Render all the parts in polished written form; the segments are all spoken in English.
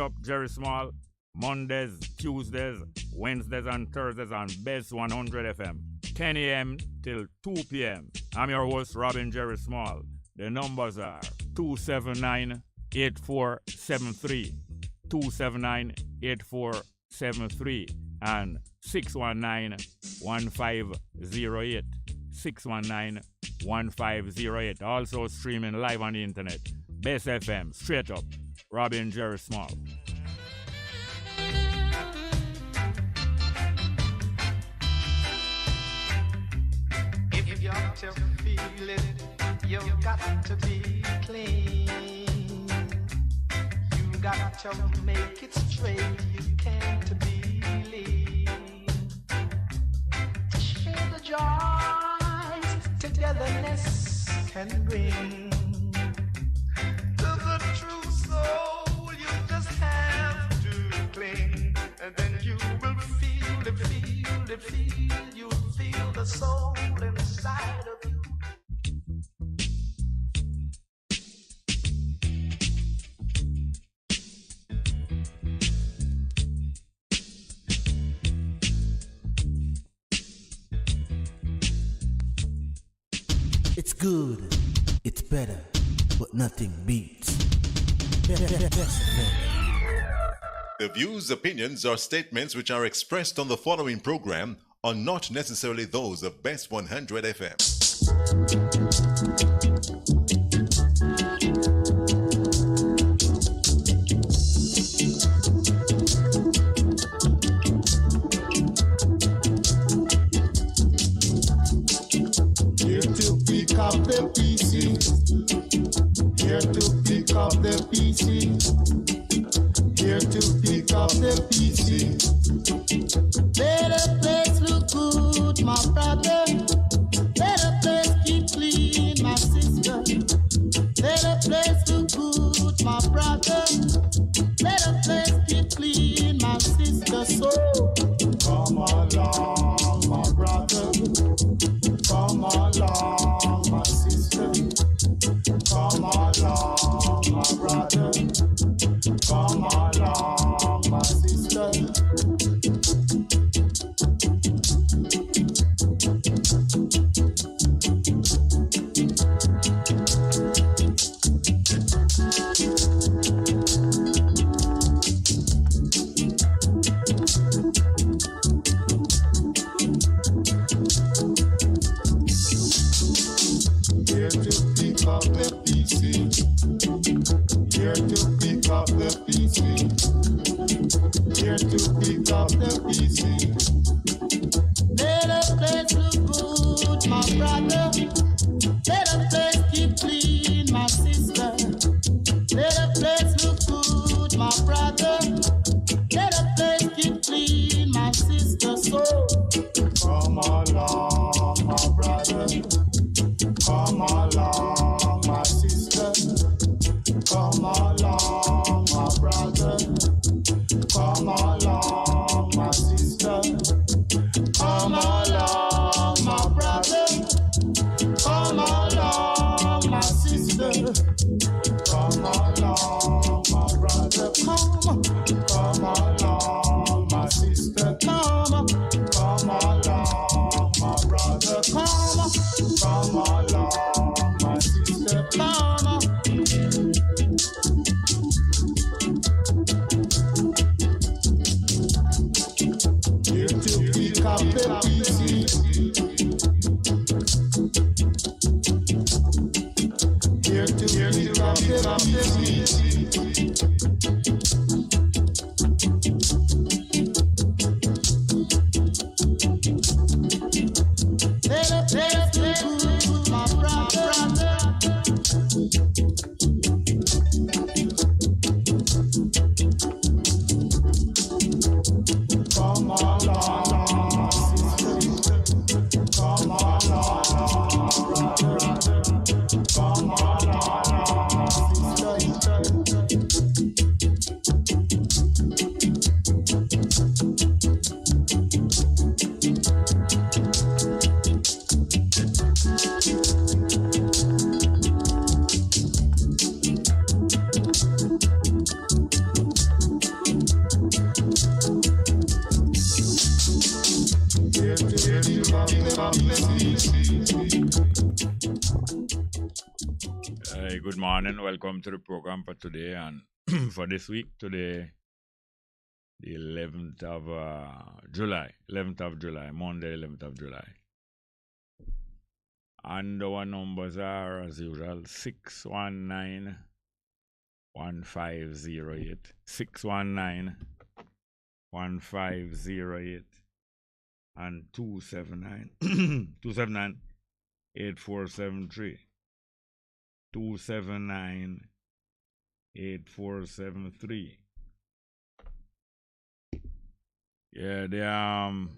up Jerry Small, Mondays, Tuesdays, Wednesdays, and Thursdays on Bess 100 FM, 10 a.m. till 2 p.m. I'm your host, Robin Jerry Small. The numbers are 279-8473, 279-8473, and 619-1508, 619-1508. Also streaming live on the internet. Bess FM, straight up, Robin Jerry Small. If you're to feel it, you've got to be clean. You got to make it straight. You can't be lean. Share the joys togetherness can bring. To the true soul, you just have to cling, and then you will feel it, feel it, feel. You'll feel the soul inside of you. It's good, it's better, but nothing beats. The views, opinions, or statements which are expressed on the following program are not necessarily those of Bess 100 FM. Here to pick up the PC. Here to pick up the PC. Here to pick up the PC. Let the place look good, my brother. Let the place keep clean, my sister. Let the place look good, my brother. Let the place keep clean, my sister. So Come along, my brother. Come along, my sister. Come along, my brother. Come along, my sister. Here to pick up the PC. Here to pick up the PC. Here to pick up the PC. let the place look good, my brother. Let the place keep clean, my sister. Let the place look good, my brother. Let the place keep clean, my sister. So Come along, my brother. Come along, my sister. Come along, my brother. Come along, my sister. morning. Welcome to the program for today and for this week. Today, the 11th of July. 11th of July. Monday, 11th of July. And our numbers are, as usual, 619 1508. 619 1508. And 279 279 8473. 279 8473. Yeah, the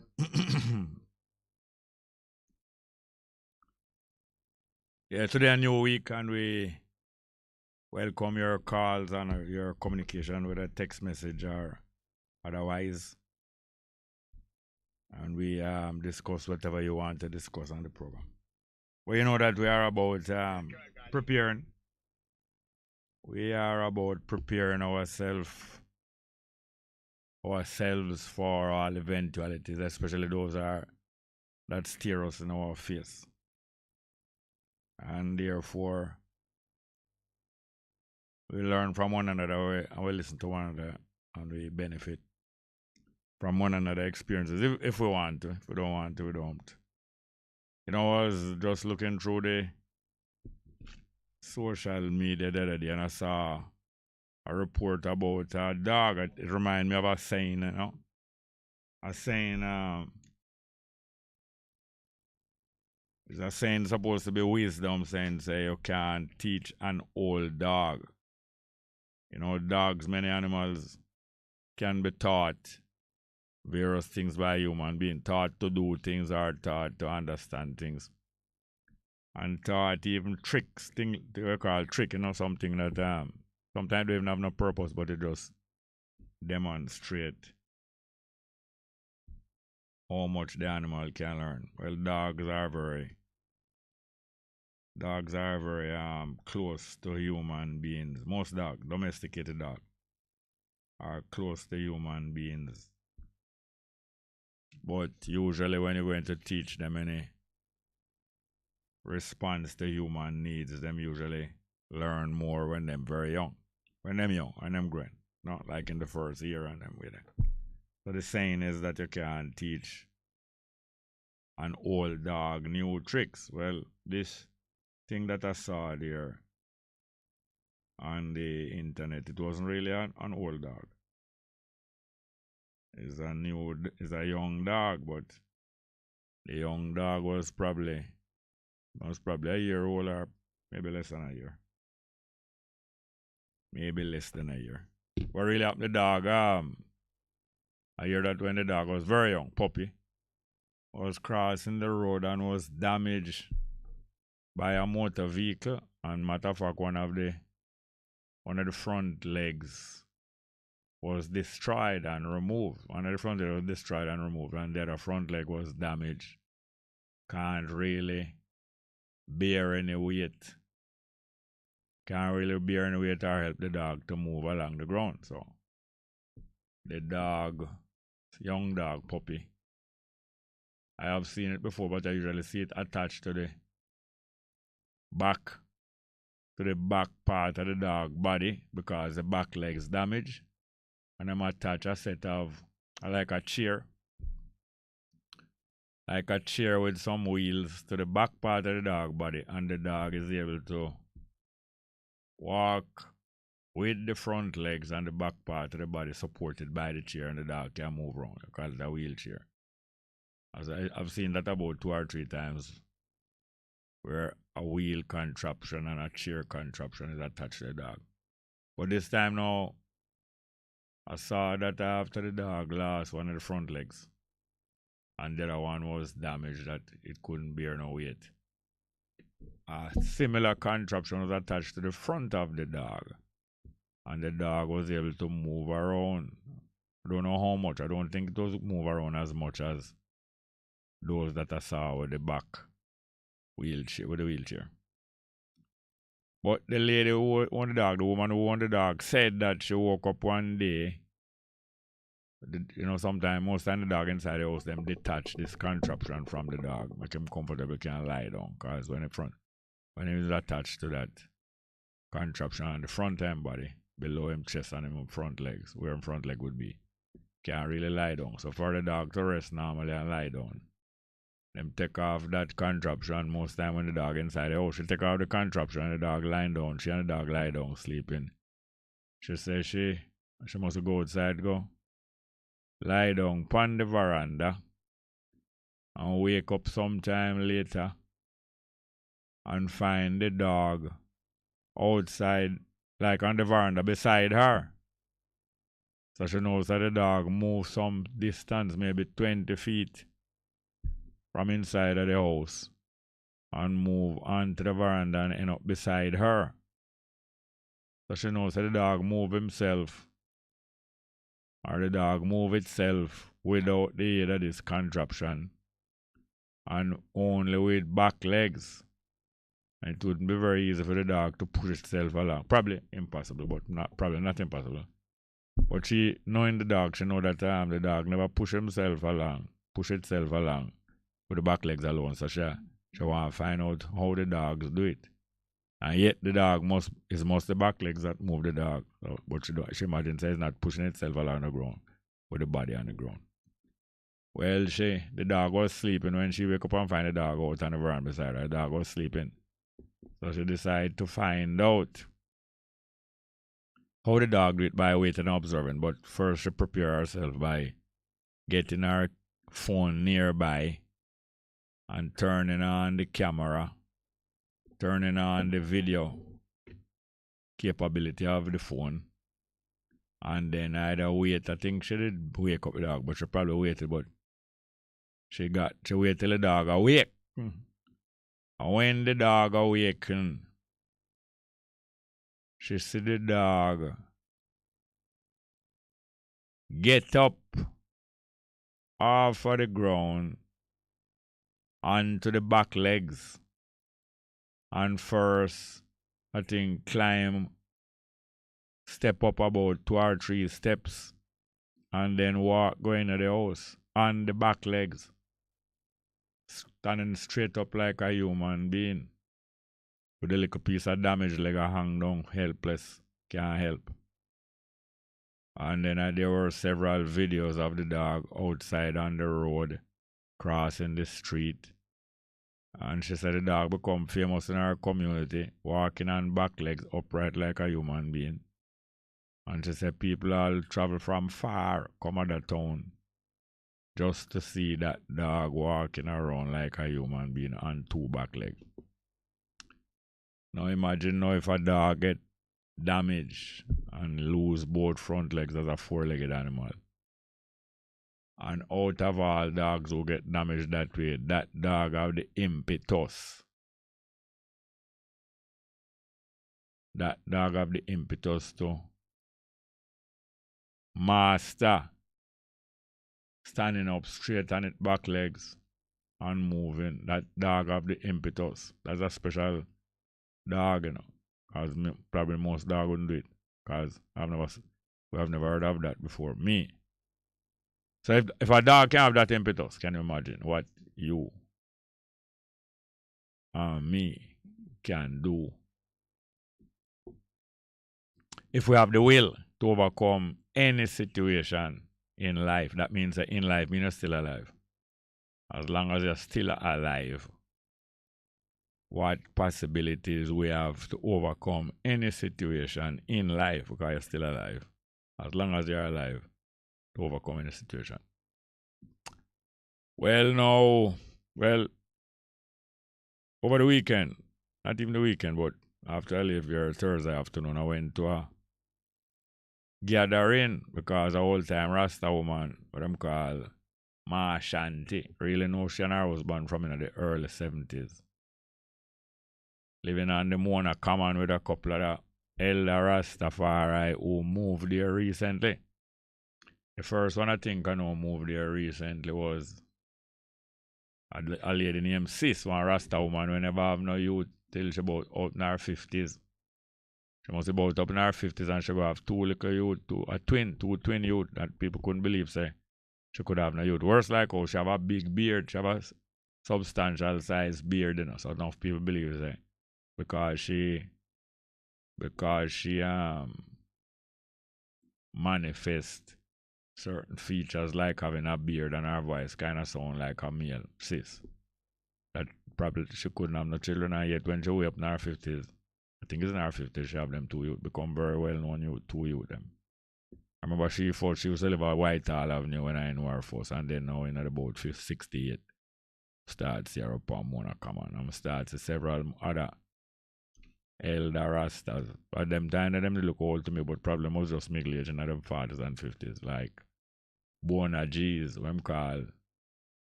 yeah, today a new week, and we welcome your calls and your communication with a text message or otherwise. And we discuss whatever you want to discuss on the program. Well, you know that we are about preparing. We are about preparing ourselves for all eventualities, especially those that stare us in our face. And therefore, we learn from one another and we listen to one another and we benefit from one another experiences if we want to. If we don't want to, we don't. You know, I was just looking through the social media the other day and I saw a report about a dog. It reminded me of a saying, you know. A saying, it's a saying supposed to be wisdom, saying, say, you can't teach an old dog. You know, dogs, many animals can be taught various things by human being, taught to do things or taught to understand things. And taught even tricks, things they call trick, you know, something that sometimes they even have no purpose, but it just demonstrate how much the animal can learn. Well, dogs are very close to human beings. Most dogs, domesticated dogs, are close to human beings. But usually when you're going to teach them any response to human needs, them usually learn more when they're very young. When they're young and them growing. Not like in the first year and them with it. So the saying is that you can't teach an old dog new tricks. Well, this thing that I saw there on the internet, it wasn't really an old dog. It's a young dog, but the young dog was probably a year old or maybe less than a year. Maybe less than a year. What really happened to the dog, I hear that when the dog was very young, puppy, was crossing the road and was damaged by a motor vehicle. And matter of fact, one of the front legs was destroyed and removed. One of the front legs was destroyed and removed, and the other front leg was damaged. Can't really bear any weight. Can't really bear any weight or help the dog to move along the ground. So the dog, young dog, puppy, I have seen it before, but I usually see it attached to the back part of the dog body because the back leg's damaged. And I'm attach a set of, like a chair with some wheels to the back part of the dog body, and the dog is able to walk with the front legs and the back part of the body supported by the chair, and the dog can move around. I call it a wheelchair. As I've seen that about 2 or 3 times where a wheel contraption and a chair contraption is attached to the dog. But this time now, I saw that after the dog lost one of the front legs, and the other one was damaged that it couldn't bear no weight. A similar contraption was attached to the front of the dog, and the dog was able to move around. I don't know how much. I don't think it was move around as much as those that I saw with the back wheelchair. But the lady who owned the dog, the woman who owned the dog, said that she woke up one day. You know, most time the dog inside the house, them detach this contraption from the dog, make him comfortable, can lie down. Because when he was attached to that contraption on the front end body, below him chest and him front legs, where him front leg would be. Can't really lie down. So for the dog to rest normally and lie down, them take off that contraption most time when the dog inside the house. She take off the contraption and the dog lying down. She and the dog lie down sleeping. She says she must go outside, go lie down on the veranda and wake up sometime later and find the dog outside, like on the veranda beside her. So she knows that the dog moves some distance, maybe 20 feet from inside of the house and move onto the veranda and end up beside her. So she knows that the dog move himself or the dog move itself without the aid of this contraption and only with back legs. And it wouldn't be very easy for the dog to push itself along. Probably impossible, but probably not impossible. But she, knowing the dog, she know that the dog never push itself along with the back legs alone. So she want to find out how the dogs do it. And yet the dog must the back legs that move the dog. So, but she imagines it's not pushing itself along the ground with the body on the ground. Well, the dog was sleeping when she wake up and find the dog out on the veranda beside her. The dog was sleeping. So she decided to find out how the dog do it by waiting and observing. But first she prepare herself by getting her phone nearby and turning on the camera, turning on the video capability of the phone. And then either wait, I think she did wake up the dog, but she probably waited, but she waited till the dog awake. And when the dog awakened, she see the dog get up off of the ground onto the back legs and first, I think, step up about 2 or 3 steps and then go into the house on the back legs, standing straight up like a human being with a little piece of damaged leg hang down, helpless, can't help. And then there were several videos of the dog outside on the road, crossing the street. And she said the dog become famous in her community, walking on back legs upright like a human being. And she said people all travel from far, come out of town, just to see that dog walking around like a human being on 2 back legs. Now imagine now if a dog get damaged and lose both front legs as a 4-legged animal. And out of all dogs who get damaged that way, that dog have the impetus. That dog have the impetus to master standing up straight on its back legs and moving. That dog have the impetus. That's a special dog, because probably most dogs wouldn't do it, because we have never heard of that before. Me. So if a dog can have that impetus, can you imagine what you and me can do if we have the will to overcome any situation in life? That means that in life, you're still alive. As long as you're still alive, what possibilities we have to overcome any situation in life because you're still alive. As long as you're alive, to overcome any situation. Well, over the weekend, not even the weekend, but after I left here Thursday afternoon, I went to a gathering because a old time Rasta woman, what I'm called Ma Shanti, really know she and her husband from in the early 70s. Living on the Mona Common with a couple of the elder Rastafari who moved there recently. The first one I think I know moved there recently was a lady named Sis, one Rasta woman who never have no youth till she about out in her 50s. She must be about up in her 50s and she will have 2 little youth, 2 twin youth that people couldn't believe, say. She could have no youth. Worse like how she have a big beard, she have a substantial size beard, so enough people believe, say. Because she because she manifest certain features like having a beard and her voice kind of sound like a male cis. That probably she couldn't have no children, and yet when she way up in her 50s, I think it's in her 50s, she have them two youth, become very well known youth, two youth them. I remember she thought she used to live at Whitehall Avenue when I knew her first, and then now in about 68, start see her up on Mona Common, and start to several other elder rastas. At them time, them they look old to me, but problem was just middle age in them 40s and 50s, like Bona G's, what them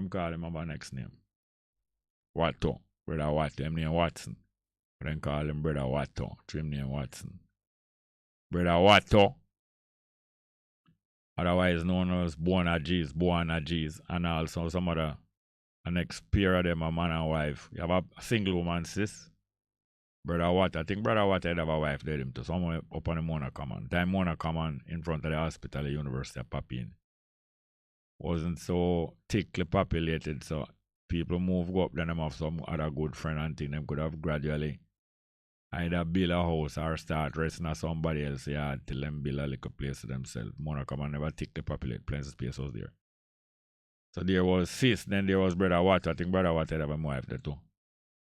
call him about next name? Watto. Brother Watto. Him name Watson. What them call him Brother Watto. Him name Watson. Brother Watto. Otherwise known as Bona G's, and also some other, the next pair of them, a man and wife. You have a single woman, sis. Brother Watto. I think Brother Watto had have a wife there him too. Somewhere up on the Mona Common. Time Mona Common in front of the hospital, the University of Papine. Wasn't so thickly populated, so people move up, then them have some other good friend and thing. Them could have gradually either build a house or start resting at somebody else's yard till them build a little place to themselves. Mona Common never thickly populated, plenty of space was there. So there was sis, then there was Brother Watto. I think Brother Watto had a wife there too.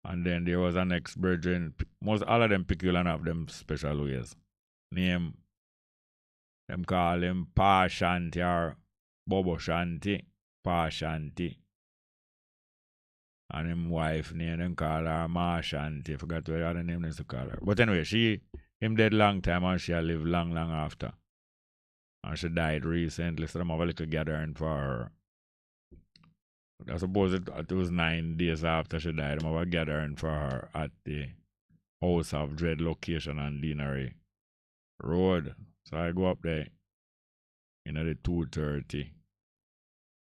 And then there was an ex-brethren. Most all of them peculiar and have them special ways. Name, them call him Pa Shanti or Bobo Shanti, Pa Shanti. And him wife name them call her Ma Shanti. Forgot what other name is to call her. But anyway, him dead long time and she lived long after. And she died recently, so them have a little gathering for her. I suppose it was 9 days after she died. Them have a gathering for her at the House of Dread location on Deanery Road. So I go up there in the 2:30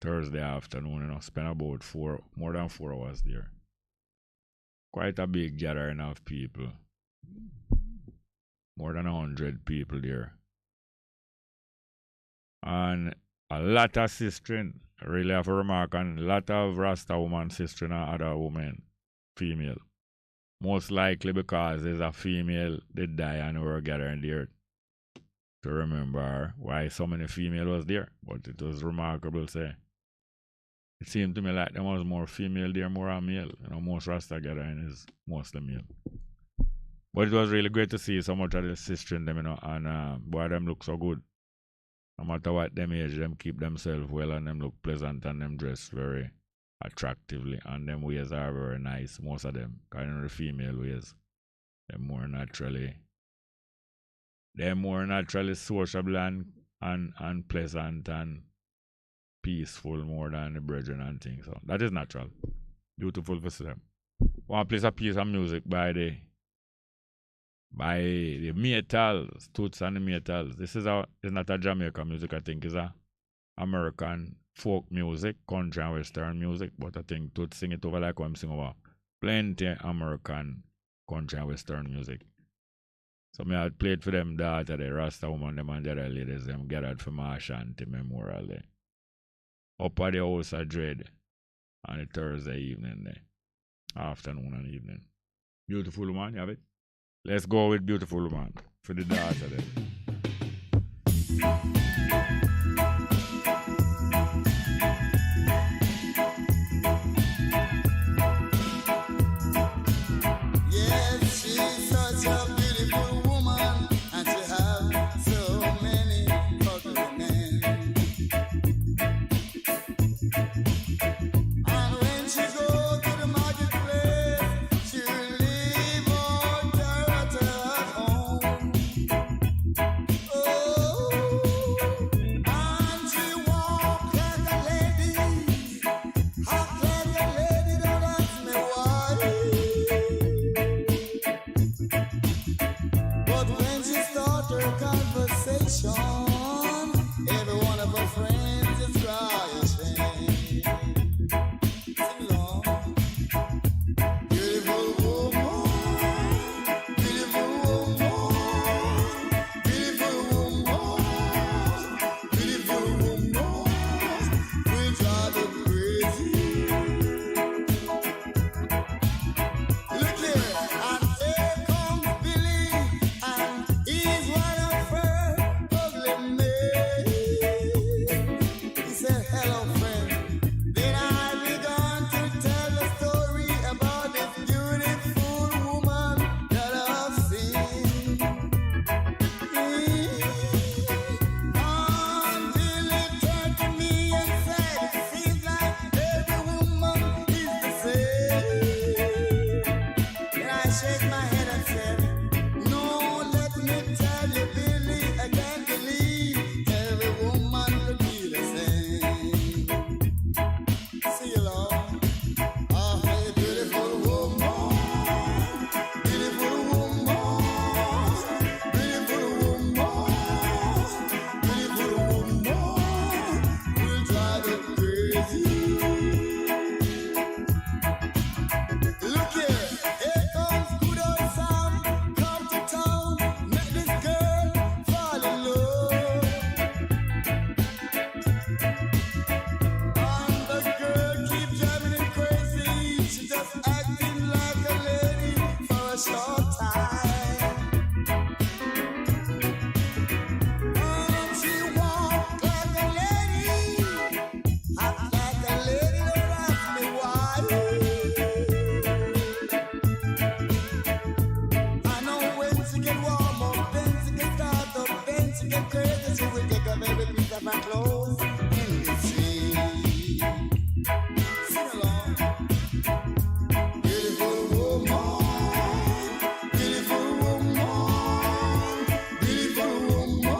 Thursday afternoon, spend about more than 4 hours there. Quite a big gathering of people. More than 100 people there. And a lot of sistering, really have a remark, and a lot of Rasta woman sistering and other women, female. Most likely because there's a female that died and we were gathering there to remember her. Why so many female was there. But it was remarkable, say. It seemed to me like there was more female there, more a male. Most Rasta gathering is mostly male. But it was really great to see so much of the sistering them, and boy, them look so good. No matter what them age, them keep themselves well and them look pleasant and them dress very attractively. And them ways are very nice, most of them. Kind of the female ways. They're more naturally sociable and pleasant and peaceful more than the brethren and things. So that is natural. Beautiful for them. Want to play a piece of music by the Metals, Toots and the Metals. This is it's not a Jamaican music, I think it's a American folk music, country and western music, but I think Toots sing it over like I'm sing over plenty American country and western music. So I had played for them daughter, the Rasta woman, them and the other ladies, them gathered for my Ashanti Memorial Day. Up at the House of Dread on a Thursday evening there. Afternoon and evening. Beautiful woman, you have it? Let's go with Beautiful Woman for the daughter then. Yes, she's such a beautiful woman, and she has so many ugly men. And when she goes to the marketplace, she'll leave all dirt at home. Oh, and she walks like a lady, act like a lady, don't ask me why. But when she starts her conversation, every one of her friends is crying shame. Sing along. Beautiful woman, beautiful woman, beautiful woman, beautiful woman, we drive her crazy. Look here. get crazy, she will take up every piece of her clothes in the sea. Sing along. Beautiful woman, beautiful woman, beautiful woman,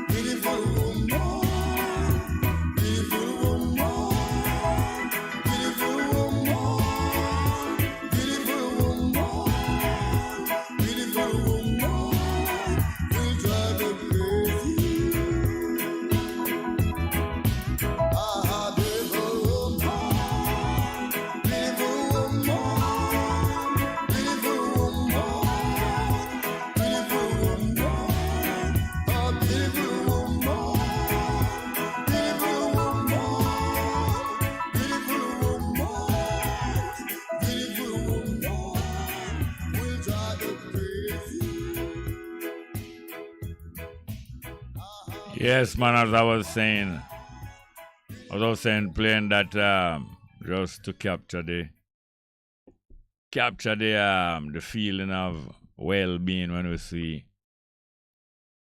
beautiful woman, beautiful woman, beautiful woman, beautiful woman, beautiful woman, will drive you crazy. Ah, beautiful woman, beautiful woman, beautiful woman, beautiful woman, ah, beautiful woman, beautiful woman, beautiful woman, will drive you crazy. Yes, man, as I was saying, playing that just to capture the feeling of well-being when we see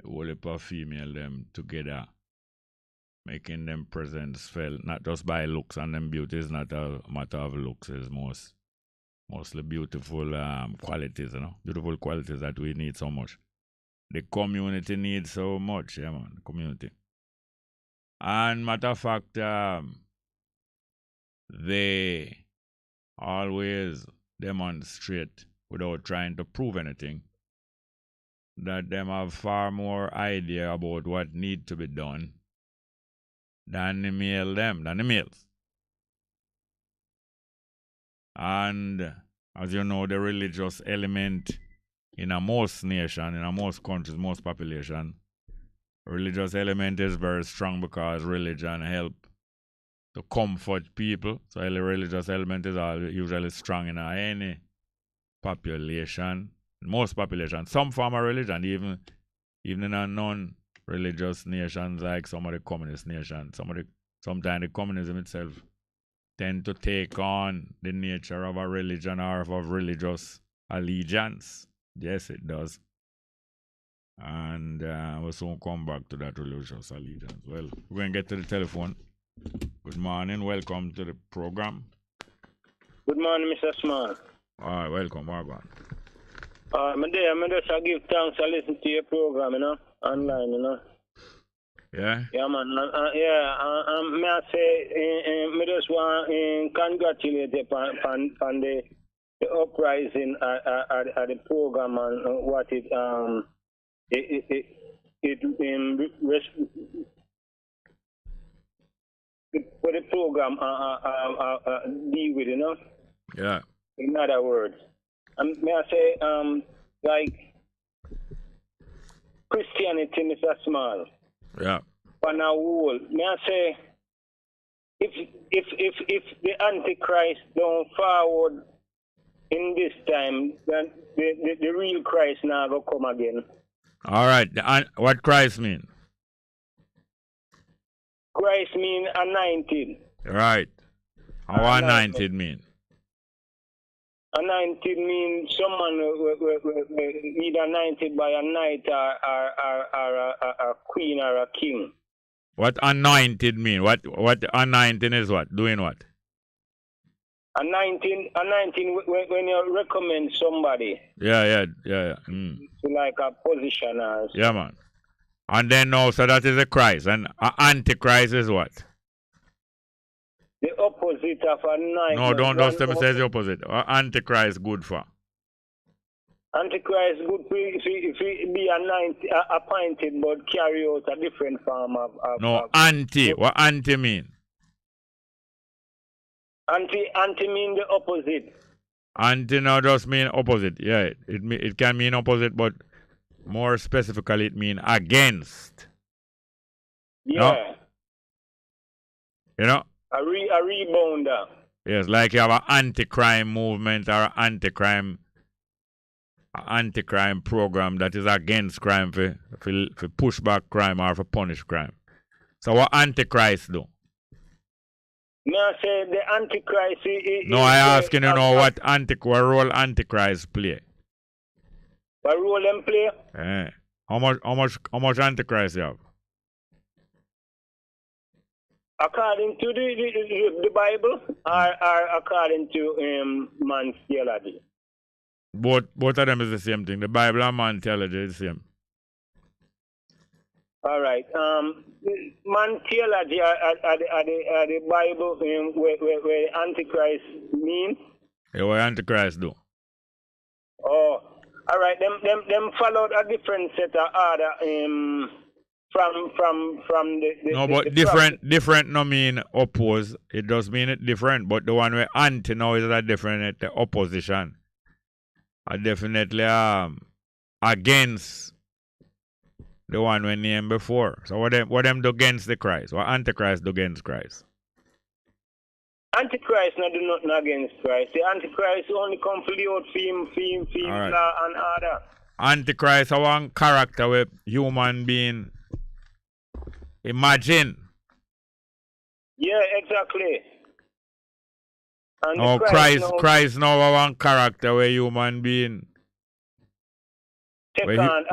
a whole heap of female them together, making them presence felt, not just by looks, and them beauty is not a matter of looks, it's mostly beautiful qualities, beautiful qualities that we need so much. The community needs so much, yeah, man, the community. And matter of fact, they always demonstrate, without trying to prove anything, that them have far more idea about what need to be done than the males. And as you know, the religious element in most nation, in most countries, most population, religious element is very strong because religion help to comfort people. So the religious element is usually strong in any population, most population, some form of religion, even in a non-religious nations like some of the communist nations. Sometimes the communism itself tend to take on the nature of a religion or of religious allegiance. Yes, it does. And we'll soon come back to that religious allegiance. Well, we're going to get to the telephone. Good morning. Welcome to the program. Good morning, Mr. Small. All right, welcome. Welcome. Midday, I just give thanks. I listen to your program, online, Yeah? Yeah, man. May I say, I just want to congratulate you on the uprising at the program and what for the program deal with, Yeah. In other words, may I say, like Christianity, Mr. Small. Yeah. On a whole, may I say, if the Antichrist don't forward in this time, then the real Christ now will come again. All right. What Christ mean? Christ mean anointed. Right. And what anointed mean? Anointed means someone either anointed by a knight or a queen or a king. What anointed mean? What anointing is what? Doing what? Anointing when you recommend somebody. Yeah. To like a position as. Yeah, man. And then so that is a Christ. And Antichrist is what? The opposite of anointing. No, don't tell me say the opposite. Antichrist good for? Antichrist good if he be appointed but carry out a different form of no, anti. What anti mean? Anti mean the opposite. Anti now just mean opposite. Yeah, it can mean opposite, but more specifically it mean against. Yeah. No? A rebounder. Yes, like you have an anti-crime movement or an anti-crime program that is against crime for push back crime or for punish crime. So what Antichrist do? No, I say the Antichrist no, I asking you know what role Antichrist play. What role them play? Yeah. How much Antichrist you have? According to the Bible, or according to man's theology? Both of them is the same thing. The Bible and man theology is the same. All right. Man theology are the Bible where Antichrist mean? Yeah, what Antichrist do? Oh, all right. Them followed a different set of order from the No, the, but the different no mean oppose. It does mean it different. But the one where anti now is a different the opposition. Are definitely against the one we named before. So what them do against the Christ? What Antichrist do against Christ? Antichrist not do nothing against Christ. The Antichrist only come for the old theme, All right. law and order. Antichrist is one character where human being imagine. Yeah, exactly. And Oh, the Christ now one character where human being. take Wait, on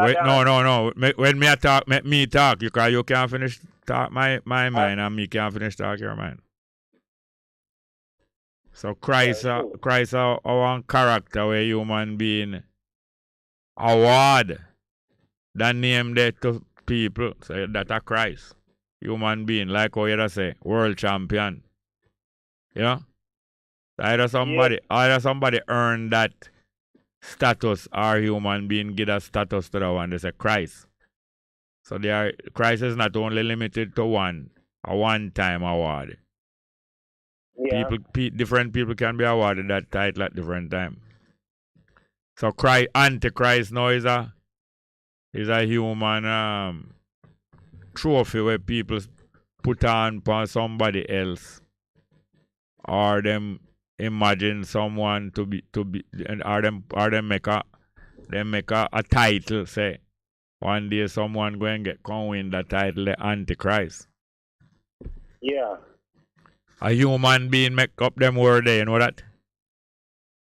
no. When me talk, make me talk. You can't finish talk my mind and me can't finish talk your mind. So Christ one character where human being award that name there to people. So that a Christ. Human being, like how you say, world champion. You know? Either somebody earn that status or human being give a status to the one. They say Christ. So Christ is not only limited to a one-time award. Yeah. Different people can be awarded that title at different time. So Antichrist now is a human trophy where people put on for somebody else, or them imagine someone to be or them make a title, say one day someone going to come win the title the Antichrist. Yeah. A human being make up them word there, you know that?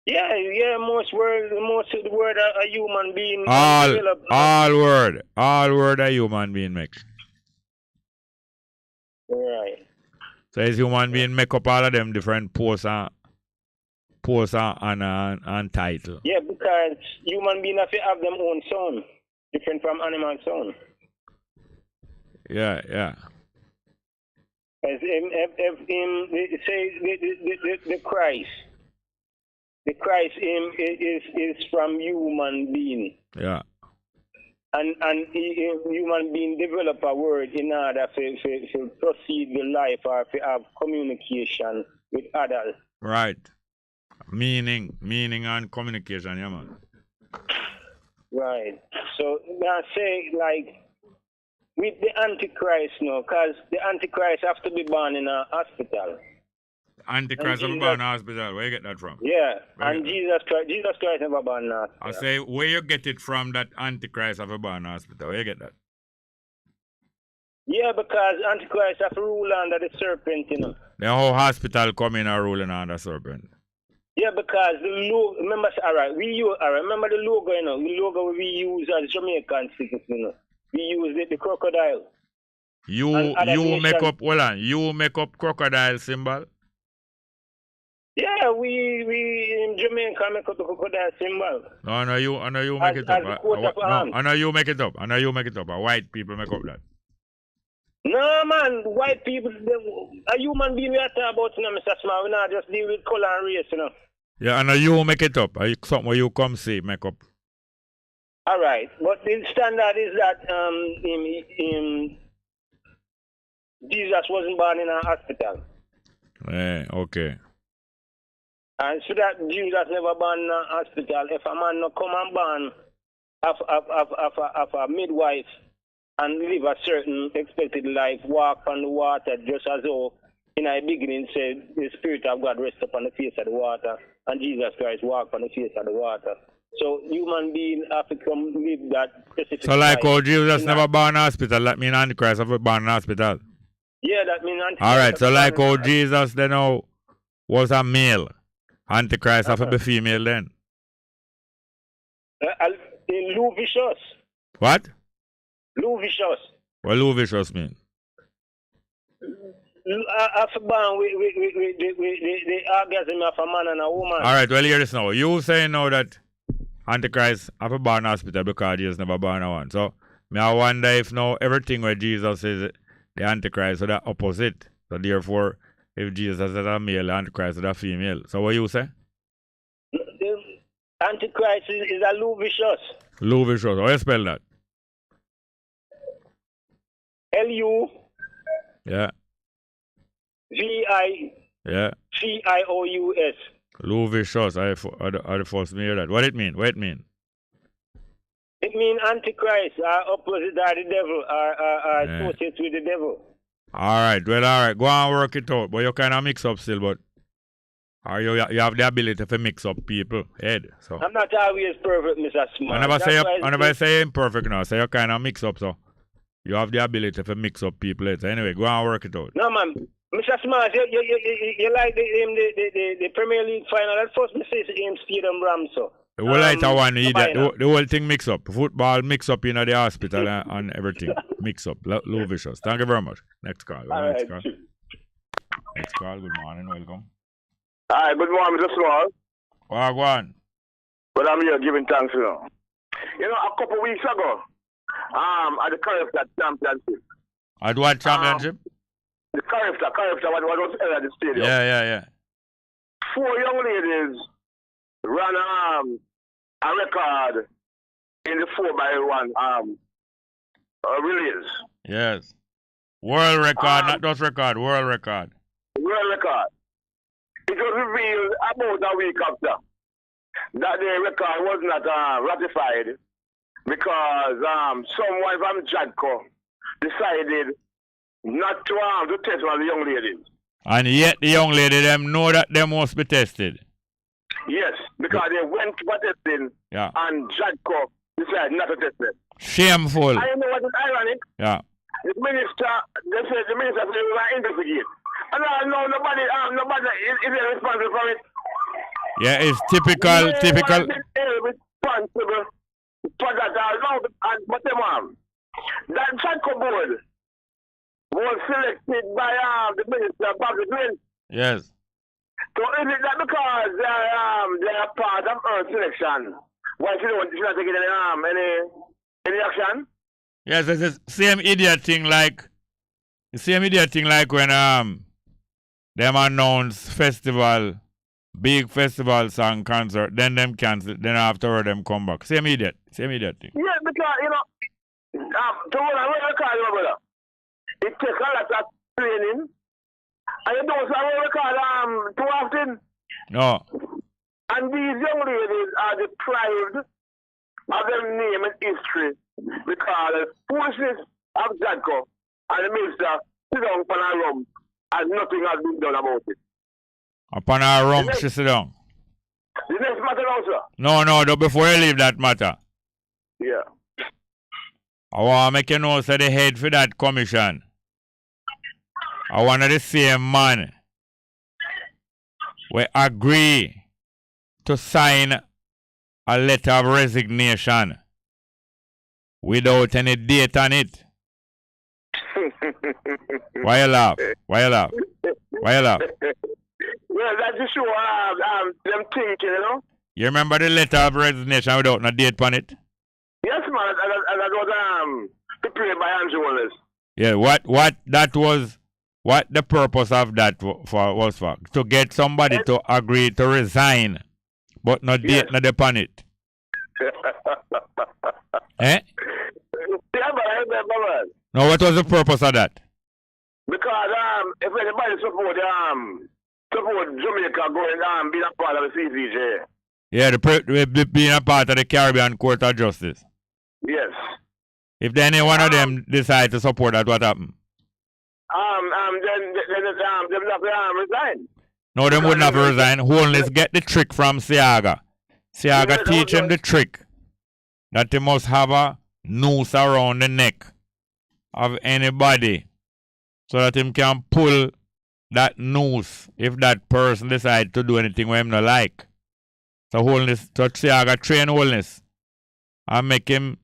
Yeah, most of the word a human being all word a human being make. Right. So is human being make up all of them different posts and title. Yeah, because human beings have to have them own sound, different from animal sound. Yeah. As the Christ is from human being. Yeah. And human being develop a word in order to proceed with life or to have communication with others. Right. Meaning and communication, yeah man. Right. So now say like with the Antichrist now, because the Antichrist have to be born in a hospital. Antichrist have born in a hospital. Where you get that from? Yeah. And Jesus Christ never born in a hospital. I say where you get it from that Antichrist have born in a hospital? Where you get that? Yeah, because Antichrist have to rule under the serpent, you know. The whole hospital come in and ruling under serpent. Yeah, because the logo, remember, remember the logo, you know, the logo we use as Jamaican citizens, you know. We use the crocodile. You make up crocodile symbol? Yeah, we in Jamaica make up the crocodile symbol. No, I know you make it up. I know you make it up. White people make up that. No, man, white people, a human being we are talking about, you know, Mr. Smart. We not just deal with color and race, you know. Yeah, I know you make it up. Something where you come see, make up. All right, but the standard is that Jesus wasn't born in a hospital. Okay. And so that Jesus never born in a hospital. If a man no come and born of a midwife and live a certain expected life, walk on the water, just as though in the beginning said the Spirit of God rests upon the face of the water, and Jesus Christ walked on the face of the water. So human beings have to come live that specific So like life. how Jesus never born in hospital, that mean Antichrist have born in hospital? Yeah, that means Antichrist. Alright, so like how Jesus then now was a male, Antichrist have to be female then? In Lou Vicious. What? Lou Vicious. What Lou Vicious mean? After born with the orgasm of a man and a woman. All right, well, hear this now. You saying now that Antichrist have a born hospital because Jesus never born a one. So, me I wonder if now everything where Jesus is the Antichrist, so the opposite. So, therefore, if Jesus is a male, the Antichrist is a female. So, what you say? The Antichrist is a Lou Vicious. Lou Vicious. How you spell that? L-U. Yeah. V-I-C-I-O-U-S. Lou Vicious. I the first me hear that. What it mean? What it mean? It means Antichrist, opposite are the devil, are associated with the devil. Alright, well, alright. Go and work it out. But you kind of mix up still, but you have the ability to mix up people head. So I'm not always perfect, Mr. Smart. I never say imperfect now. So you kind of mix up, so you have the ability to mix up people head. So anyway, go and work it out. No, man. Mr. Smart, you like the Premier League final. That's first mistake in Stadium Ramso. The whole lighter one, the whole thing mix up. Football mix up in the hospital and everything. Mix up. Lou Vicious. Thank you very much. Next call. Next call. Next call. Good morning. Welcome. Hi, good morning, Mr. Small. One. But I'm here giving thanks, you know. You know, a couple weeks ago, at the Carifta Championship. At what championship? The Carifta, what was held at the stadium. Yeah. 4 young ladies ran a record in the 4x1 relays. Yes. World record, not just record, world record. World record. It was revealed about a week after that the record was not ratified because someone from Jadco decided not to test one of the young ladies. And yet the young lady them know that they must be tested. Yes, because they went for testing and Jadco decided not to test them. Shameful. I know what is ironic. Yeah. The minister said they will investigate. And I know nobody is responsible for it. Yeah, it's typical. Responsible for that. But that Jadco board was selected by the Minister of Public Lands. Yes. So is it that because they are part of Earth selection? Why should not take any action? Yes, it's the same idiot thing like when them announce festival, big festival song concert, then them cancel, then afterward them come back. Same idiot thing. Yeah, because to run a record, brother, it takes a lot of training. And you don't have a record too often. No. And these young ladies are deprived of their name and history because the foolishness of Jadco and the minister sit down upon her rump and nothing has been done about it. Upon her rump, she sit down. The next matter now, sir. No, before you leave that matter. Yeah. I want to make you know, say the head for that commission. I want the same man we agree to sign a letter of resignation without any date on it. Why you laugh? Well, that's just show them thinking, you know. You remember the letter of resignation without no date on it? Yes, man. And that was prepared by Andrew Wallace. Yeah, what the purpose of that was for? To get somebody to agree to resign, but not date, not upon it. Eh? Yeah, but I remember, man. No, what was the purpose of that? Because if anybody support Jamaica going being a part of the CCJ. Yeah, being a part of the Caribbean Court of Justice. Yes. If any one of them decide to support that, what happened? Then have to resign. No, they wouldn't have to resign. Holness get the trick from Siaga. Siaga teach him the trick that they must have a noose around the neck of anybody so that him can pull that noose if that person decide to do anything with him not like. So Siaga train Holness and make him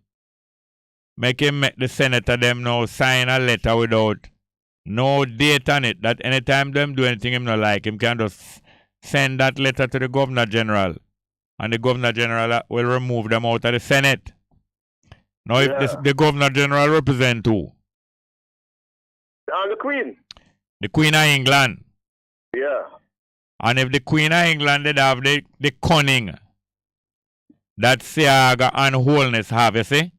make the senator them now sign a letter without no date on it. That anytime them do anything him not like, him can just send that letter to the Governor General. And the Governor General will remove them out of the Senate. Now if the Governor General represent who? The Queen. The Queen of England. Yeah. And if the Queen of England did have the cunning that Siaga and Wholeness have, you see?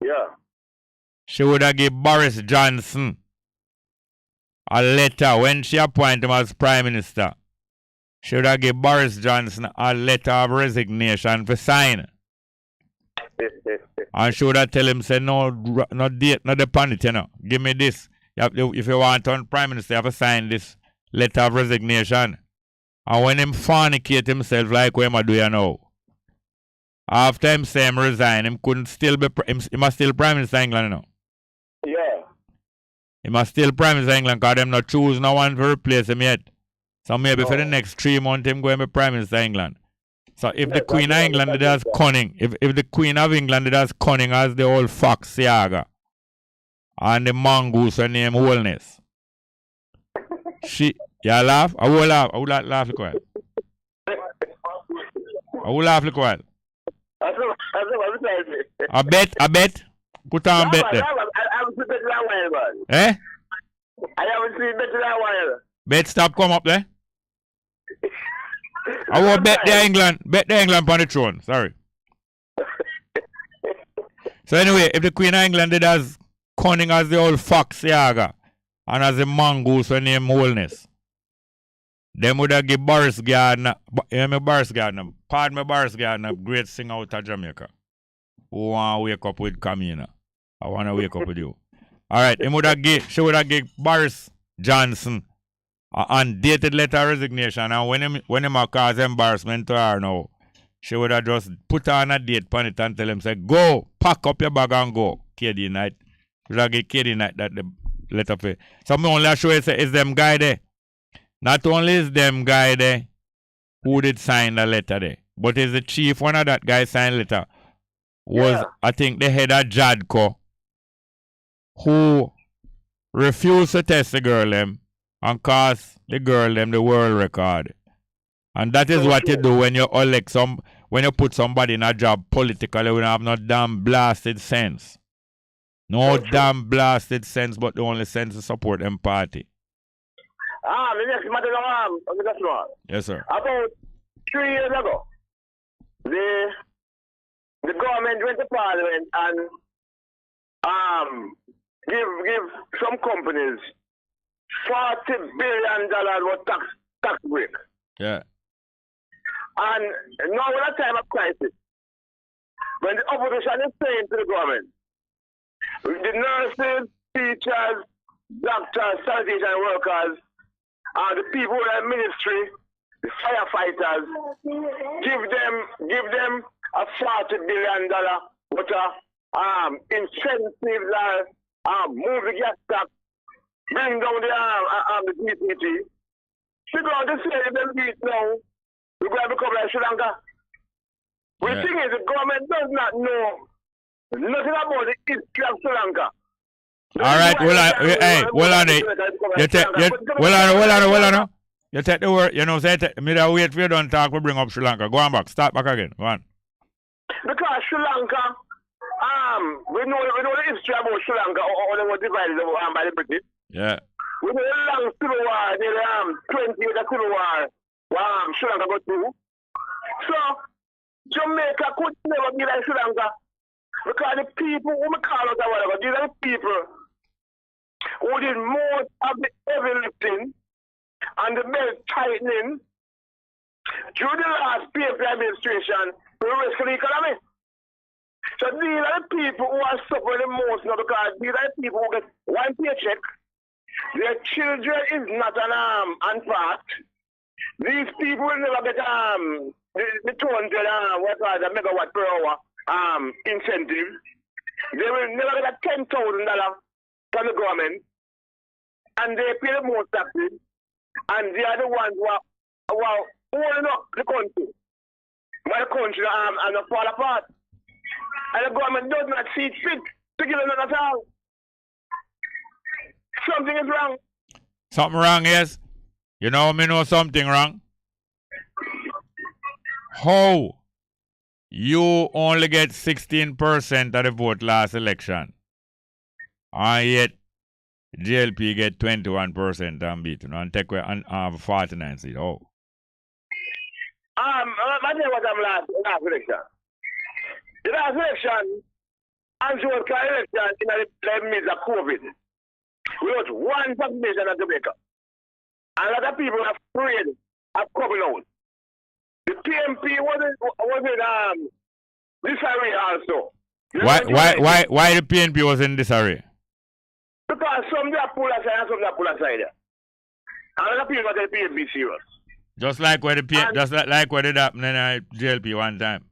Yeah. She would have given Boris Johnson a letter when she appointed him as Prime Minister. She would have given Boris Johnson a letter of resignation for sign. And she would have tell him, say, no date, not depend it, you know. Give me this. If you want to Prime Minister, you have to sign this letter of resignation. And when him fornicate himself like what him do you know, after him say him resign, him couldn't still be, he must still Prime Minister England, you know. Yeah. He must still Prime Minister England because them not choose no one to replace him yet. So maybe for the next 3 months him going to be Prime Minister England. So if the Queen of England did as cunning, if the Queen of England did as cunning as the old fox Siaga and the mongoose her name Wholeness, you laugh? I will laugh. I will laugh like what? I will laugh like what? I bet. Put on bet there. I haven't seen better than a while, man. Eh? I haven't seen better than a while. Bet stop come up there. I will bet the England on the throne. Sorry. So anyway, if the Queen of England did as cunning as the old fox Siaga and as the mongoose her name Wholeness, them would have give Boris Gardner, pardon me Boris Gardner, great singer out of Jamaica, who want to wake up with Camina. I want to wake up with you. Alright, she would have give Boris Johnson an undated letter of resignation, and when him cause embarrassment to her now, she would have just put on a date on it and tell him, say, go, pack up your bag and go. KD night. She would have give KD night that the letter for. So me only show you say it's them guy there. Not only is them guy there who did sign the letter there, but is the chief one of that guy signed letter was I think the head of Jadco who refused to test the girl them and cost the girl them the world record. And that is what you do when you elect when you put somebody in a job politically when you have no damn blasted sense. No damn blasted sense, but the only sense to support them party. The next matter now, yes, sir. About 3 years ago, the government went to Parliament and give some companies $40 billion worth tax break. Yeah. And now we're at a time of crisis. When the opposition is saying to the government, the nurses, teachers, doctors, sanitation workers, the people in the ministry, the firefighters, give them a $40 billion worth of incentives move the gas tax, bring down the DPT. She going to say them beat now, we're going to become like Sri Lanka. But the thing is, the government does not know nothing about the history of Sri Lanka. All right, hold on. You take the word, you know, say, me that wait for you don't talk, we bring up Sri Lanka. Go on back, start back again, go on. Because Sri Lanka, we know the history about Sri Lanka, or they were divided by the British. Yeah. We know the long civil war, the 20 years civil war, Sri Lanka got through. So, Jamaica could never be like Sri Lanka. Because the people who we call us or whatever, these are the people who did most of the heavy lifting and the belt tightening through the last PFP administration to rescue the economy. So these are the people who are suffering the most now because these are the people who get one paycheck. Their children is not an part. These people will never get the 200 megawatt per hour incentive. They will never get $10,000 from the government, and they pay the most taxes, and they are the ones who are holding up the country. But the country and fall apart. And the government does not see it fit to give them another song. Something is wrong. Something wrong, yes? You know something wrong? How you only get 16% of the vote last election, and yet JLP get 21% unbeaten and take away and have 49 seats. Oh. I tell you what I'm last election. The last election, Andrew was election in the midst of COVID. We lost one vaccination at Jamaica. And a lot of people are afraid of coming out. The PMP wasn't disarray also. Why the PNP was in disarray? Because some they are pull aside and some they are pull aside. And a lot of people are the PMP serious. Just like what did happen in JLP one time.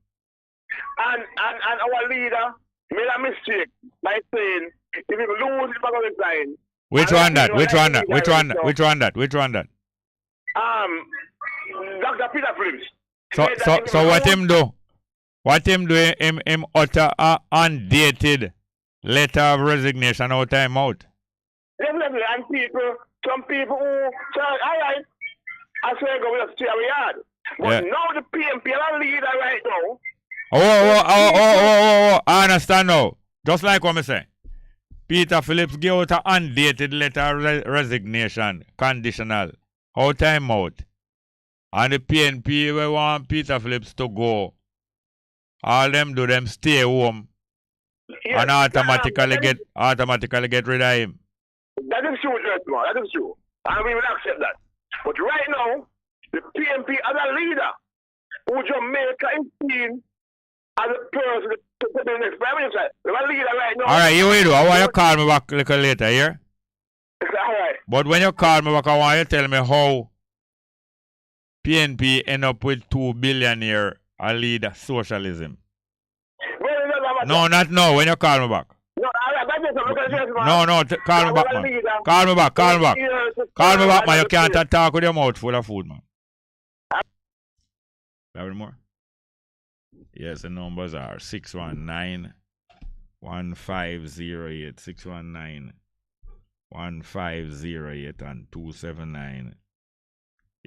And our leader made a mistake by saying if you lose, it's not going to sign. Which one that? Dr. Peter Phillips. So what him do? What him do? Him utter a undated letter of resignation or time out. Definitely, and some people who say, all right, I say go with a stay yard. But now the PMP are leader right now. Oh, I understand now. Just like what I say. Peter Phillips gave out an undated letter of resignation, conditional, out time out. And the PNP we want Peter Phillips to go. All them do them stay home and automatically get rid of him. That is true, gentlemen. That is true. And we will accept that. But right now, the PNP as a leader who Jamaica is seen as a person to be the next prime minister. They're a leader right now. Alright, you will do. I want you to call me back a little later, here. Alright. But when you call me back, I want you to tell me how PNP end up with 2 billionaire a lead socialism. No, not now. When you call me back. No, call me back, man. Call me back, man. You can't talk with your mouth full of food, man. Have more? Yes, the numbers are 619-1508, 619-1508, and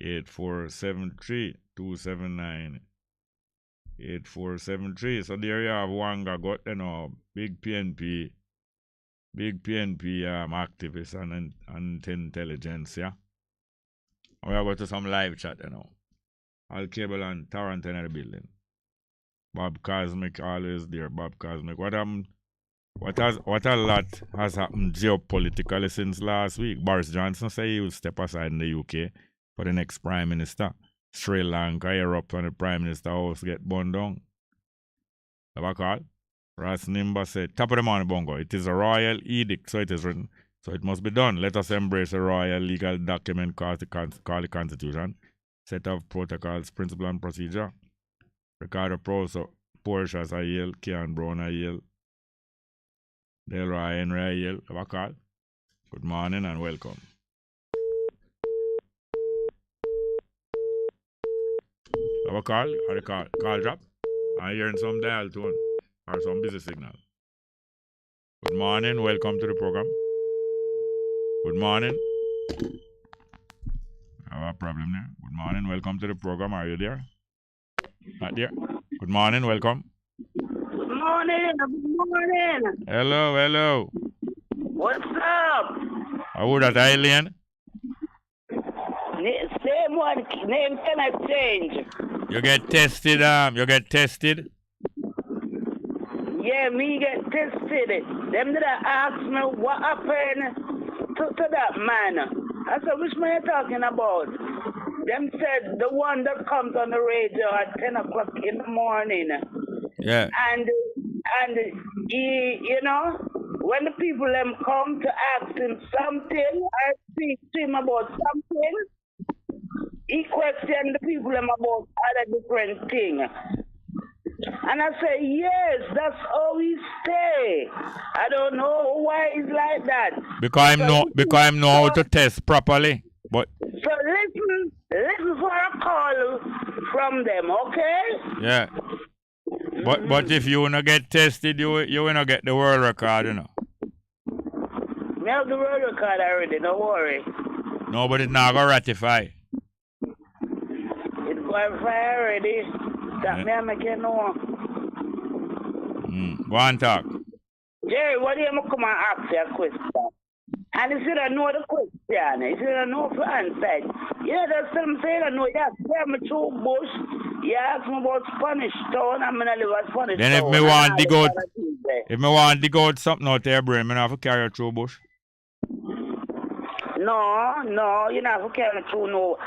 279-8473, 279-8473. So there you have Wanga got, big PNP activists and intelligence, yeah. We are going to some live chat, Al Cable and Tarrant in the building. Bob Cosmic always there. Bob Cosmic. What a lot has happened geopolitically since last week. Boris Johnson said he will step aside in the UK for the next Prime Minister. Sri Lanka erupt when the Prime Minister house get burned down. Have a call? Ras Nimba said, top of the morning, Bongo. It is a royal edict, so it is written. So it must be done. Let us embrace a royal legal document called the Constitution. Set of protocols, principle and procedure. Ricardo Porsche as a Yale, Kean Brown a Yale, Delroy Henry a Yale. Have a call? Good morning and welcome. Have a call? Or the call drop? I'm hearing some dial tone or some busy signal. Good morning, welcome to the program. Good morning. I have a problem there. Good morning, welcome to the program. Are you there? Not there. Good morning, welcome. Good morning. Hello. What's up? How would that alien? Same one, name cannot change. You get tested, Yeah, me get tested. Them did ask me what happened to that man. I said, which man you talking about? Them said the one that comes on the radio at 10 o'clock in the morning. Yeah. And he, when the people them come to ask him something, I speak to him about something, he questioned the people them about other different things. And I say, yes, that's how he stay. I don't know why it's like that. Because I know how to test properly. But so listen for a call from them, okay? Yeah. But if you wanna get tested, you wanna get the world record, you know. Me have the world record already, don't worry. No, but it's not gonna ratify. It's going fire already. That me make you know. Go on talk. Jerry, what do you come and ask you a question? And if you don't know the question, if you don't know the answer, you just tell me say you don't know, you ask me through bush, you ask me about Spanish town, I'm gonna live at Spanish Then town. if me want to dig out something out of your brain, I have to carry it through bush. No, you not have to carry it through no.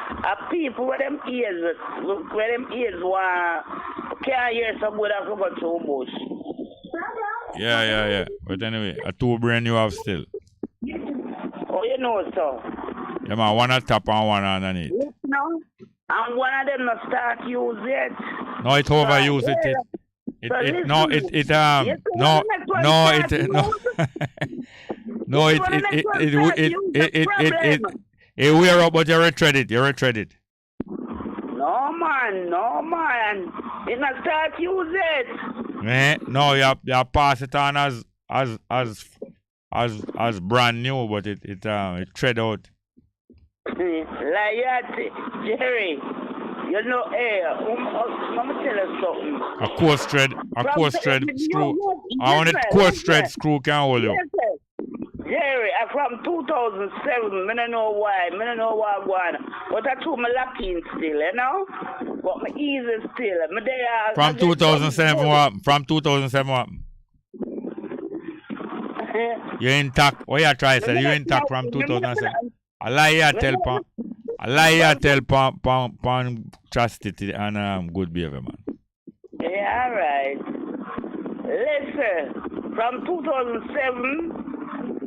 People with them ears want can't hear some good have to go through bush. Yeah. But anyway, a two brain you have still. Oh, you know so. Yeah, man, one on top and one underneath. No, and one of them not start use it. No, it overuse it. It wear up, but you retread it. No man. It not start use it. No, you pass it on as brand new, but it tread out. Like that, Jerry. You know, hey, let me tell you something. A coarse thread screw. I want it coarse thread screw can hold you. Yes, Jerry, from 2007, I don't know why I'm going. But I took my locking still, you know? But my easy still. From 2007 what? You're intact. What you try to say? You're intact from 2007. I lie tell pan chastity and good behavior, man. Yeah, all right. Listen, from 2007,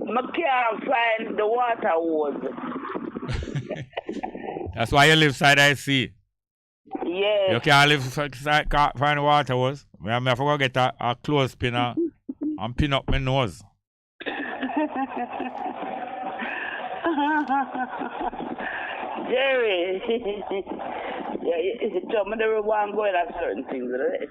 I can't find the water hose. That's why you live side I see. Yes. You can't live side find the water hose. I have to go get a clothespin and pin up my nose. Jerry, you told me there was going at certain things, right?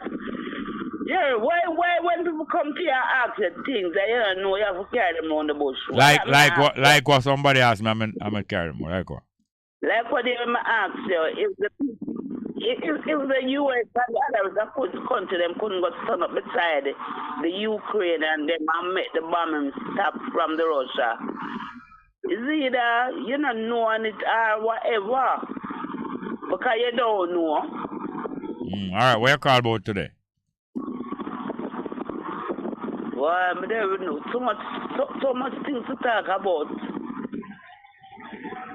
Jerry, why when people come to you and ask you things that you don't know, you have to carry them on the bush? Like what somebody asked me, I'm gonna carry them. Like what? Like what they ask you, if the US and the others that could country them couldn't go stand up beside the Ukraine and them and make the bombing stop from the Russia. Is either you not knowing it or whatever. Because you don't know. Alright, what you call about today? Well, I don't know. So much things to talk about.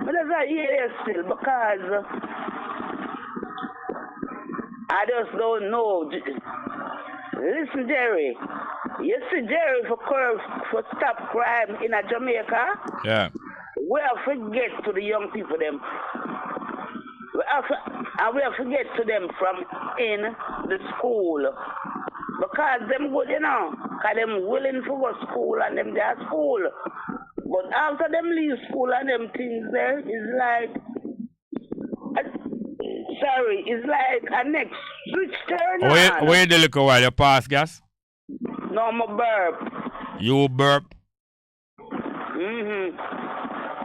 But there's a here still because I just don't know. Listen, Jerry. You see, Jerry, for stop crime in Jamaica. Yeah. We have to get to the young people them. We have to get to them from in the school. Because them good, you know. Because them willing to go to school and them they are school. But after them leave school and them things there is like it's like a next switch turn on. Wait a little while, you pass gas? No, I'm a burp. You burp?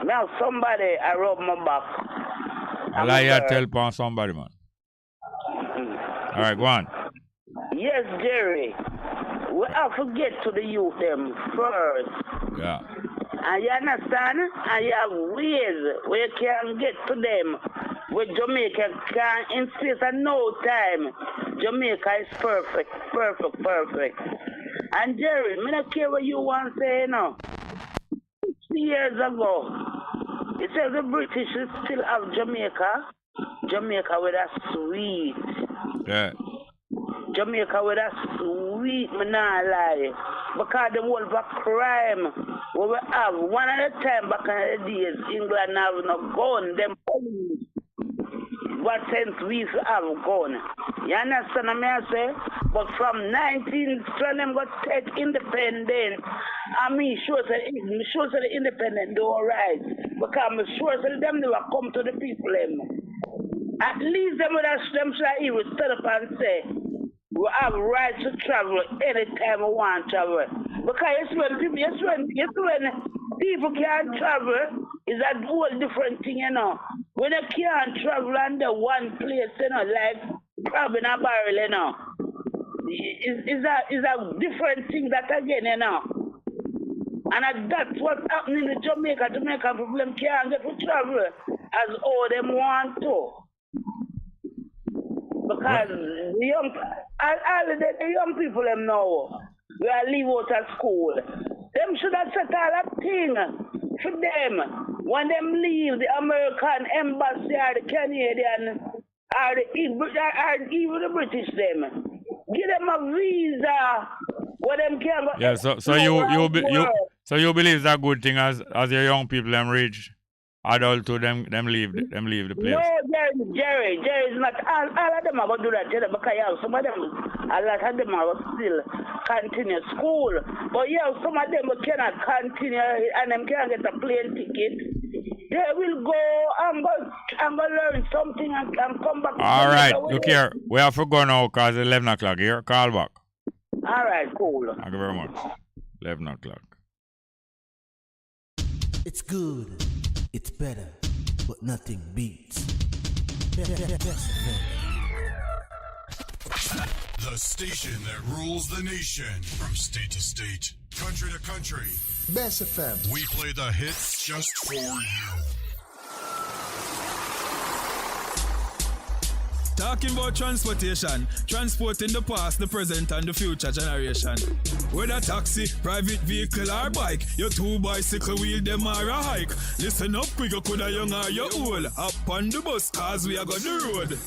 Now somebody, I rub my back. I like you tell upon somebody, man. Alright, go on. Yes, Jerry. We have to get to the youth them first. Yeah. And you understand? And you have ways where you can get to them. Where Jamaica can insist at no time. Jamaica is perfect. And Jerry, I don't care what you want to say now. 60 years ago, it says the British still have Jamaica. Jamaica with a sweet. Yeah. Jamaica with a sweet, me not lie. Because the whole of crime, we will have one at a time back in the days, England have no gun, them police. What sense we have gun? You understand what I say? But from 19, them got take independence. I mean, sure the independent do alright. Because I'm sure them they will come to the people. At least them should even stand up and say, we have rights to travel anytime we want to travel. Because when people can't travel, it's a whole different thing, you know. When you can't travel under one place, you know, like grabbing a barrel, you know, is a different thing that again, you know. And that's what's happening in Jamaica. Jamaica people can't get to travel as all them want to. Because the young people them know we are leave out of school. Them should have set all that thing for them. When them leave the American embassy or the Canadian or even the British them, give them a visa where them can go. Yeah, so you believe it's a good thing as your young people them reach adulthood, them leave the place. No, Jerry is not all of them are gonna do that, because some of them, a lot of them are still continue school. But some of them cannot continue and them can't get a plane ticket. They will go and go learn something and come back. All right, look here. We have to go now because it's 11 o'clock here. Call back. All right, cool. Thank you very much. 11 o'clock. It's good, it's better, but nothing beats. The station that rules the nation from state to state, country to country. Bess FM. We play the hits just for you. Talking about transportation, transporting the past, the present, and the future generation. Whether taxi, private vehicle, or bike, your two bicycle wheel, them are a hike. Listen up, quick, you coulda young or you old. Up on the bus, cause we are on the road.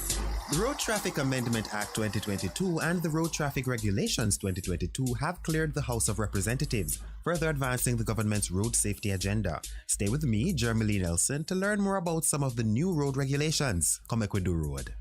The Road Traffic Amendment Act 2022 and the Road Traffic Regulations 2022 have cleared the House of Representatives, further advancing the government's road safety agenda. Stay with me, Jeremy Nelson, to learn more about some of the new road regulations. Come back with the road.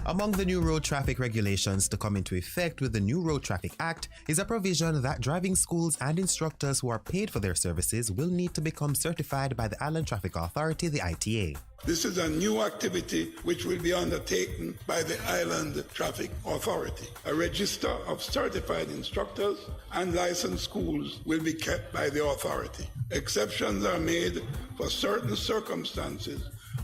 Among the new road traffic regulations to come into effect with the new Road Traffic Act is a provision that driving schools and instructors who are paid for their services will need to become certified by the Island Traffic Authority, the ITA. This is a new activity which will be undertaken by the Island Traffic Authority. A register of certified instructors and licensed schools will be kept by the authority. Exceptions are made for certain circumstances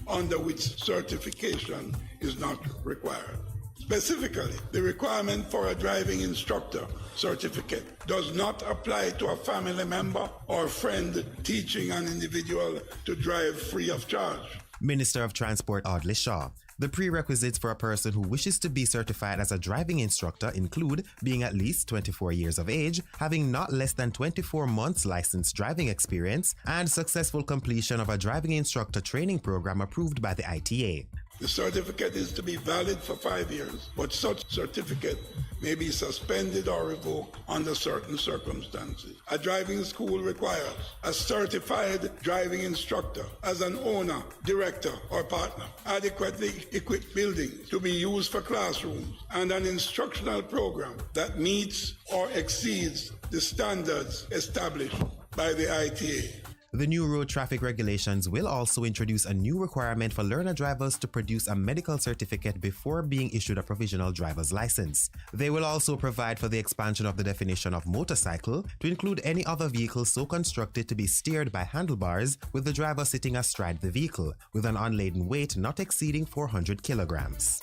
under which certification is not required. Specifically, the requirement for a driving instructor certificate does not apply to a family member or friend teaching an individual to drive free of charge. Minister of Transport Audley Shaw. The prerequisites for a person who wishes to be certified as a driving instructor include being at least 24 years of age, having not less than 24 months licensed driving experience, and successful completion of a driving instructor training program approved by the ITA. The certificate is to be valid for 5 years, but such certificate may be suspended or revoked under certain circumstances. A driving school requires a certified driving instructor as an owner, director, or partner, adequately equipped buildings to be used for classrooms, and an instructional program that meets or exceeds the standards established by the ITA. The new road traffic regulations will also introduce a new requirement for learner drivers to produce a medical certificate before being issued a provisional driver's license. They will also provide for the expansion of the definition of motorcycle to include any other vehicle so constructed to be steered by handlebars with the driver sitting astride the vehicle, with an unladen weight not exceeding 400 kilograms.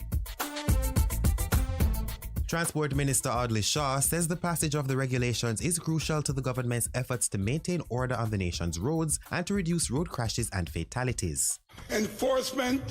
Transport Minister Audley Shaw says the passage of the regulations is crucial to the government's efforts to maintain order on the nation's roads and to reduce road crashes and fatalities. Enforcement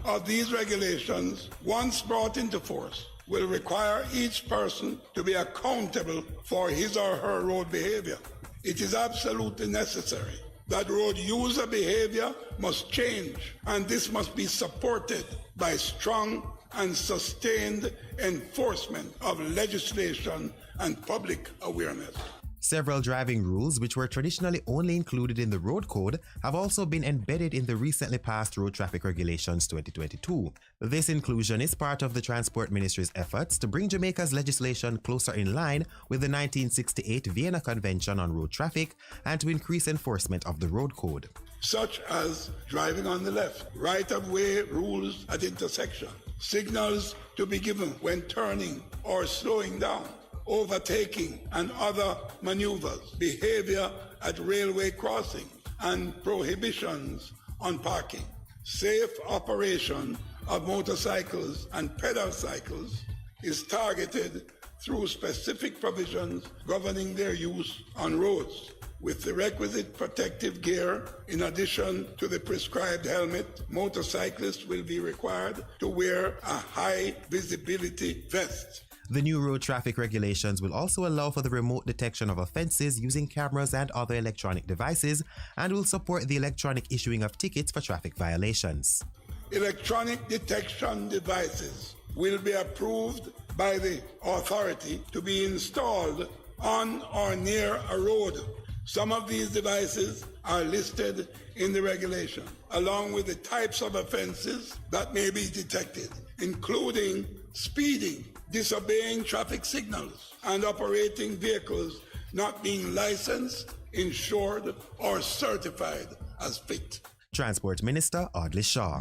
of these regulations, once brought into force, will require each person to be accountable for his or her road behavior. It is absolutely necessary that road user behavior must change, and this must be supported by strong and sustained enforcement of legislation and public awareness. Several driving rules, which were traditionally only included in the road code, have also been embedded in the recently passed Road Traffic Regulations 2022. This inclusion is part of the Transport Ministry's efforts to bring Jamaica's legislation closer in line with the 1968 Vienna Convention on Road Traffic and to increase enforcement of the road code. such as driving on the left, right-of-way rules at intersections, signals to be given when turning or slowing down, overtaking and other maneuvers, behavior at railway crossings, and prohibitions on parking. Safe operation of motorcycles and pedal cycles is targeted through specific provisions governing their use on roads. With the requisite protective gear, in addition to the prescribed helmet, motorcyclists will be required to wear a high visibility vest. The new road traffic regulations will also allow for the remote detection of offences using cameras and other electronic devices, and will support the electronic issuing of tickets for traffic violations. Electronic detection devices will be approved by the authority to be installed on or near a road. Some of these devices are listed in the regulation, along with the types of offenses that may be detected, including speeding, disobeying traffic signals, and operating vehicles not being licensed, insured, or certified as fit. Transport Minister Audley Shaw.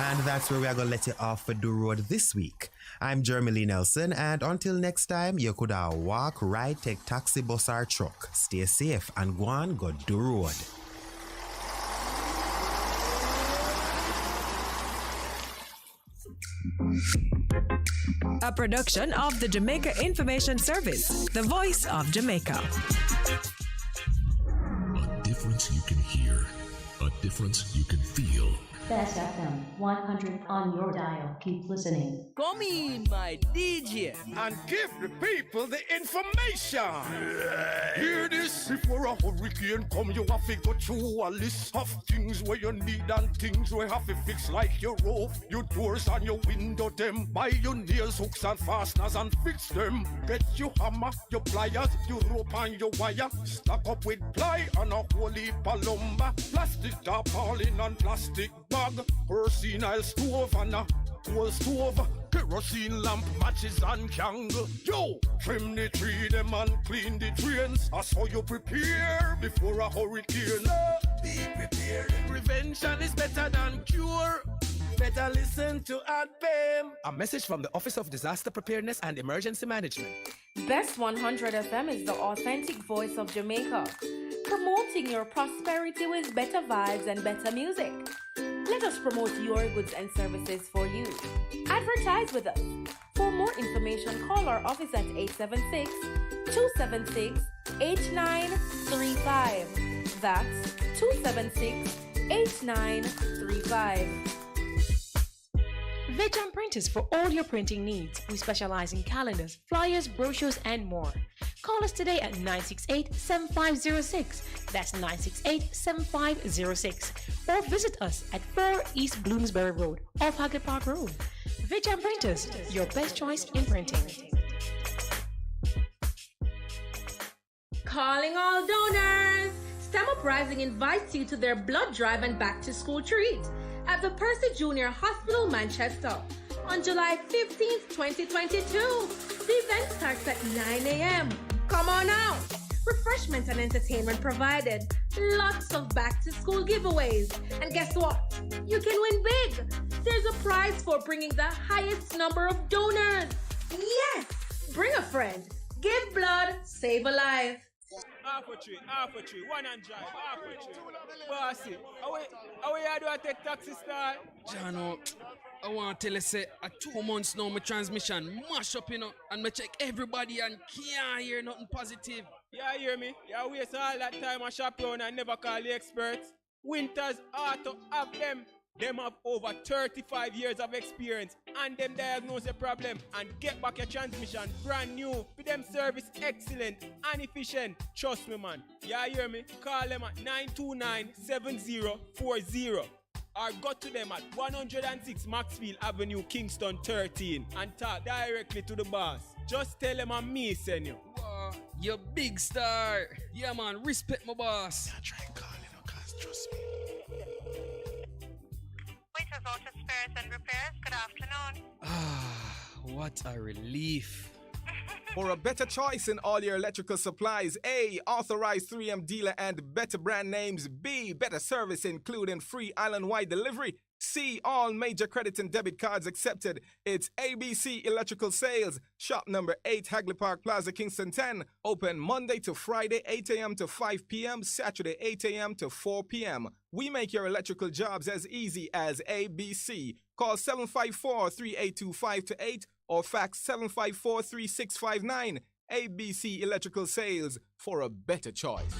And that's where we are going to let you off for the road this week. I'm Jeremy Lee Nelson, and until next time, you could walk, ride, take taxi, bus, or truck. Stay safe and go on, go do road. A production of the Jamaica Information Service, the voice of Jamaica. A difference you can hear, a difference you can feel. Bess FM 100 on your dial. Keep listening. Come in, my DJ, and give the people the information. Hear this? Before a hurricane come, you have to go through a list of things where you need and things where you have to fix, like your roof, your doors and your window them. Buy your nails, hooks and fasteners and fix them. Get your hammer, your pliers, your rope and your wire. Stock up with ply and a whole heap of lumber. Plastic tarpaulin and plastic bag. Kerosene stove and a coal stove. Kerosene lamp, matches and candle. Yo, trim the tree them and clean the drains. I saw you prepare before a hurricane. Be prepared. Prevention is better than cure. Better listen to ADPEM. A message from the Office of Disaster Preparedness and Emergency Management. Best 100 FM is the authentic voice of Jamaica, promoting your prosperity with better vibes and better music. Let us promote your goods and services for you. Advertise with us. For more information, call our office at 876-276-8935. That's 276-8935. Vejan Printers for all your printing needs. We specialize in calendars, flyers, brochures, and more. Call us today at 968-7506. That's 968-7506. Or visit us at 4 East Bloomsbury Road, off Haggard Park Road. Vejan Printers, your best choice in printing. Calling all donors! STEM Uprising invites you to their blood drive and back-to-school treat at the Percy Junior Hospital, Manchester, on July 15th, 2022. The event starts at 9 a.m. Come on out! Refreshment and entertainment provided. Lots of back-to-school giveaways. And guess what? You can win big! There's a prize for bringing the highest number of donors. Yes! Bring a friend. Give blood, save a life. Half a tree, one and drive, half a tree. Bossy, how you do I take taxi star? Jano, I want to tell you, say, 2 months now, my transmission mash up, and me check everybody and can't hear nothing positive. Yeah, hear me? You waste all that time I shop around and never call the experts. Winters Auto have them. Them have over 35 years of experience and them diagnose the problem and get back your transmission brand new. With them service excellent and efficient. Trust me, man. Yeah, hear me? Call them at 929-7040 or go to them at 106 Maxfield Avenue, Kingston 13 and talk directly to the boss. Just tell them I'm me, send you. Wow, you big star. Yeah, man, respect my boss. I try and call cause trust me. Waiters Auto Spares and Repairs, good afternoon. Ah, what a relief. For a better choice in all your electrical supplies, A, authorized 3M dealer and better brand names. B, better service including free island-wide delivery. C, all major credit and debit cards accepted. It's ABC Electrical Sales. Shop number 8, Hagley Park Plaza, Kingston 10. Open Monday to Friday, 8 a.m. to 5 p.m. Saturday, 8 a.m. to 4 p.m. We make your electrical jobs as easy as ABC. Call 754-382-528 or fax 754-3659. ABC Electrical Sales, for a better choice.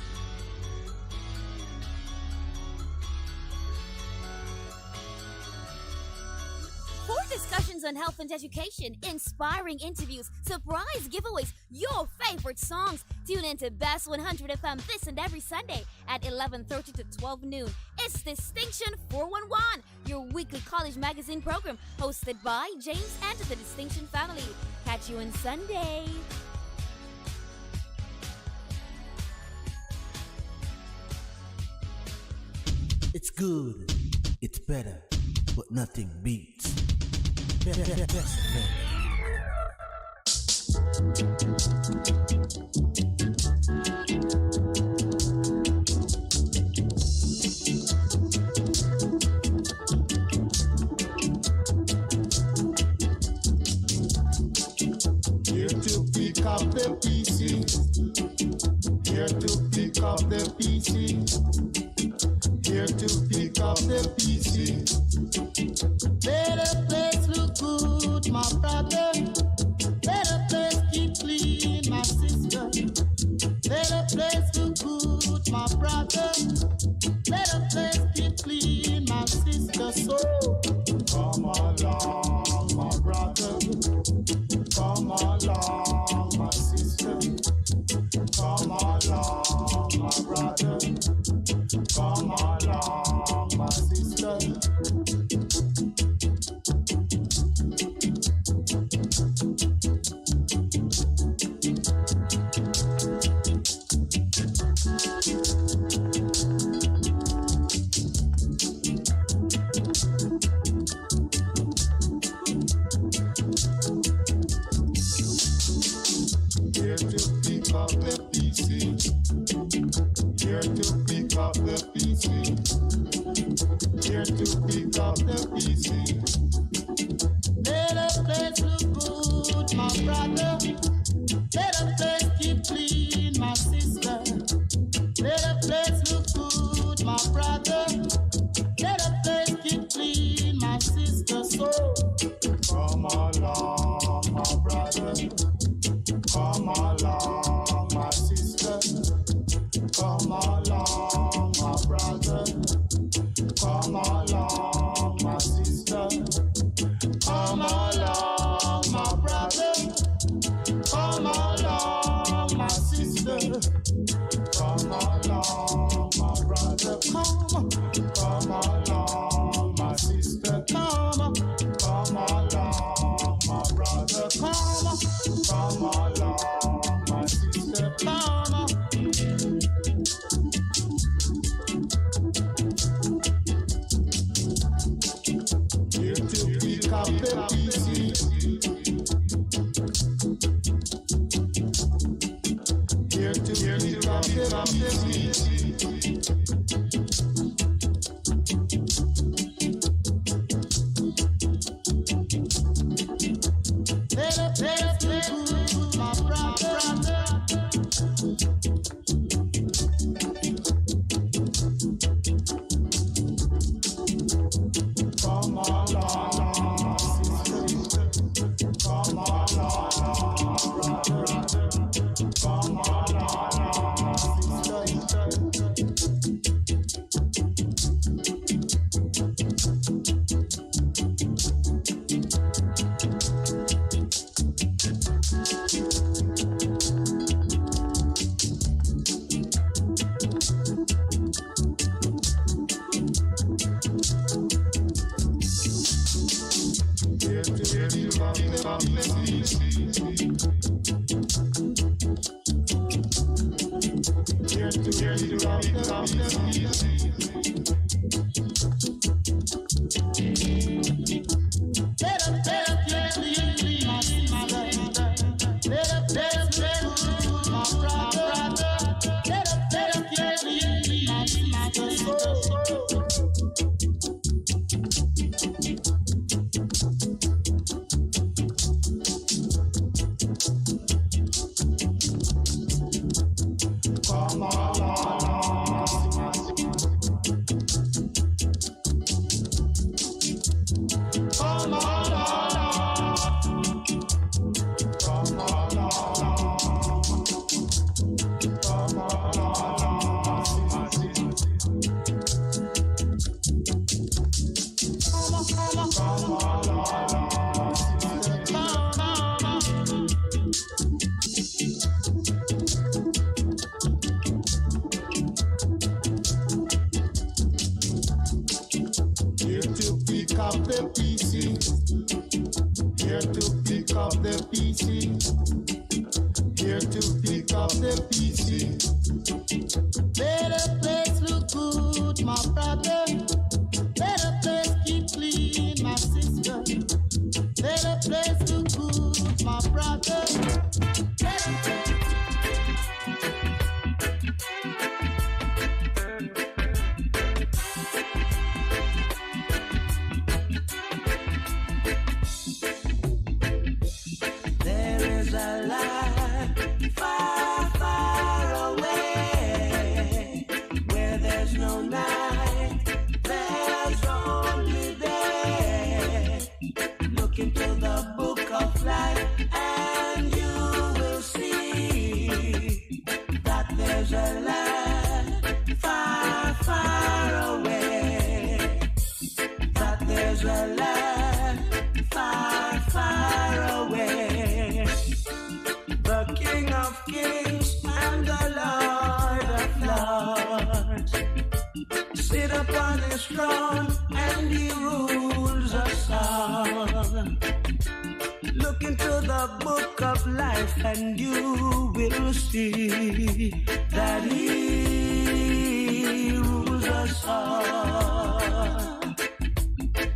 For discussions on health and education, inspiring interviews, surprise giveaways, your favorite songs, tune in to Bess 100 FM this and every Sunday at 11:30 to 12 noon. It's Distinction 411, your weekly college magazine program hosted by James and the Distinction family. Catch you on Sunday. It's good, it's better, but nothing beats. Best Here to pick up the PC. Here to pick up the PC. Here to pick up the PC. Let the place look good, my brother. Let the place keep clean, my sister. Let the place look good, my brother. Let the place keep clean, my sister. So come along, my brother. Come along, my sister. Come along, my brother. Come along, my sister. Here to pick up the PC. Here to pick up the PC. Here to pick up the PC. let the place look good, my brother. Let the place keep clean, my sister. Let the place look good, my brother. Let the place keep clean, my sister. So come along, my brother. Come along, my sister. Come along, my brother. Come along, my sister. Come along, my brother. Come along, my sister. Come along, my brother. Come along, my sister. Come along, my brother. Come along, my sister. Here to pick up the PC. Here to pick up the PC. let the place look good, my brother. Come along, my sister. Come along, brother. Come along, sister. the PC. Here to pick up the PC. Here to pick up the PC. Better place look good, my brother. Better place keep clean, my sister. Better place look good, my brother. Better place. There is a land far, far away where there's no night, there's only day. Look into the book of life and you will see that there's a land far, far away. That there's a land far, far away. The King of Kings and the Lord of Lords sit upon his throne and he rules us all. Look into the book of life and you will see that he rules us all.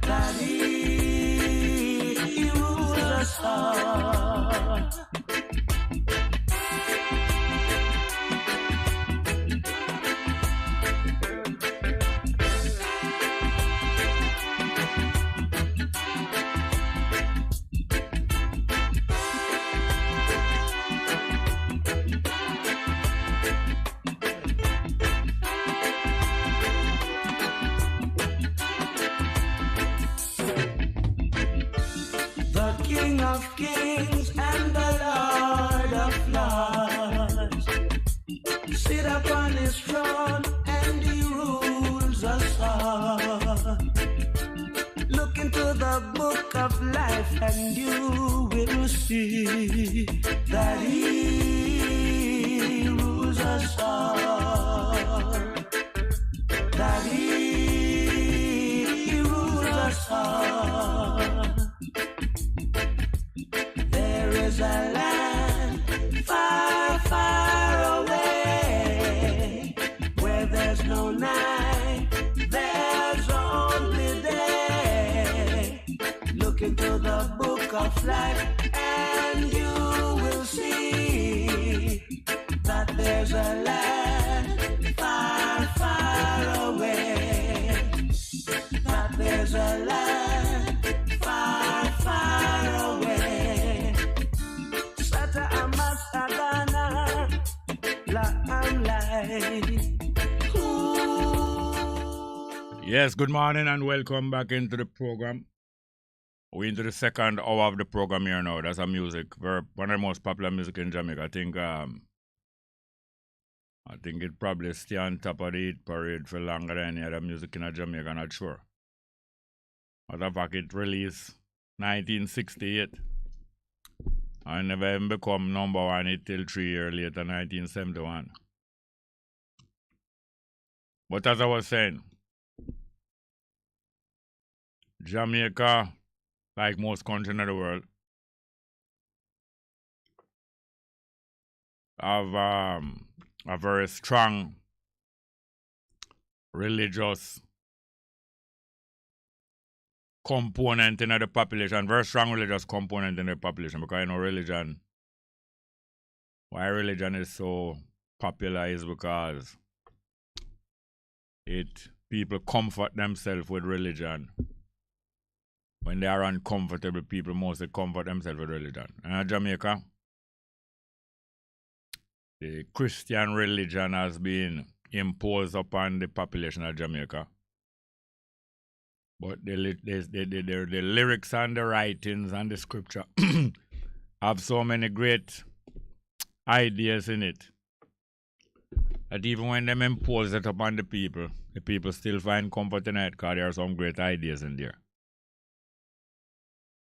That he rules us all. The King of Kings and the Lord of Lords sit upon his throne and he rules us all. Look into the book of life and you will see that he rules us all. That he rules us all. There is a land far, far away where there's no night, there's only day. Look into the book of life and you will see that there's a land far, far away. That there's a land far, far away. Sata amasagana la amlai. Yes, good morning and welcome back into the program. We're into the second hour of the program here now. That's a music, one of the most popular music in Jamaica. I think it probably stay on top of the hit parade for longer than any other music in Jamaica, I'm not sure. Matter of fact, it released 1968. And never even become number one hit till 3 years later, 1971. But as I was saying, Jamaica, like most countries in the world, have a very strong religious component in the population, very strong religious component in the population, because you know religion, why religion is so popular is because people comfort themselves with religion. When they are uncomfortable, people mostly comfort themselves with religion. And in Jamaica, the Christian religion has been imposed upon the population of Jamaica. But the lyrics and the writings and the scripture have so many great ideas in it that even when them impose it upon the people still find comfort in it because there are some great ideas in there.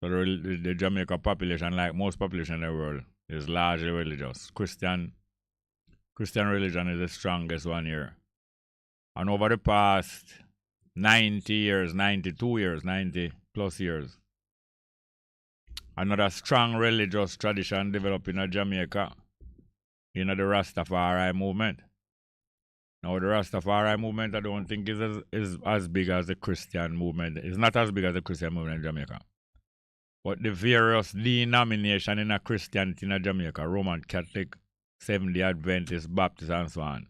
So the Jamaica population, like most population in the world, is largely religious. Christian religion is the strongest one here. And over the past 92 years, 90 plus years. Another strong religious tradition developed in Jamaica, the Rastafari movement. Now, the Rastafari movement, I don't think is as big as the Christian movement. It's not as big as the Christian movement in Jamaica. But the various denominations in a Christianity in Jamaica, Roman Catholic, Seventh-day Adventist, Baptist, and so on,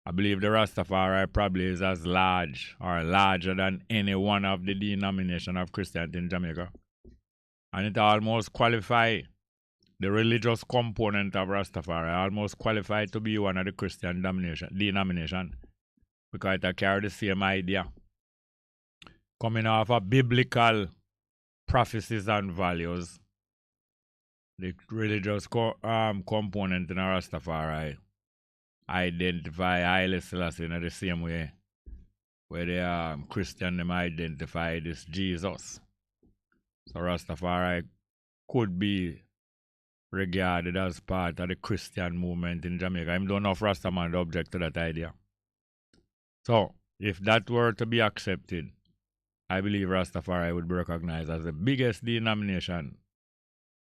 I believe the Rastafari probably is as large or larger than any one of the denominations of Christianity in Jamaica. And it almost qualifies the religious component of Rastafari, almost qualified to be one of the Christian denomination because it carry the same idea. Coming off of biblical prophecies and values, the religious component in Rastafari identify Haile Selassie in the same way where the Christian them identify this Jesus. So Rastafari could be regarded as part of the Christian movement in Jamaica. I don't know if Rastaman object to that idea. So if that were to be accepted, I believe Rastafari would be recognized as the biggest denomination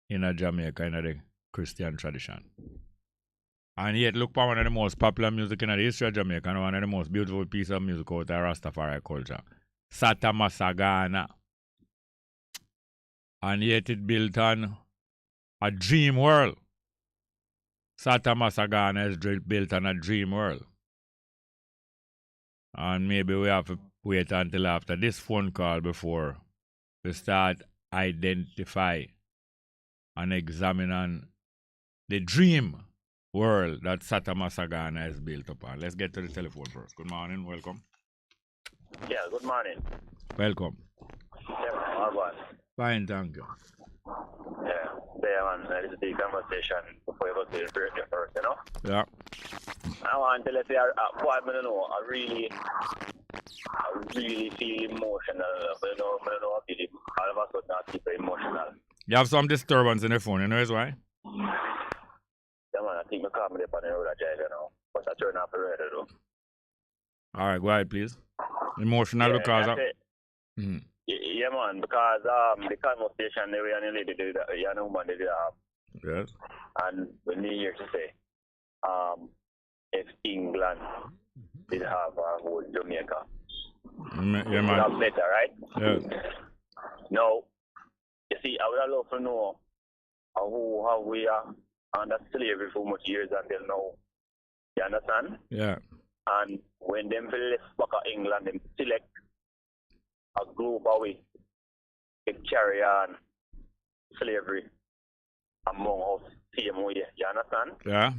in Jamaica in the Christian tradition. And yet, look for one of the most popular music in the history of Jamaica and one of the most beautiful pieces of music out of Rastafari culture. Sata Masagana. And yet it built on a dream world. Sata Masagana is built on a dream world. And maybe we have to wait until after this phone call before we start identify and examine the dream world that Sata Masagana is built upon. Let's get to the telephone first. Good morning, welcome. Yeah, good morning. Welcome. Yeah, all right. Fine, thank you. Yeah, there man, this is the conversation before you go to the birthday first, you know? Yeah. I want to let you what I know, I really feel emotional. I don't know all of a sudden I feel emotional. You have some disturbance in the phone, you know why? Yeah man, I think my car me up on the road I drive, you know. But I turn off the radio though. Alright, go ahead please. Emotional because of... Yeah man, because the conversation the way and the lady did that, you know man they did have. Yes. And we need here to say, if England did have a whole Jamaica, yeah, man. that's better, right? Yeah. Now, you see, I would love to know how we are under slavery for much years until now. You understand? Yeah. And when them left back at England, them select a group away to carry on slavery among us, same way. You understand? Yeah.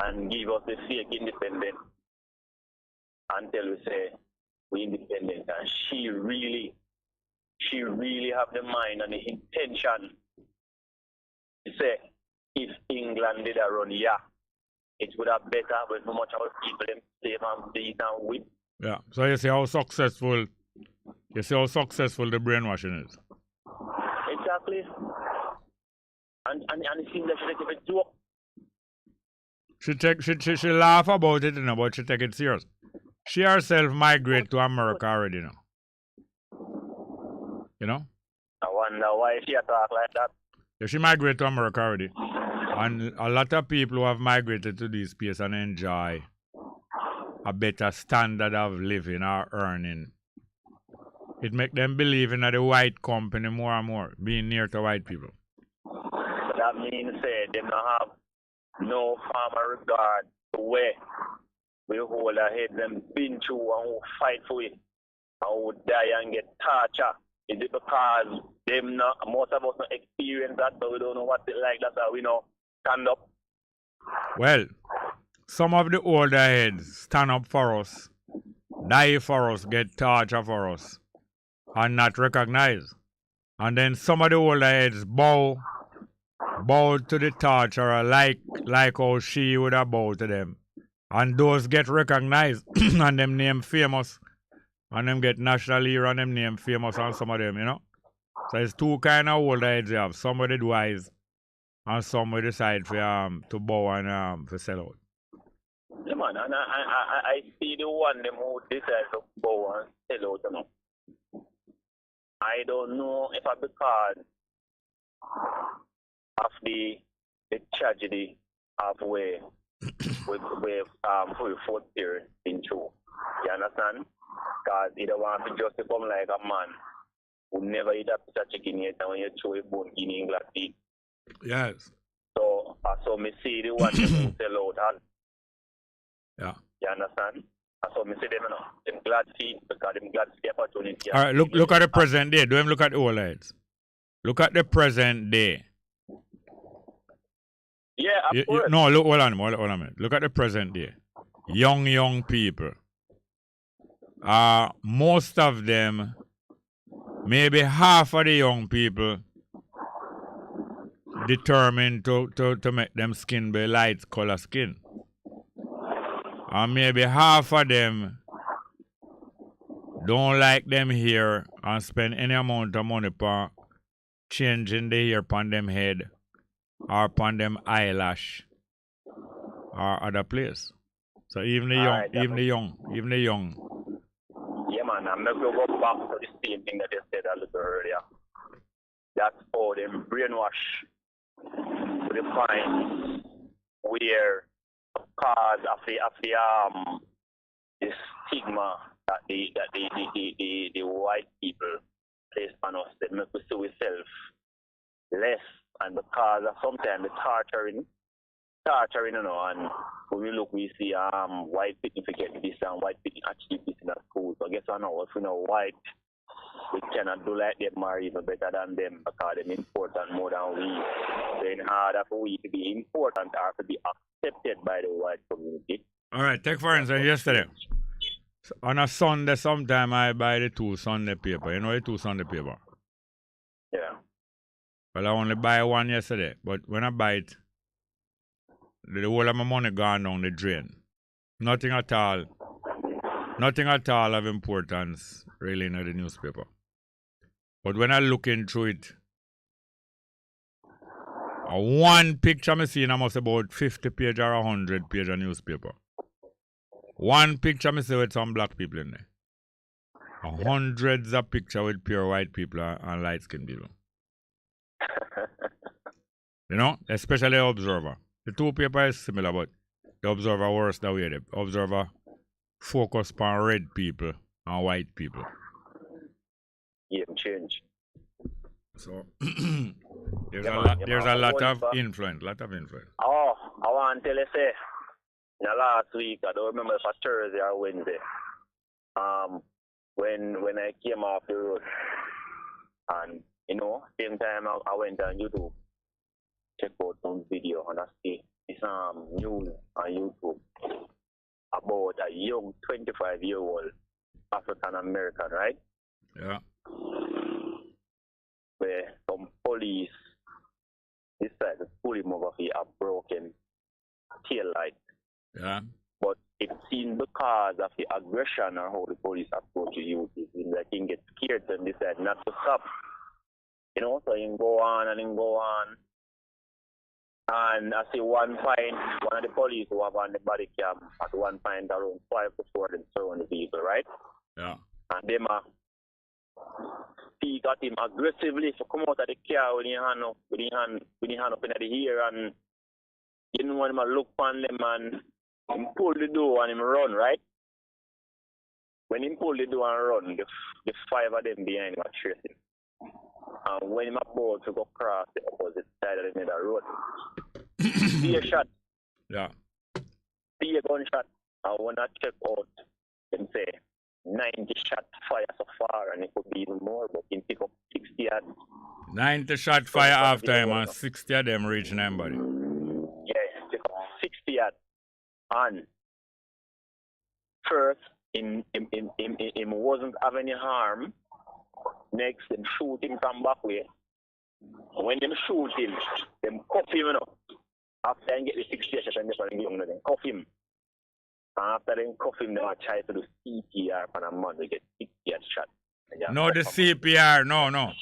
And give us the fake independence until we say we independent. And she really have the mind and the intention to say if England did a run, yeah, it would have better with how much our people them save and beat and whip. Yeah. So you see how successful the brainwashing is. Exactly. And it seems that she take it joke. She laugh about it, you know, but she take it serious. She herself migrate to America already, you know. You know? I wonder why she talk like that. Yeah, she migrate to America already. And a lot of people who have migrated to this place and enjoy a better standard of living or earning. It make them believe in the white company more and more, being near to white people. So that means say they don't have no farmer regard to where we hold our head them been through and who fight for it and who die and get torture. Is it because them not, most of us not experience that, so we don't know what it's like, that's how we know stand up? Well, some of the older heads stand up for us, die for us, get torture for us, and not recognize. And then some of the older heads bow to the torturer like how she would have bowed to them. And those get recognized and them name famous. And them get national hero and them name famous on some of them, you know. So it's two kind of older heads you have. Some with the wise and some will decide for to bow and for sell out. Yeah man, and I see the one them who decide to bow and sell out, you know. I don't know if it's because of the tragedy of where fourth period been through. You understand? Because he don't want to just become like a man who never eat a piece of chicken yet, and when you throw a bone in England teeth. Yes. So me see the one who sell out hand. Yeah. You understand? So me see them, you know. Them glad see because them glad see the opportunity. All right, look at the present day. Don't look at the old heads. Look at the present day. Yeah, of course. No, look, hold on a minute. Look at the present day. Young people. Most of them, maybe half of the young people, determined to make them skin be light color skin. And maybe half of them don't like them hair and spend any amount of money for changing the hair upon them head or upon them eyelash or other place. So even the young. Yeah, man, I'm not going to go back to the same thing that they said a little earlier. That's how them brainwash to the point where because of the stigma that the white people place on us, they make us see ourselves less, and because of sometimes the torturing, you know, and when we look, we see white people forget this and white people achieve this in the school. So I guess I know if we know white, we cannot do like them or even better than them because they're important more than we. So in order for we to be important or to be accepted by the white community. All right, take for instance, yesterday. On a Sunday, sometime I buy the 2 Sunday paper. You know the 2 Sunday paper? Yeah. Well, I only buy one yesterday, but when I buy it, the whole of my money gone down the drain. Nothing at all of importance really in the newspaper. But when I look through it, one picture I see I must about 50 page or 100 page of newspaper. One picture I see with some black people in there. Hundreds of pictures with pure white people and light skinned people. You know, especially the Observer. The 2 papers is similar, but the Observer worse the way. The Observer focus on red people and white people. Game change. So there's a lot of influence. Oh, I want to tell you, say, last week, I don't remember if it was Thursday or Wednesday, when I came off the road, and, you know, same time I went on YouTube, check out some video, and I see this news on YouTube about a young 25-year-old African-American, right? Yeah. Where some police decided to pull him over for a broken tail light. Yeah. But it seems because of the aggression or how the police approach you, it seems like he gets scared and decide not to stop. You know, so he can go on. And I see one of the police who have on the body cam at one point around 5 to 4 them surround the vehicle, right? Yeah. And them speak at him aggressively to come out of the car with his hand up in the ear, and you know when him look on them and him pull the door and him run, right? When him pull the door and run, the 5 of them behind him are chasing. And when him about to go across the opposite side of the middle road, see a shot. Yeah. See a gunshot. And when I check out, them say 90 shots fire so far, and it could be even more, but he pick up 60 at 90 shot fire after him, and 60 of them reaching him, buddy. Yeah, pick up 60 at. And first, him wasn't have any harm. Next, them shoot him from back way. When them shoot him, them cuff him, you know. After they get the 60 shots and they cuff him. And after they cuff him, they try to do CPR for a man to get 60 shot. No, the CPR, no.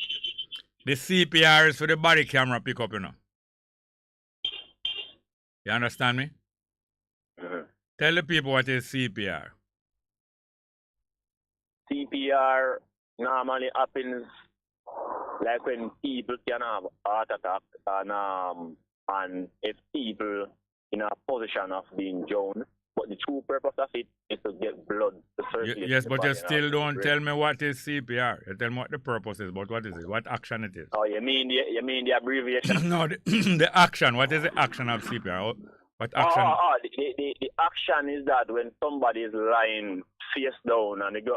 The CPR is for the body camera pickup, you know. You understand me? Mm-hmm. Tell the people what is CPR. CPR normally happens Like when people can have heart attack and if people in a position of being drowned, but the true purpose of it is to get blood to circulate. Yes, but you still don't tell me what is CPR. You tell me what the purpose is, but what is it? What action it is? Oh, you mean the abbreviation? No, the action. What is the action of CPR? What action? The action is that when somebody is lying face down and they go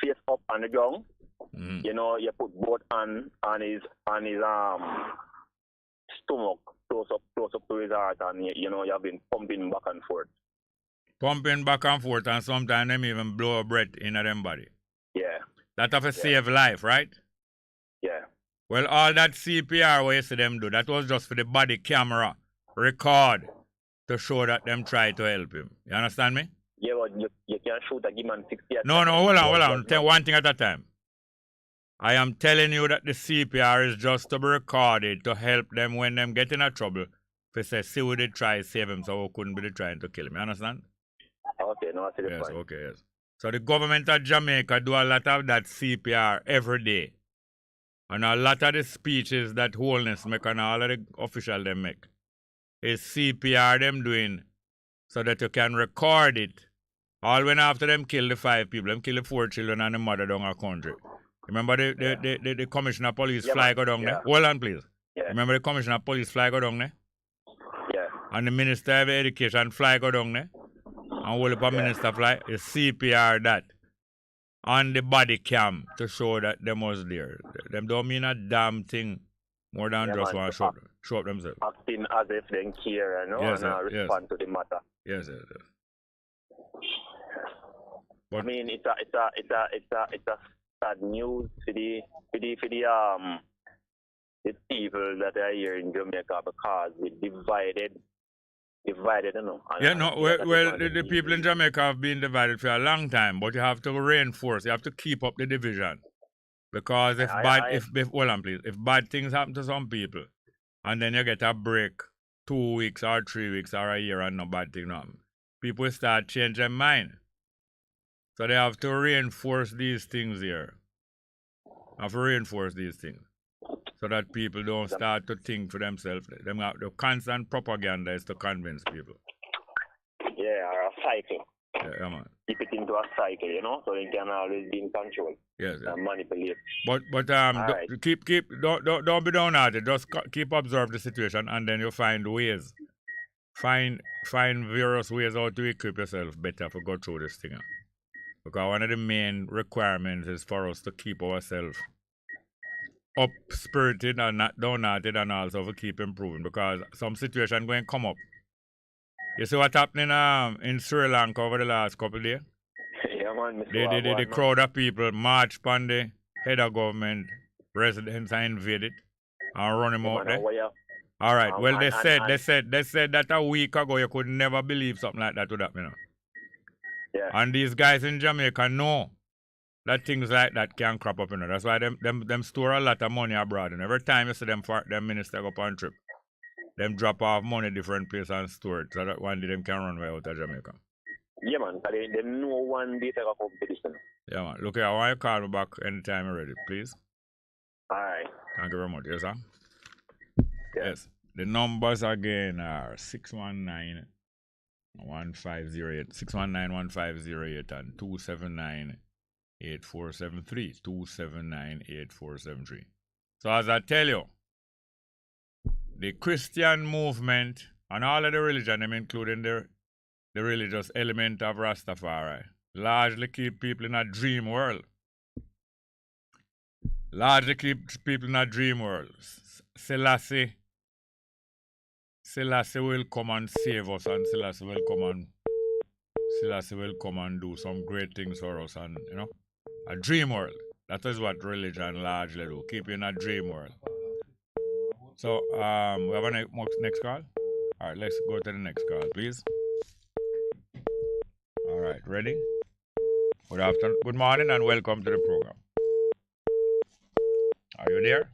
face up on the ground, you know, you put both hands on his stomach close up to his heart, and you know you have been pumping back and forth. Pumping back and forth, and sometimes them even blow a breath in them body. Yeah. That have to save life, right? Yeah. Well, all that CPR what you see them do, that was just for the body camera record to show that them try to help him. You understand me? Yeah, but you can't shoot a man 60 at No, hold on. Tell one thing at a time. I am telling you that the CPR is just to be recorded to help them when them get in a trouble. If they say, see what they try to save him, so we couldn't be trying to kill him. You understand? Okay, no, I see the yes, point. Okay, yes. So the government of Jamaica do a lot of that CPR every day. And a lot of the speeches that Wholeness make and all of the officials them make is CPR them doing so that you can record it. All when after them kill the 5 people, them kill the 4 children and the mother down a country. Remember the commissioner of police fly go down there? Hold on, please. Yeah. Remember the commissioner of police fly go down there? Yeah. And the minister of education fly go down there? And hold up a minister fly? Is CPR that on the body cam to show that them was there. Them don't mean a damn thing more than just want to show up themselves. Acting as if they care, you know, and respond to the matter. Yes. But, I mean, it's a sad news for the people that are here in Jamaica because we divided, you know. The people in Jamaica have been divided for a long time, but you have to reinforce, you have to keep up the division. Because if bad things happen to some people, and then you get a break 2 weeks or 3 weeks or a year and no bad thing happen, people start changing their mind. So they have to reinforce these things here. So that people don't start to think for themselves. The constant propaganda is to convince people. Yeah, or a cycle. Yeah, man. Keep it into a cycle, you know, so they can always be in control. Yes. And manipulate. But right. don't be downhearted. Just keep observe the situation, and then you find ways. Find various ways how to equip yourself better to go through this thing. Because one of the main requirements is for us to keep ourselves up-spirited and not downhearted, and also to keep improving. Because some situation going to come up. You see what's happening in Sri Lanka over the last couple of days? Yeah, man. The crowd of people march upon the head of government residence and invade it and run him out there. All right. Well, they said that a week ago you could never believe something like that would happen. You know? Yeah. And these guys in Jamaica know that things like that can crop up. You know? That's why them store a lot of money abroad. And every time you see them minister go on trip, them drop off money different place and store it so that one day them can run way out of Jamaica. Yeah, man. They know one day take a competition. Yeah, man. Look here, I want you to call me back anytime you're ready, please. All right. Thank you very much. Yes, sir? Yeah. Yes. The numbers again are 619-1508, 619-1508 and 279-8473, 279-8473. So as I tell you, the Christian movement and all of the religion, including the religious element of Rastafari, largely keep people in a dream world. Selassie will come and save us, and Selassie will come and do some great things for us, and you know, a dream world. That is what religion largely do, keep you in a dream world. So, we have a next call? All right, let's go to the next call, please. All right, ready? Good afternoon, good morning, and welcome to the program. Are you there?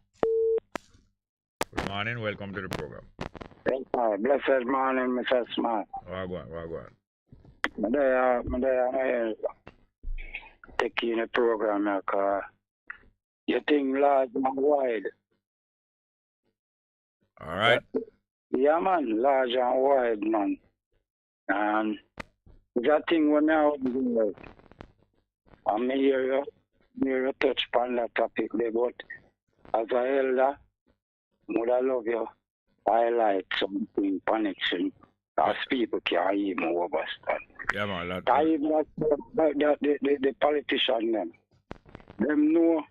Good morning, welcome to the program. Blessed morning, Mr. Smart. Go on. Midday, I'm here taking the program because You think large and wide. All right. Yeah, man, large and wide, man. And that thing when I was doing, I'm here you touch upon that topic there, but as a elder, would I love you highlight something connection as people can even understand. Yeah, man. The politician them know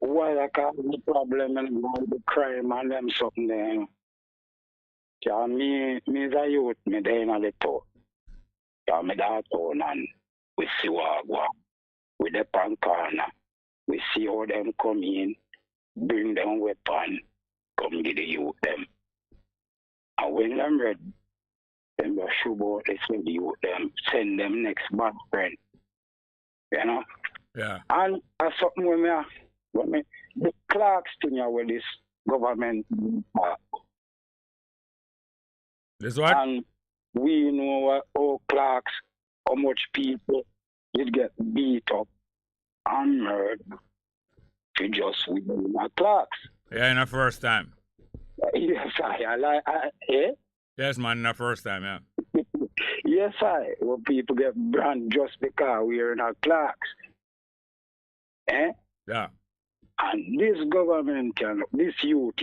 why I cause the problem and why the crime and them something there. Yeah, me as a youth, me there in the town. Yeah, me that town and we see what go on. With the pan corner. We see how them come in, bring them weapon, come give the youth them. And when them ready, them will shoot out this with the youth them, send them next bad friend. You know? Yeah. And that's something when me the clerks thing here with this government. This what? And we know how clerks, how much people did get beat up and murdered to just win my clerks. Yeah, in the first time. Yes, eh? Yes, man, in the first time, yeah. Yes, when people get brand just because we're in our clerks. Eh? Yeah. And this government this youth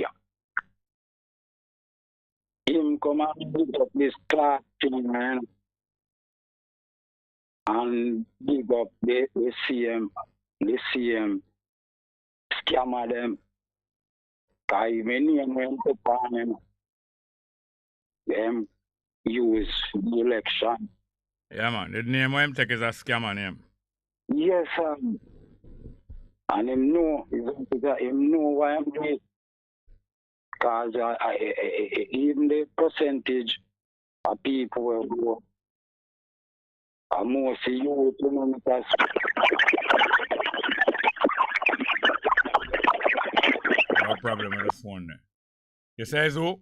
him come and pick up this clerk thing, man. And big up the CM scammer them. Cause even name went upon him. Them use the election. Yeah, man. The name him take is a scammer name. Yes, sir. And him know why I'm doing it. Cause even the percentage of people who are more see you, because no problem with the phone there. You say who?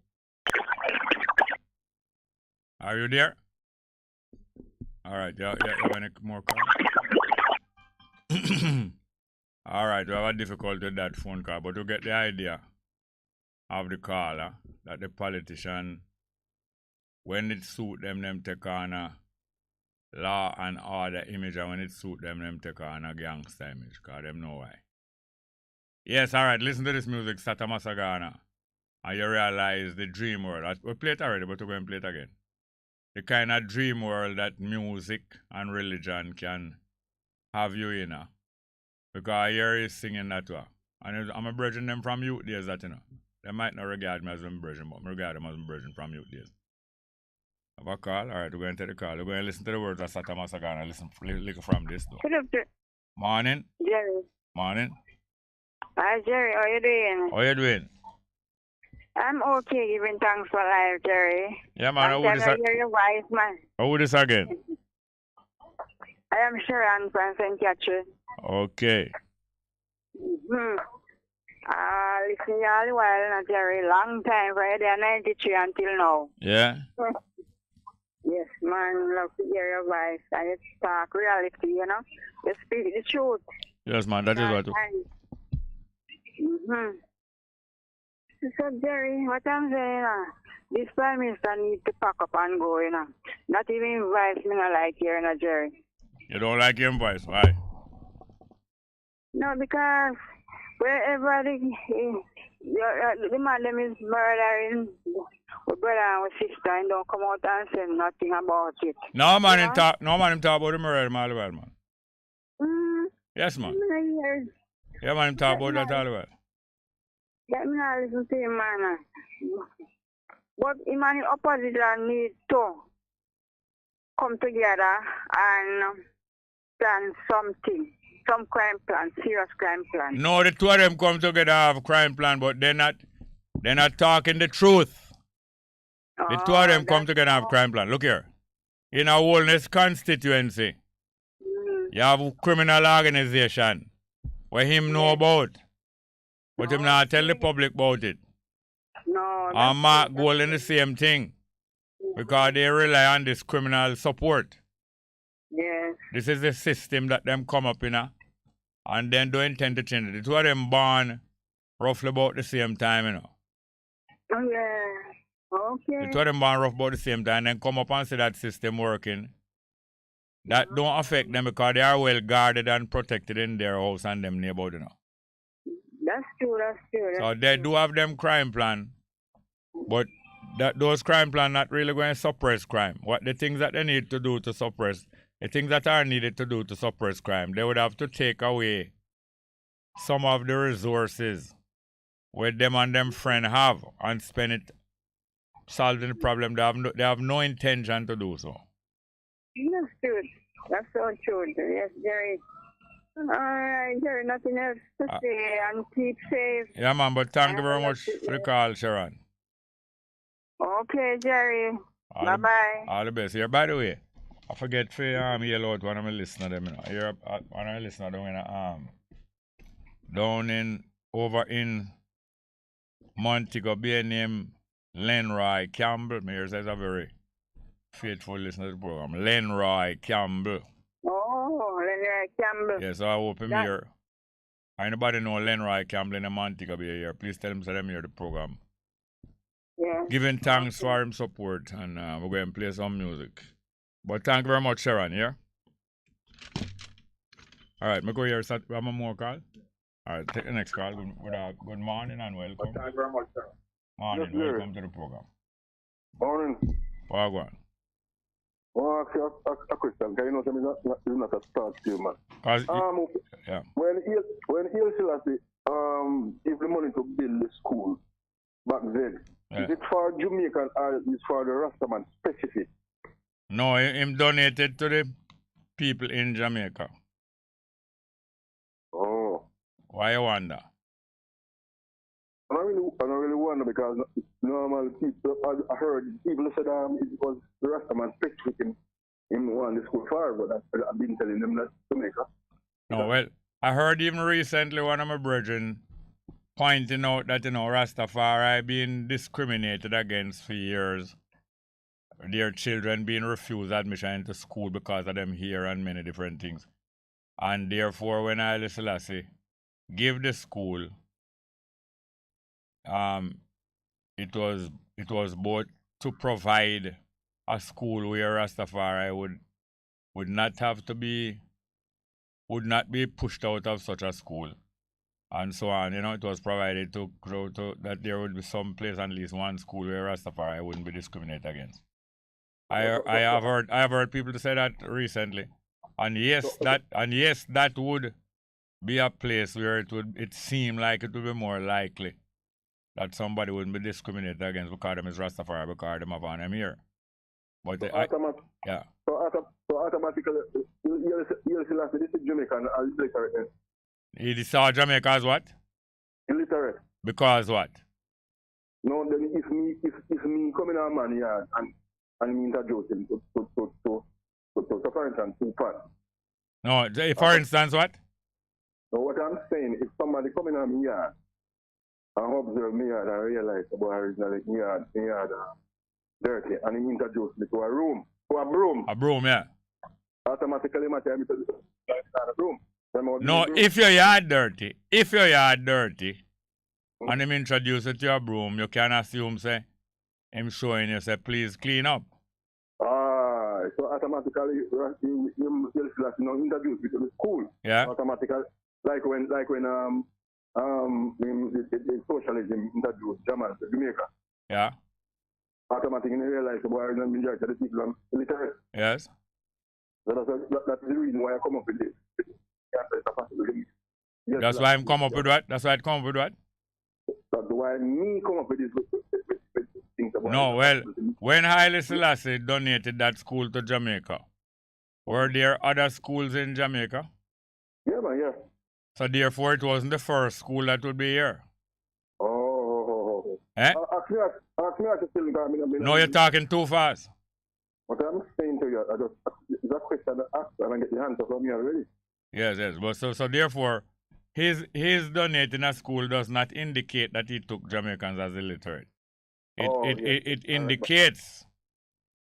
Are you there? All right, you have any more call? All right, we have a difficulty with that phone call, but to get the idea of the caller that the politician, when it suit them take on a law and order image, and when it suit them take on a gangster image, because them know why. Yes, all right, listen to this music, Sata Masagana, and you realize the dream world. We played it already, but we're going to play it again. The kind of dream world that music and religion can have you in. Because I hear you singing that too. And I'm a virgin them from youth days that, They might not regard me as a virgin, but I regard them as a virgin from youth days. Have a call? All right, we're going to take the call. We're going to listen to the words of Sata Masagana. Listen from this, though. Good afternoon. Morning. Jerry. Morning. Hi, Jerry. How you doing? How you doing? I'm okay, giving thanks for life, Jerry. Yeah, man. How would hear your voice, man? How would this again? I am Sharon from St. Catherine. Okay. Mm-hmm. Listen you all the while, now, Jerry. Long time, from there 93 until now. Yeah? Yes, man. Love to hear your voice. And you talk reality, You speak the truth. Yes, man. That is what... Mm-hmm. So, Jerry, what I'm saying, this Prime Minister needs to pack up and go, Not even voice me not like here, Jerry. You don't like him voice, why? No, because wherever the man them is murdering with brother and with sister and don't come out and say nothing about it. No man him talk about the murder all the while, man. Yes, man. Yeah, man, him talk about that all the while. Let me not listen to him, man. But him and the opposition need to come together and plan something. Some crime plan, serious crime plan. No, the two of them come together have a crime plan, but they're not talking the truth. The two of them come together have a crime plan. Look here. In a wellness constituency, you have a criminal organization where him know about. But him not tell the public about it. No. And Mark Gold in the same thing. Because they rely on this criminal support. Yes. This is the system that them come up in. and then don't intend to change it. The two of them born roughly about the same time, you know. Oh, yeah. Okay. The two of them born rough about the same time, and then come up and see that system working. That don't affect them because they are well guarded and protected in their house and them neighborhood, you know. That's true. So they do have them crime plan, but those crime plan not really going to suppress crime. What the things that they need to do to suppress, the things that are needed to do to suppress crime, they would have to take away some of the resources where them and them friend have and spend it solving the problem. They have no intention to do so. That's true. That's so true. Yes, Jerry. All right, Jerry, nothing else to say, and keep safe. Yeah, man, but thank you very much for the call, Sharon. Okay, Jerry. Bye-bye. All the best. Here, by the way, I forget to yell out one of my listeners, them, you know. Here, one of my listeners down over in Montego Bay named Lenroy Campbell. Here says a very faithful listener to the program. Lenroy Campbell. Oh, Lenroy Campbell. Yes, so I hope him here. Anybody know Lenroy Campbell in the Montego Bay here? Please tell him so them hear the program. Yeah. Giving thanks for him support, and we're going to play some music. But thank you very much, Sharon, yeah? All right, me go here. Have a more call? All right, take the next call. Good morning and welcome. Thank you very much, sir. Morning, Yes, welcome to the program. Morning. Wagwan. Well, actually, a question, because you know, I'm not a start still, man. Yeah. When Haile Selassie give the money to build the school back then, is it for Jamaican or is it for the Rastaman specific? No, him donated to the people in Jamaica. Oh. Why you wonder? I don't really wonder because normal people, I heard people said it was the Rastaman specific in one the school far, but I've been telling them that Jamaica. No, well, I heard even recently one of my brethren pointing out that, you know, Rastafari being discriminated against for years. Their children being refused admission into school because of them here and many different things. And therefore, when Haile Selassie gave the school, it was both to provide a school where Rastafari would not be pushed out of such a school, and so on. You know, it was provided to that there would be some place, at least one school where Rastafari wouldn't be discriminated against. I have heard people say that recently, and yes, that would be a place where it seemed like it would be more likely that somebody wouldn't be discriminated against because them is Rastafari, because them have on them here. But So automatically, you'll see this is Jamaican illiterate. He saw Jamaica as what? Illiterate. Because what? No, then if me coming on man yard and me introduce him to for instance, two parts. No, for instance, what? So what I'm saying, if somebody coming on me yard and observe me yard and realize the boy is like me yard dirty, and he introduce me to a broom. A broom, yeah. Automatically, my time to a broom. No, if your yard dirty, and him introduce it to a broom, you can assume, say, him showing you, say, please clean up. So automatically, you introduce me to the school. Yeah. Automatically, like when the socialism introduced Germans to Jamaica. Yeah. Automatically, you realize the boy is the majority of the people are illiterate. Yes. So that's the reason why I come up with this. That's why I'm come up with what? That's why I come up with what? That's why me come up with this. No, well, when Haile Selassie donated that school to Jamaica, were there other schools in Jamaica? Yeah, man, yeah. So therefore, it wasn't the first school that would be here. Oh. Eh? No, you're talking too fast. What I'm saying to you, it's a question I ask and I get the answer from you already. Yes. But so therefore, his donating a school does not indicate that he took Jamaicans as illiterate. It indicates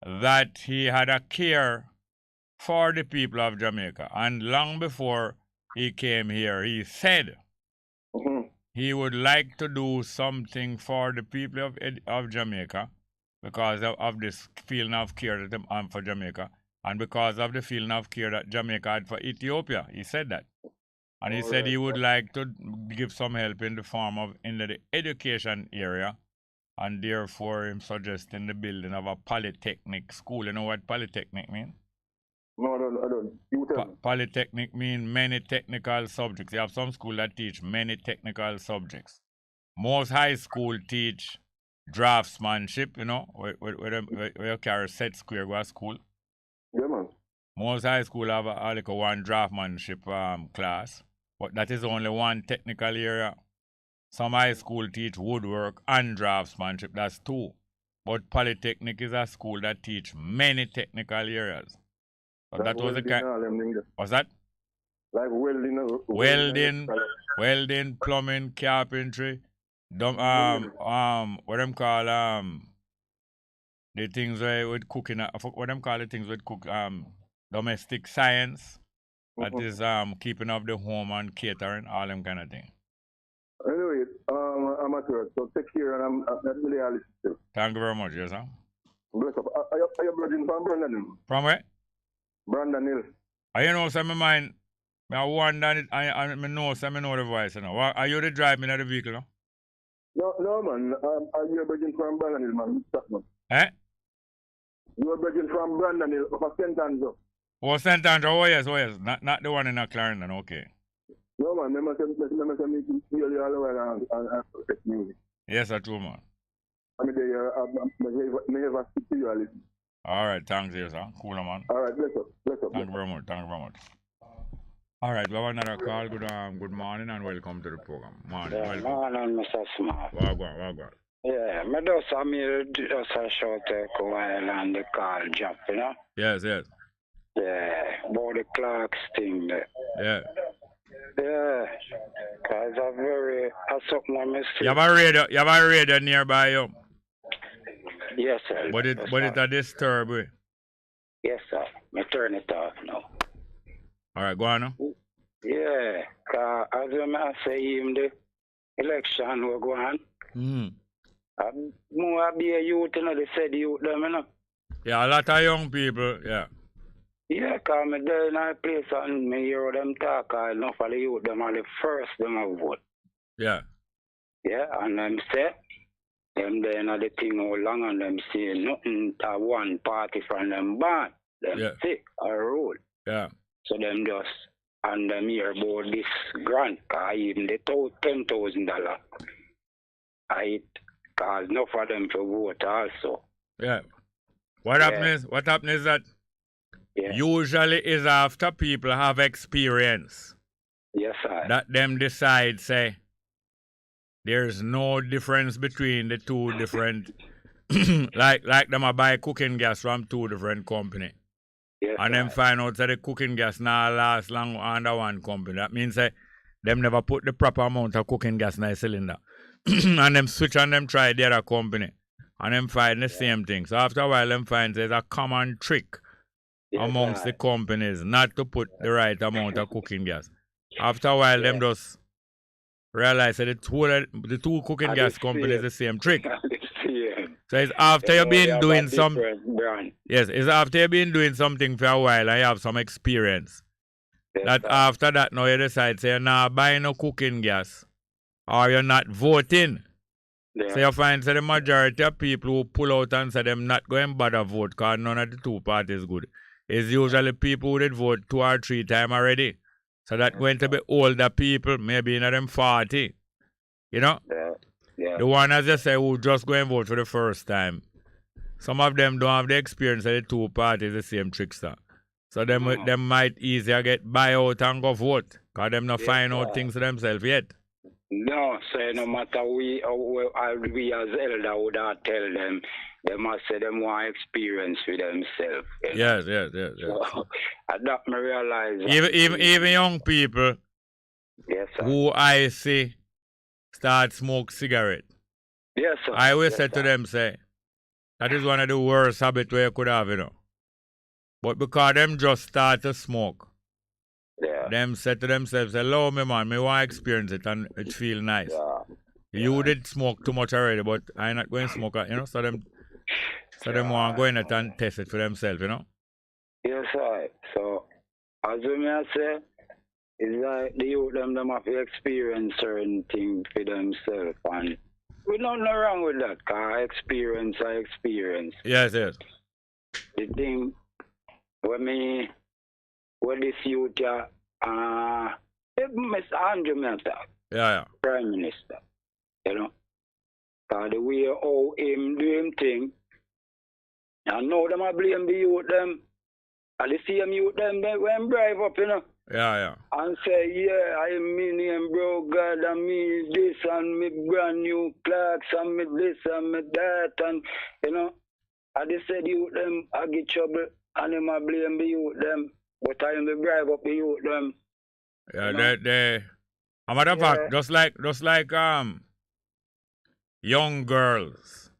that he had a care for the people of Jamaica. And long before he came here, he said he would like to do something for the people of Jamaica because of this feeling of care that them for Jamaica, and because of the feeling of care that Jamaica had for Ethiopia. He said that. And he said he would like to give some help in the form of in the education area, and therefore him suggesting the building of a polytechnic school. You know what polytechnic mean? No, I don't. You tell me. Polytechnic mean many technical subjects. You have some school that teach many technical subjects. Most high school teach draftsmanship, you know, where you carry set square go to school. Yeah, man. Most high school have like a one draftsmanship class, but that is only one technical area. Some high school teach woodwork and draftsmanship, that's two. But polytechnic is a school that teach many technical areas. So that was the kind. What's that? Like welding. Welding, plumbing, carpentry. What them call the things with cooking. What them call the things with cook domestic science. That is keeping up the home and catering, all them kind of thing. Anyway, I'm at work, so take care, and I'm really listening. Thank you very much, yes, sir. Bless up. Are you bridging from Brandon Hill? From where? Brandon Hill. You know, so my mind, I wonder it, I know the voice, you know. Are you the driving of the vehicle, no? No, man. You're bridging from Brandon Hill, man. Stop, man. Eh? You're bridging from Brandon Hill for St. Andrew. Oh, St. Andrew, oh yes. Not the one in Clarendon, okay. No, man. Remember me to hear you all the way and protect music. Yes, that's true, man. I mean, I never speak to you, I listen. All right, thanks, yes, sir. Cool, man. All right, bless up. Thank you very much. All right, we have another call. Good morning and welcome to the program. Morning, morning, Mr. Smart. Welcome. Yeah, I just a short while and the call jump, you know? Yes. Yeah, about the Clarks thing there. Yeah. Yeah, because I something I missed. You have a radio nearby you? Yes, sir. But it's a disturb way. Yes, sir. I turn it off now. All right, go on now. Yeah, because as I say, even the election will go on. More be a youth, you know, they said youth them, you know. Yeah, a lot of young people, yeah. Yeah, because I'm there in a place and I hear them talk, enough of the youth, them are the first them a vote. Yeah. Yeah, and them say, them there in the thing all long and them say nothing to one party from them ban. Them say a rule. Yeah. So them just, and them hear about this grant, even the $10,000. Cause enough of them to vote also. Yeah. What happens is that usually is after people have experience. Yes, sir. That them decide, say, there's no difference between the two different, like them a buy cooking gas from two different company. Yes, and then find out that the cooking gas now last long under one company. That means that them never put the proper amount of cooking gas in the cylinder. And them switch and them try the other company. And them find the same thing. So after a while, them find there's a common trick amongst the companies not to put the right amount of cooking gas. After a while, them just realize that the two cooking gas companies the same trick. So it's after you've been doing something. Yes, it's after you've been doing something for a while and you have some experience. That after that now you decide say you're not buying no cooking gas. Or you're not voting. Yeah. So you find the majority of people who pull out and say them not going to bother vote because none of the two parties good. It's usually people who did vote 2 or 3 times already. So that's going to be older people, maybe in them 40. You know? Yeah. The one, as you say, who just go and vote for the first time. Some of them don't have the experience of the two parties, the same trickster. So them might easier get buy out and go vote. Because them not find out things themselves yet. No, so no matter we as elder would tell them, they must say them want experience with themselves. Yes. So, that me realize. Even young people who I see start smoke cigarette. Yes, sir. I always say to them, say, that is one of the worst habits you could have, you know. But because them just start to smoke, them said to themselves, hello, me man, me want to experience it and it feel nice. You did smoke too much already, but I not going to smoke, so them want to go in it and test it for themselves, Yes, sir. So, as we may say, it's like the youth them have to experience certain things for themselves. And we don't know wrong with that, because I experience. Yes. The thing, when this youth, Mr. Andrew Mehta, Prime Minister, because the way how him do him thing, and now them I blame the youth them, and the same youth them, when drive up, and say, I mean him, bro, God, and me this, and me brand new clocks, and me this, and me that, and, and they said youth them, I get trouble, and them I blame the youth them, but I am the drive up the youth them. They a matter of fact, just like young girls.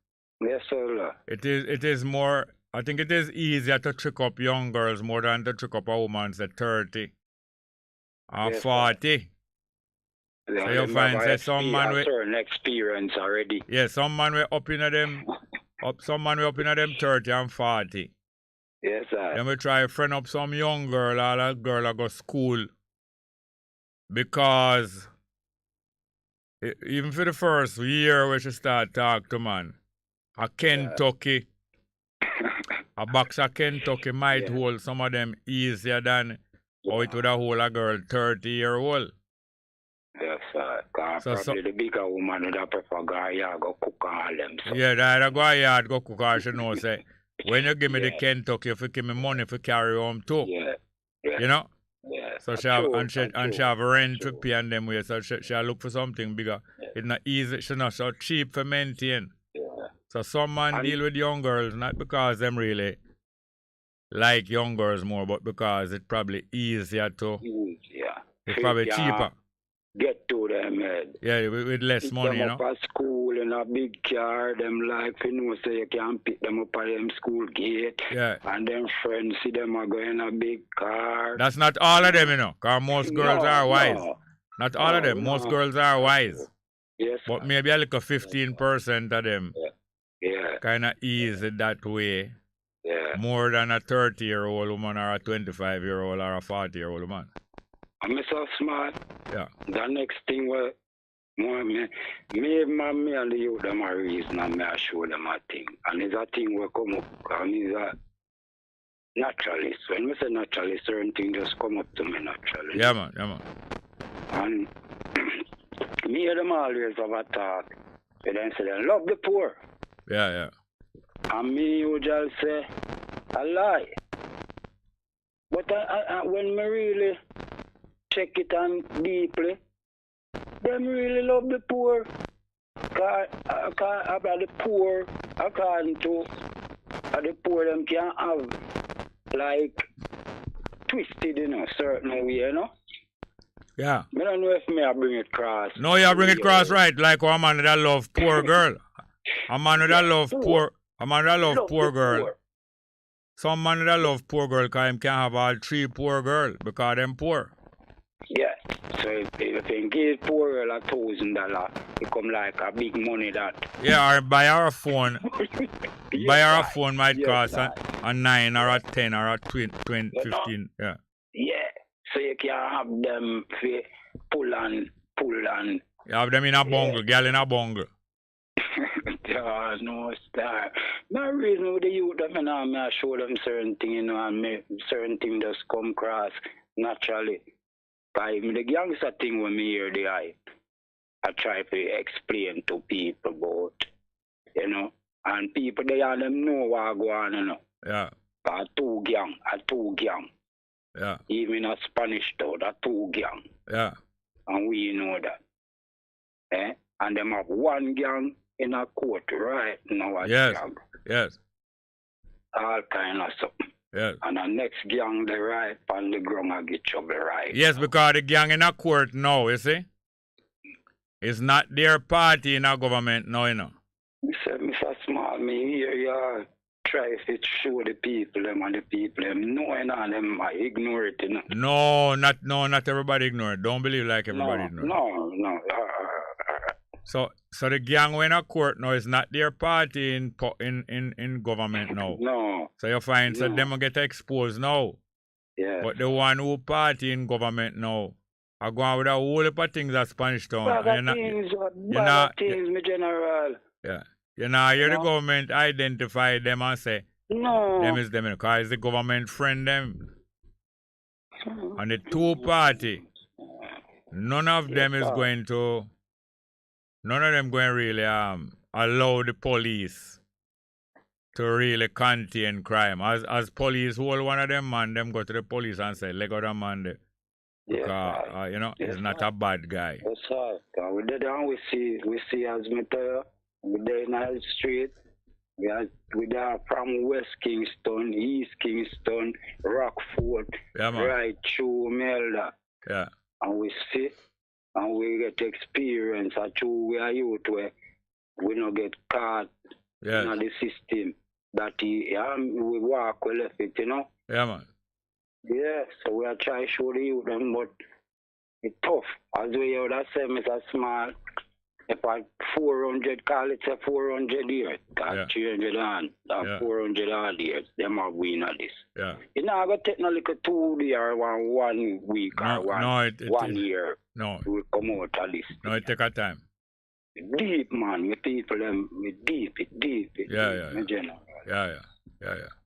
Yes, sir. It is more, I think it is easier to trick up young girls more than to trick up a woman at 30 or 40. Yeah, so you find that some man with certain experience already. Yeah, some man we up in them 30 and 40. Yes, sir. Then we try to friend up some young girl or that girl that go school. Because even for the first year we should start talk to man, a Kentucky, a box of Kentucky might hold some of them easier than how it would hold a girl 30-year-old. Yes, sir. Probably the bigger woman would have prefer go yard go cook all them. So. Yeah, that go yard go cook all she know say, when you give me the Kentucky, if you give me money for carry home too. Yeah. You know? Yeah. So she have rent to pay and them way, so she look for something bigger. It's not easy, she's not so cheap for maintain. Yeah. So some man deal with young girls, not because them really like young girls more, but because it's probably easier to. Yeah. It's probably cheaper. Get to them head. Yeah, with less money, them up at school in a big car, them like, so you can pick them up at them school gate. Yeah. And them friends see them are going in a big car. That's not all of them, because most girls are wise. Not all of them. Most girls are wise. Yes. But maybe a little 15% of them Yeah. kind of easy that way. Yeah. More than a 30-year-old woman or a 25-year-old or a 40-year-old woman. I'm so smart. Yeah. The next thing was, me and the youth them a reason and me I show them a thing. And it's a thing will come up, and it's a naturalist. When we say naturalist, certain things just come up to me naturally. Yeah, man. And me and them always have a talk. They then say they love the poor. Yeah. And me usually say, I lie. But I when me really check it on deeply, them really love the poor. Cause the poor, according to the poor, them can have like twisted, certain way, Yeah. I don't know if me I bring it cross. No, you bring it cross right, like a man that love poor girl. A man that love poor. A man that love poor girl. Poor. Some man that love poor girl because him can't have all 3 poor girl because them poor. Yeah. So if you give poor girl $1,000, it come like a big money that. Yeah, or buy her a phone. Buy her a phone might cost a 9 or a 10 or a 20, 15. Yeah. Yeah. So you can have them pull and. You have them in a bungle, girl in a bungle. No star. No reason with the youth that I show them certain things, and certain things just come across naturally. By the youngster thing when me hear I try to explain to people about, and people they and them know what go on, Yeah. A two gang. Yeah. Even a Spanish though, that 2 gang. Yeah. And we know that. And them have 1 gang in a court right now. Yes. Gang. Yes. All kind of stuff. Yes. And the next gang they right on the ground and get trouble right. Yes, because the gang in a court now, you see? It's not their party in a government now, Mr. Small, me hear you try to show the people them and the people them knowing and them ignore it, you know. Not everybody ignore it. Don't believe like everybody ignore it. No. So the gang when a court now is not their party in government now. No. So you find so them get exposed now. Yeah. But the one who party in government now are going with a whole heap of things at Spanish Town. Bad things, my general. Yeah. You know, hear the government identify them and say, no, them is them, because it's the government friend them. And the two party, none of them going really allow the police to really contain crime. As police hold one of them man, them go to the police and say, let go the man there. Because, he's not a bad guy. That's right. We did and we see as me tell you, we there in the street. We are from West Kingston, East Kingston, Rockford, right through Melda. Yeah. And we see and we get experience and through we are youth where we don't get caught in the system. That we walk we left it, you know? Yeah, man. Yeah, so we are trying to show the youth them, but it's tough. As we hear that same is a small. If I 400, call it a 400 years, 300 and 400 odd years, them are winning at this. Yeah. You know, I got take no like a 2 day or 1 week or 1 year. No. We come out of this. No, it take a time. Deep, man. The people, them, deep. Yeah.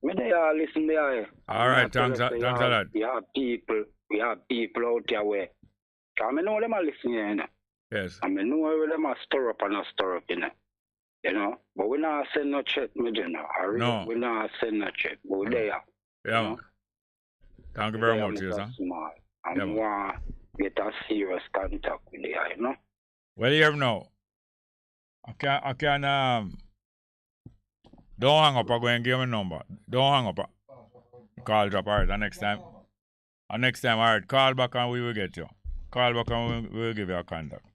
Me they all listen there. All right, thanks a lot. We have people out there where. Because I know them are listening here, you know. Yes. I mean, know where them are stir up and not stir up, you know. But we not send no check, me, you know. No. We not send no check, but we there. Yeah, man. Thank you very much, yes, sir. And want get a serious contact with the you know. Well, you have now. I can don't hang up, I'm going to give me a number. Don't hang up. Call drop, all right, and next time, all right, call back and we will get you. Call back and we will give you a contact.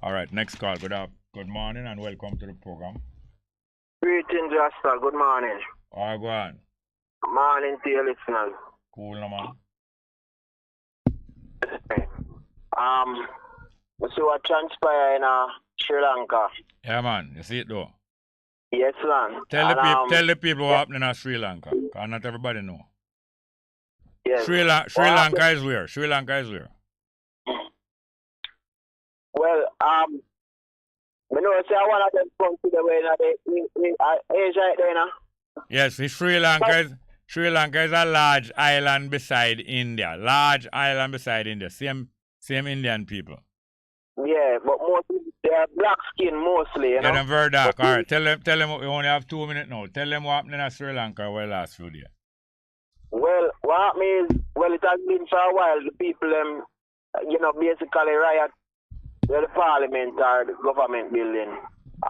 All right, next call. Good morning and welcome to the program. Greetings, Rasta. Good morning. All right, go on. Morning to your listeners. Cool, no, man. We see what transpired in Sri Lanka. Yeah, man. You see it, though? Yes, man. Tell the people what happened in Sri Lanka, because not everybody know. Yes. Sri Lanka is where? Sri Lanka is where? Well, I know say one of them come to the way in Asia right there now. Yes, Sri Lanka is a large island beside India. Same Indian people. Yeah, but mostly they are black skin mostly, you know. Yeah, they're very dark. All right, tell them we only have 2 minutes now. Tell them what happened in Sri Lanka over the last few days. Well, what happened is, it has been for a while, the people, basically riot the parliament or the government building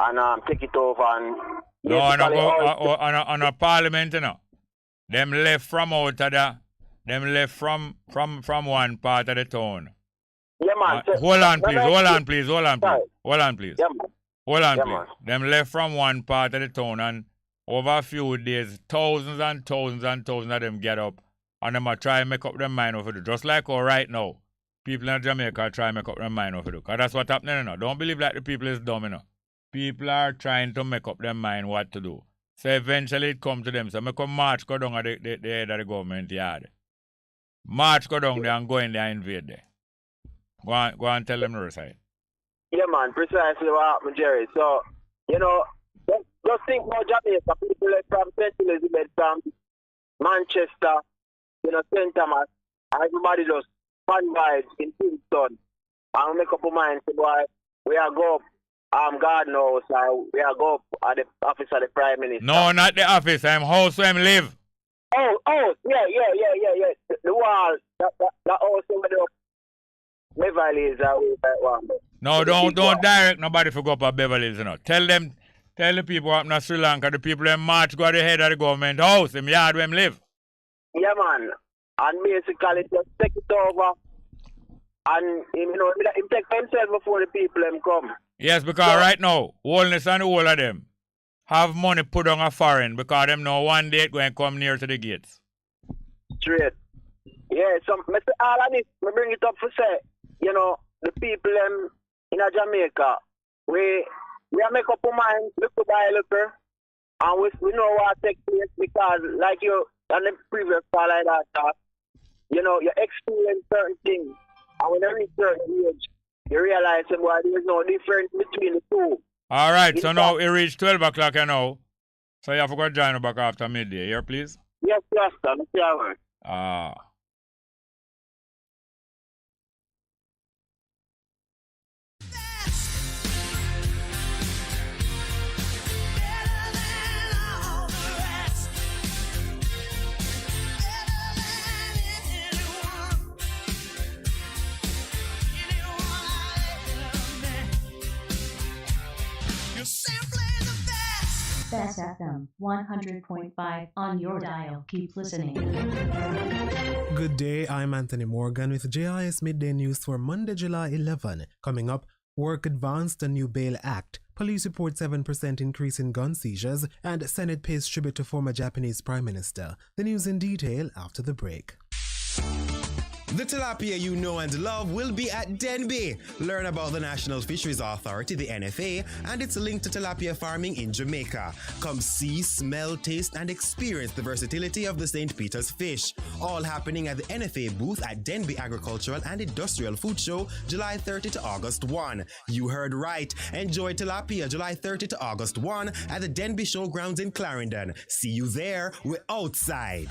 and take it over and... No, on a parliament, you know. Them left from out of them left from one part of the town. Yeah, man. Hold on, please. Them left from one part of the town and over a few days, thousands and thousands and thousands of them get up and them are try to make up their mind over it. Just like right now, people in Jamaica try to make up their mind over it. Because that's what's happening, you know. Don't believe like the people is dumb, you know. People are trying to make up their mind what to do. So eventually it come to them. So make a march go down at the head of the government yard. March go down there and go in there and invade there. Go and tell them the side. Yeah, man, precisely what happened, Jerry. So, just think about Jamaica. People like from St. Elizabeth, from Manchester, St. Thomas, everybody just fun vibes in Kingston. And make up a mind, say, boy, we are go up garden house, we are go up at the office of the Prime Minister. No, not the office. I'm house where I live. Oh, yeah. The wall, that house over there. Beverly's that one. No, don't direct nobody for go up at Beverly's, you know. Tell the people up in Sri Lanka, the people them march go to the head of the government house, them yard where them live. Yeah, man. And basically just take it over and he take himself before the people them come. Yes, because right now, wholeness and the whole of them, have money put on a foreign because them know one day it going to come near to the gates. Straight. Yeah, so all of this, I bring it up for say, the people in Jamaica, we make up our mind, look to buy a little, and we know what takes place because, like you, on the previous call like that, you experience certain things, and when you reach certain age, you realize that there's no difference between the two. All right, so now it reached 12 o'clock, so you have to go join back after midday. Here, please? Yes, sir. Mr. Howard. Bess FM 100.5 on your dial. Keep listening. Good day, I'm Anthony Morgan with JIS Midday News for Monday, July 11. Coming up, work advanced a new bail act. Police report 7% increase in gun seizures, and Senate pays tribute to former Japanese Prime Minister. The news in detail after the break. The tilapia you know and love will be at Denby. Learn about the National Fisheries Authority, the NFA, and its link to tilapia farming in Jamaica. Come see, smell, taste, and experience the versatility of the St. Peter's fish. All happening at the NFA booth at Denby Agricultural and Industrial Food Show, July 30 to August 1. You heard right. Enjoy tilapia July 30 to August 1 at the Denby Showgrounds in Clarendon. See you there. We're outside.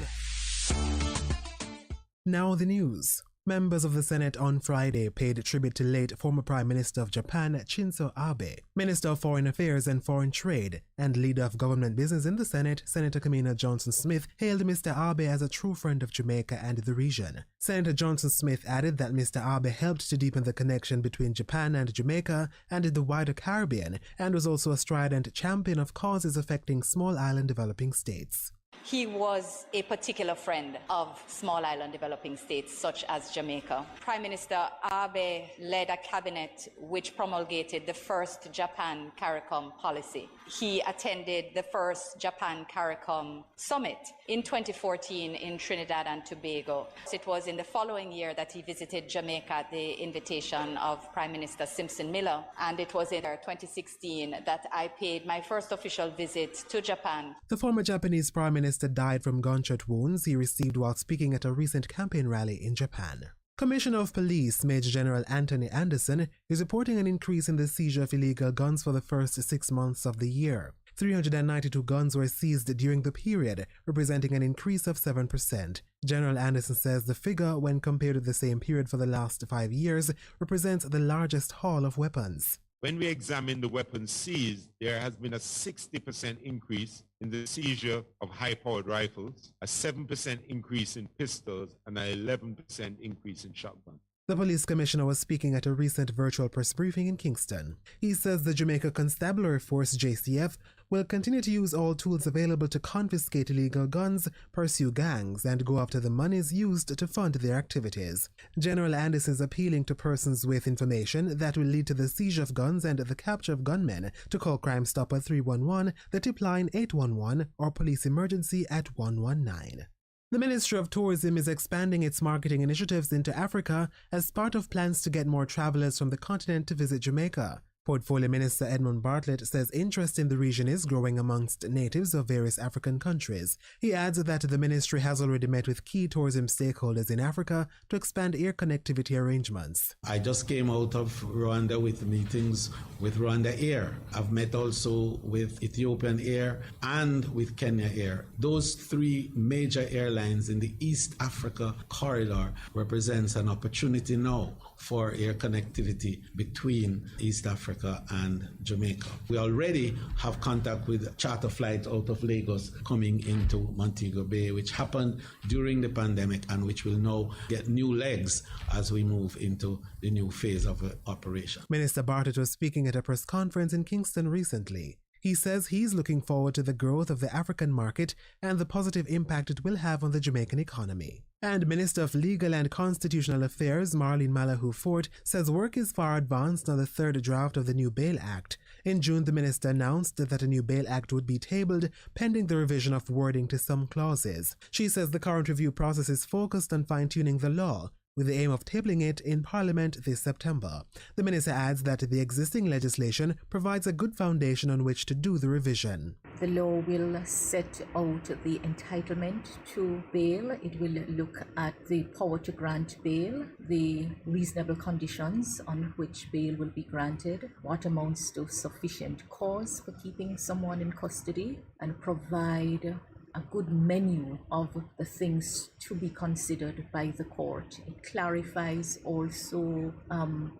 Now the news. Members of the Senate on Friday paid tribute to late former Prime Minister of Japan, Shinzo Abe. Minister of Foreign Affairs and Foreign Trade and leader of government business in the Senate, Senator Kamina Johnson-Smith, hailed Mr. Abe as a true friend of Jamaica and the region. Senator Johnson-Smith added that Mr. Abe helped to deepen the connection between Japan and Jamaica and the wider Caribbean, and was also a strident champion of causes affecting small island developing states. He was a particular friend of small island developing states such as Jamaica. Prime Minister Abe led a cabinet which promulgated the first Japan-CARICOM policy. He attended the first Japan-CARICOM summit in 2014 in Trinidad and Tobago. It was in the following year that he visited Jamaica at the invitation of Prime Minister Simpson Miller, and it was in 2016 that I paid my first official visit to Japan. The former Japanese Prime Minister died from gunshot wounds he received while speaking at a recent campaign rally in Japan. Commissioner of Police Major General Anthony Anderson is reporting an increase in the seizure of illegal guns for the first 6 months of the year. 392 guns were seized during the period, representing an increase of 7%. General Anderson says the figure, when compared to the same period for the last 5 years, represents the largest haul of weapons. When we examine the weapons seized, there has been a 60% increase in the seizure of high-powered rifles, a 7% increase in pistols, and an 11% increase in shotguns. The police commissioner was speaking at a recent virtual press briefing in Kingston. He says the Jamaica Constabulary Force, JCF, will continue to use all tools available to confiscate illegal guns, pursue gangs, and go after the monies used to fund their activities. General Anderson is appealing to persons with information that will lead to the seizure of guns and the capture of gunmen to call Crime Stopper 311, the tip line 811, or police emergency at 119. The Ministry of Tourism is expanding its marketing initiatives into Africa as part of plans to get more travelers from the continent to visit Jamaica. Portfolio Minister Edmund Bartlett says interest in the region is growing amongst natives of various African countries. He adds that the ministry has already met with key tourism stakeholders in Africa to expand air connectivity arrangements. I just came out of Rwanda with meetings with Rwanda Air. I've met also with Ethiopian Air and with Kenya Air. Those three major airlines in the East Africa corridor represents an opportunity now for air connectivity between East Africa and Jamaica. We already have contact with charter flights out of Lagos coming into Montego Bay, which happened during the pandemic and which will now get new legs as we move into the new phase of operation. Minister Bartlett was speaking at a press conference in Kingston recently. He says he's looking forward to the growth of the African market and the positive impact it will have on the Jamaican economy. And Minister of Legal and Constitutional Affairs Marlene Malahou Fort says work is far advanced on the third draft of the new Bail Act. In June, the minister announced that a new bail act would be tabled pending the revision of wording to some clauses. She says the current review process is focused on fine-tuning the law, with the aim of tabling it in Parliament this September. The minister adds that the existing legislation provides a good foundation on which to do the revision. The law will set out the entitlement to bail. It will look at the power to grant bail, the reasonable conditions on which bail will be granted, what amounts to sufficient cause for keeping someone in custody, and provide a good menu of the things to be considered by the court. It clarifies also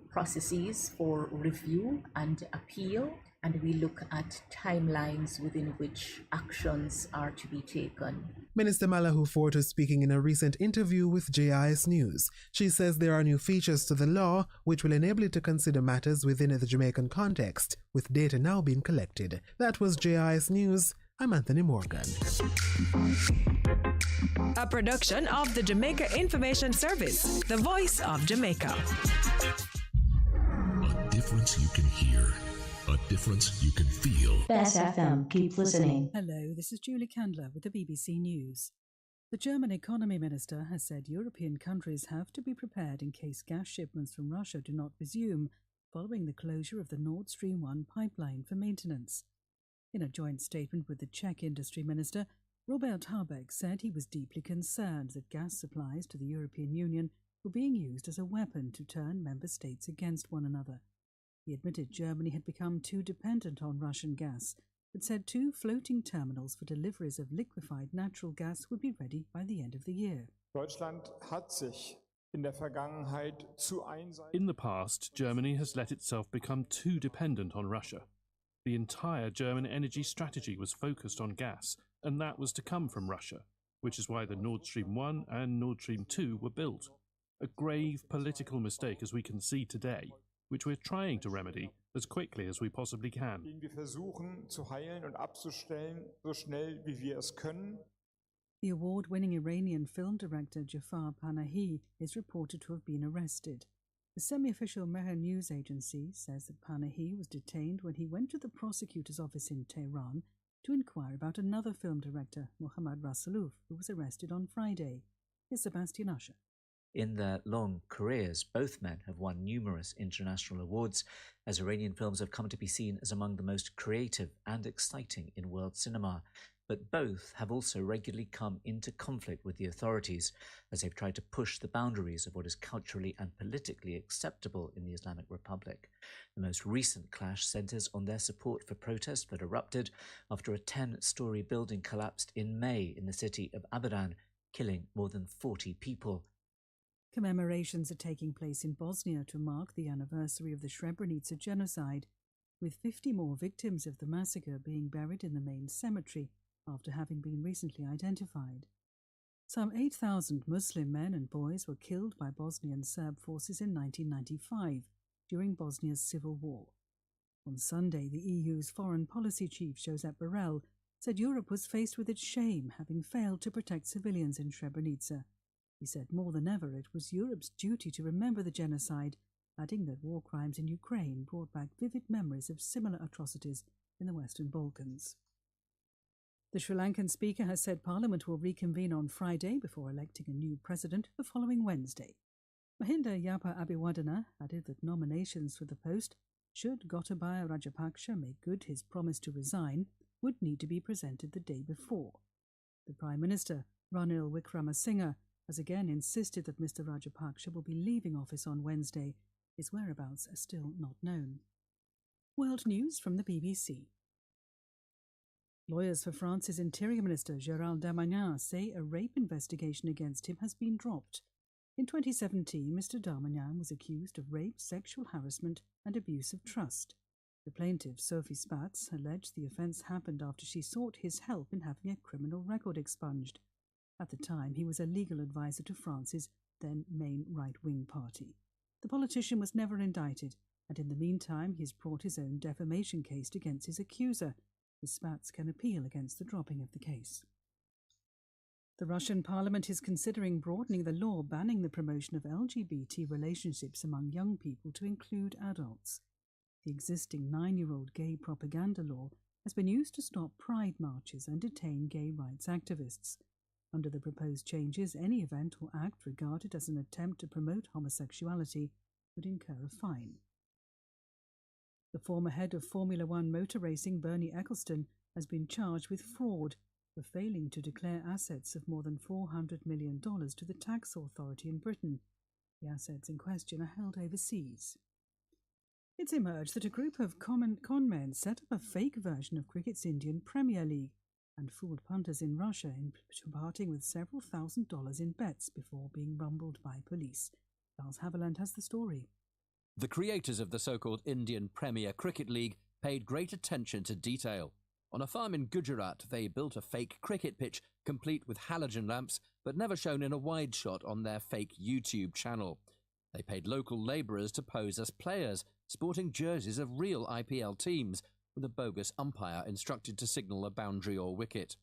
processes for review and appeal, and we look at timelines within which actions are to be taken. Minister Malahou Ford was speaking in a recent interview with JIS News. She says there are new features to the law which will enable it to consider matters within the Jamaican context, with data now being collected. That was JIS News. I'm Anthony Morgan. A production of the Jamaica Information Service, the voice of Jamaica. A difference you can hear. A difference you can feel. Bess FM, keep listening. Hello, this is Julie Candler with the BBC News. The German economy minister has said European countries have to be prepared in case gas shipments from Russia do not resume following the closure of the Nord Stream 1 pipeline for maintenance. In a joint statement with the Czech industry minister, Robert Habeck said he was deeply concerned that gas supplies to the European Union were being used as a weapon to turn member states against one another. He admitted Germany had become too dependent on Russian gas, but said 2 floating terminals for deliveries of liquefied natural gas would be ready by the end of the year. In the past, Germany has let itself become too dependent on Russia. The entire German energy strategy was focused on gas, and that was to come from Russia, which is why the Nord Stream 1 and Nord Stream 2 were built. A grave political mistake, as we can see today, which we're trying to remedy as quickly as we possibly can. The award-winning Iranian film director Jafar Panahi is reported to have been arrested. The semi-official Mehr news agency says that Panahi was detained when he went to the prosecutor's office in Tehran to inquire about another film director, Mohammad Rasoulouf, who was arrested on Friday. Here's Sebastian Usher. In their long careers, both men have won numerous international awards, as Iranian films have come to be seen as among the most creative and exciting in world cinema. But both have also regularly come into conflict with the authorities as they've tried to push the boundaries of what is culturally and politically acceptable in the Islamic Republic. The most recent clash centres on their support for protests that erupted after a 10-storey building collapsed in May in the city of Abadan, killing more than 40 people. Commemorations are taking place in Bosnia to mark the anniversary of the Srebrenica genocide, with 50 more victims of the massacre being buried in the main cemetery after having been recently identified. Some 8,000 Muslim men and boys were killed by Bosnian Serb forces in 1995 during Bosnia's civil war. On Sunday, the EU's foreign policy chief Josep Borrell said Europe was faced with its shame, having failed to protect civilians in Srebrenica. He said more than ever it was Europe's duty to remember the genocide, adding that war crimes in Ukraine brought back vivid memories of similar atrocities in the Western Balkans. The Sri Lankan speaker has said Parliament will reconvene on Friday before electing a new president the following Wednesday. Mahinda Yapa Abiwadana added that nominations for the post, should Gotabaya Rajapaksa make good his promise to resign, would need to be presented the day before. The Prime Minister, Ranil Wickremesinghe, has again insisted that Mr. Rajapaksa will be leaving office on Wednesday. His whereabouts are still not known. World news from the BBC. Lawyers for France's Interior Minister Gérald Darmanin say a rape investigation against him has been dropped. In 2017, Mr. Darmanin was accused of rape, sexual harassment and abuse of trust. The plaintiff, Sophie Spatz, alleged the offence happened after she sought his help in having a criminal record expunged. At the time, he was a legal advisor to France's then main right-wing party. The politician was never indicted, and in the meantime, he has brought his own defamation case against his accuser. Ms. Spatz can appeal against the dropping of the case. The Russian parliament is considering broadening the law banning the promotion of LGBT relationships among young people to include adults. The existing 9-year-old gay propaganda law has been used to stop pride marches and detain gay rights activists. Under the proposed changes, any event or act regarded as an attempt to promote homosexuality would incur a fine. The former head of Formula One motor racing, Bernie Ecclestone, has been charged with fraud for failing to declare assets of more than $400 million to the tax authority in Britain. The assets in question are held overseas. It's emerged that a group of con men set up a fake version of cricket's Indian Premier League and fooled punters in Russia into parting with several $1,000s in bets before being rumbled by police. Charles Haviland has the story. The creators of the so-called Indian Premier Cricket League paid great attention to detail. On a farm in Gujarat, they built a fake cricket pitch, complete with halogen lamps, but never shown in a wide shot on their fake YouTube channel. They paid local labourers to pose as players, sporting jerseys of real IPL teams, with a bogus umpire instructed to signal a boundary or wicket.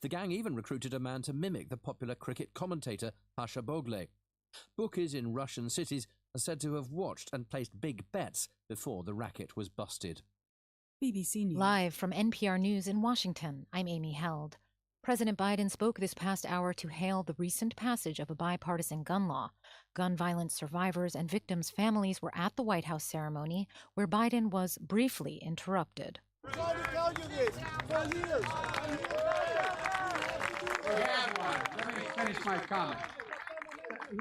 The gang even recruited a man to mimic the popular cricket commentator Pasha Bogle. Bookies in Russian cities are said to have watched and placed big bets before the racket was busted. BBC News. Live from NPR News in Washington, I'm Amy Held. President Biden spoke this past hour to hail the recent passage of a bipartisan gun law. Gun violence survivors and victims' families were at the White House ceremony, where Biden was briefly interrupted. I'm trying to tell you this for years. Let me finish my comment.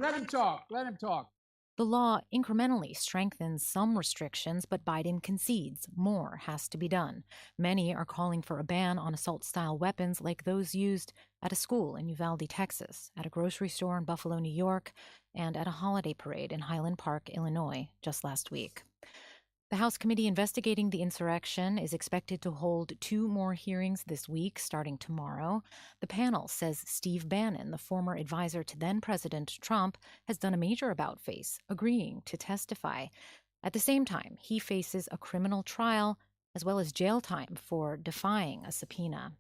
Let him talk. Let him talk. The law incrementally strengthens some restrictions, but Biden concedes more has to be done. Many are calling for a ban on assault-style weapons like those used at a school in Uvalde, Texas, at a grocery store in Buffalo, New York, and at a holiday parade in Highland Park, Illinois, just last week. The House committee investigating the insurrection is expected to hold 2 more hearings this week, starting tomorrow. The panel says Steve Bannon, the former advisor to then-President Trump, has done a major about-face, agreeing to testify. At the same time, he faces a criminal trial as well as jail time for defying a subpoena.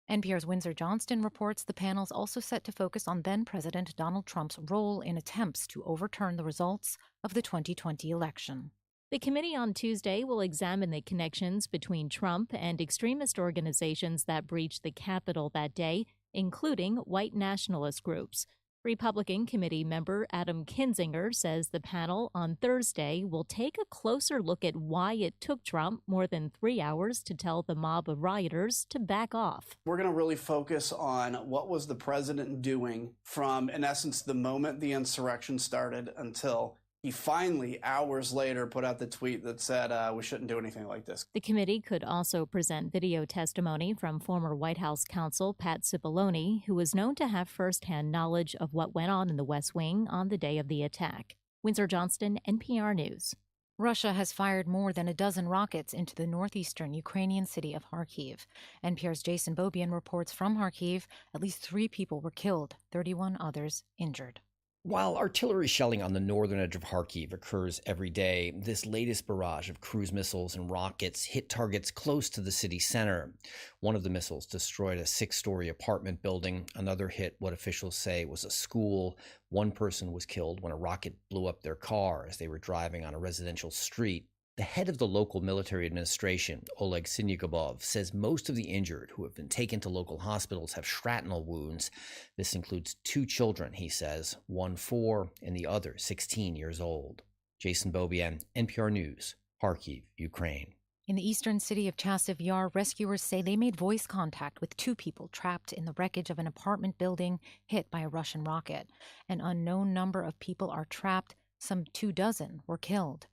NPR's Windsor Johnston reports the panel's also set to focus on then-President Donald Trump's role in attempts to overturn the results of the 2020 election. The committee on Tuesday will examine the connections between Trump and extremist organizations that breached the Capitol that day, including white nationalist groups. Republican committee member Adam Kinzinger says the panel on Thursday will take a closer look at why it took Trump more than 3 hours to tell the mob of rioters to back off. We're going to really focus on what was the president doing from, in essence, the moment the insurrection started until he finally, hours later, put out the tweet that said we shouldn't do anything like this. The committee could also present video testimony from former White House counsel Pat Cipollone, who was known to have firsthand knowledge of what went on in the West Wing on the day of the attack. Windsor Johnston, NPR News. Russia has fired more than a dozen rockets into the northeastern Ukrainian city of Kharkiv. NPR's Jason Bobian reports from Kharkiv at least 3 people were killed, 31 others injured. While artillery shelling on the northern edge of Kharkiv occurs every day, this latest barrage of cruise missiles and rockets hit targets close to the city center. One of the missiles destroyed a 6-story apartment building. Another hit what officials say was a school. One person was killed when a rocket blew up their car as they were driving on a residential street. The head of the local military administration, Oleg Sinyagubov, says most of the injured who have been taken to local hospitals have shrapnel wounds. This includes 2 children, he says, one 4 and the other 16 years old. Jason Bobian, NPR News, Kharkiv, Ukraine. In the eastern city of Chasiv Yar, rescuers say they made voice contact with 2 people trapped in the wreckage of an apartment building hit by a Russian rocket. An unknown number of people are trapped. Some 24 were killed.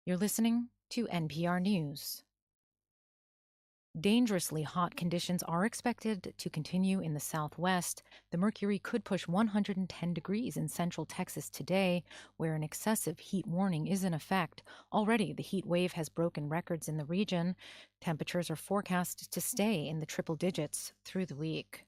You're listening to NPR News. Dangerously hot conditions are expected to continue in the southwest. The mercury could push 110 degrees in central Texas today, where an excessive heat warning is in effect. Already, the heat wave has broken records in the region. Temperatures are forecast to stay in the triple digits through the week.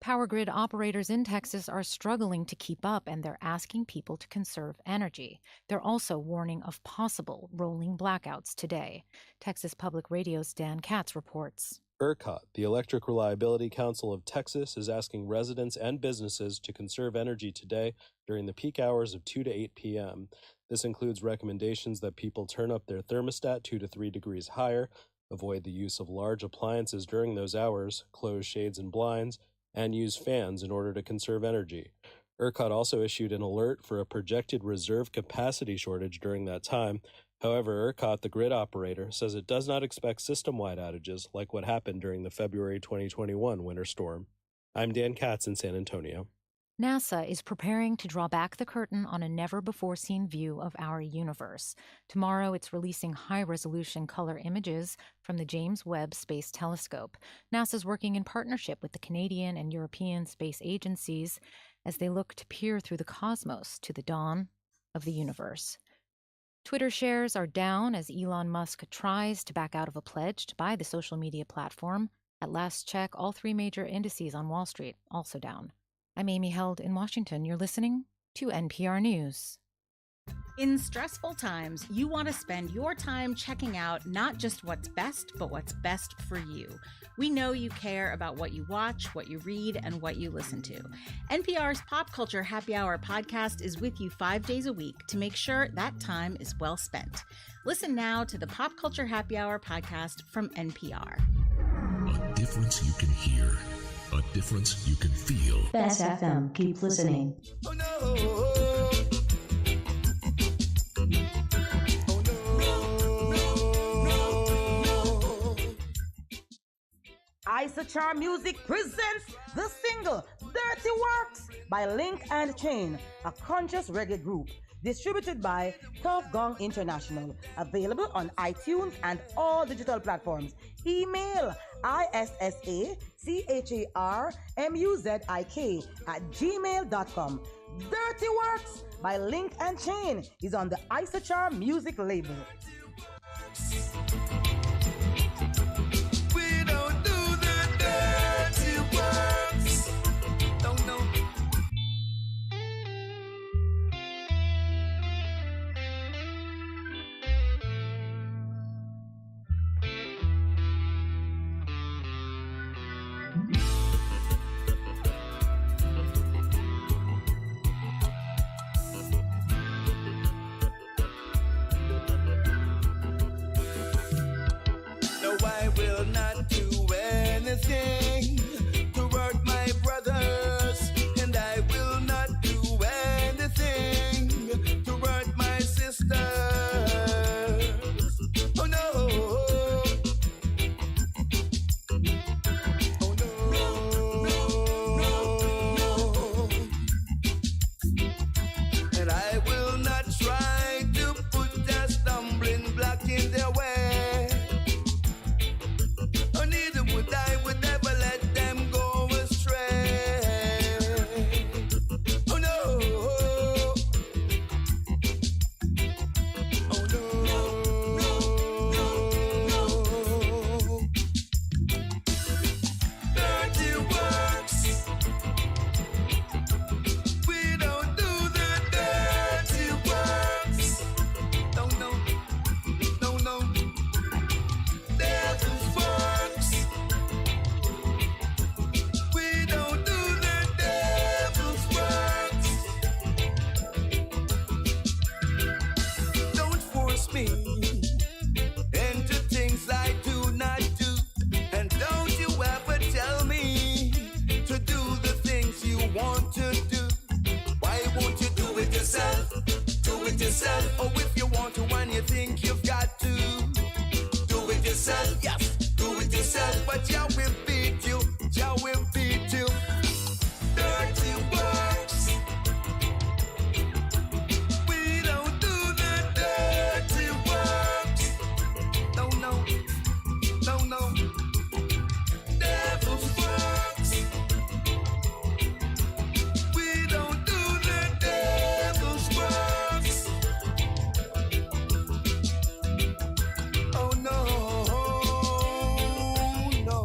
Power grid operators in Texas are struggling to keep up, and they're asking people to conserve energy. They're also warning of possible rolling blackouts today. Texas Public Radio's Dan Katz reports. ERCOT, the Electric Reliability Council of Texas, is asking residents and businesses to conserve energy today during the peak hours of 2 to 8 p.m. This includes recommendations that people turn up their thermostat 2 to 3 degrees higher, avoid the use of large appliances during those hours, close shades and blinds, and use fans in order to conserve energy. ERCOT also issued an alert for a projected reserve capacity shortage during that time. However, ERCOT, the grid operator, says it does not expect system-wide outages like what happened during the February 2021 winter storm. I'm Dan Katz in San Antonio. NASA is preparing to draw back the curtain on a never-before-seen view of our universe. Tomorrow, it's releasing high-resolution color images from the James Webb Space Telescope. NASA's working in partnership with the Canadian and European space agencies as they look to peer through the cosmos to the dawn of the universe. Twitter shares are down as Elon Musk tries to back out of a pledge to buy the social media platform. At last check, all three major indices on Wall Street also down. I'm Amy Held in Washington. You're listening to NPR News. In stressful times, you want to spend your time checking out not just what's best, but what's best for you. We know you care about what you watch, what you read, and what you listen to. NPR's Pop Culture Happy Hour podcast is with you 5 days a week to make sure that time is well spent. Listen now to the Pop Culture Happy Hour podcast from NPR. A difference you can hear. A difference you can feel. Bess FM. Keep listening. Oh no. Oh Isachar Music presents the single Dirty Works by Link and Chain, a conscious reggae group. Distributed by Tough Gong International. Available on iTunes and all digital platforms. Email isacharmuzik@gmail.com. Dirty Works by Link and Chain is on the Isachar Music label. We don't do the dirty works. Don't know. No, I will not do anything to hurt my brothers, and I will not do anything to hurt my sisters. Oh no. Oh no. And I will not try to put a stumbling block in their way. Or neither would I ever let them go astray. Oh no. Oh no. Dirty works. We don't do the dirty works. No, no. No, no. Devil's works. We don't do the devil's works. Don't force me into things I do not do. And don't you ever tell me to do the things you want to do. Why won't you do it yourself? Do it yourself. Or if you want to and you think you've got to, do it yourself. Yes, do it yourself. But Jah will beat you. Jah will beat you. Dirty works. We don't do the dirty works. No, no. No, no. Devil's works. We don't do the devil's works. Oh no, no.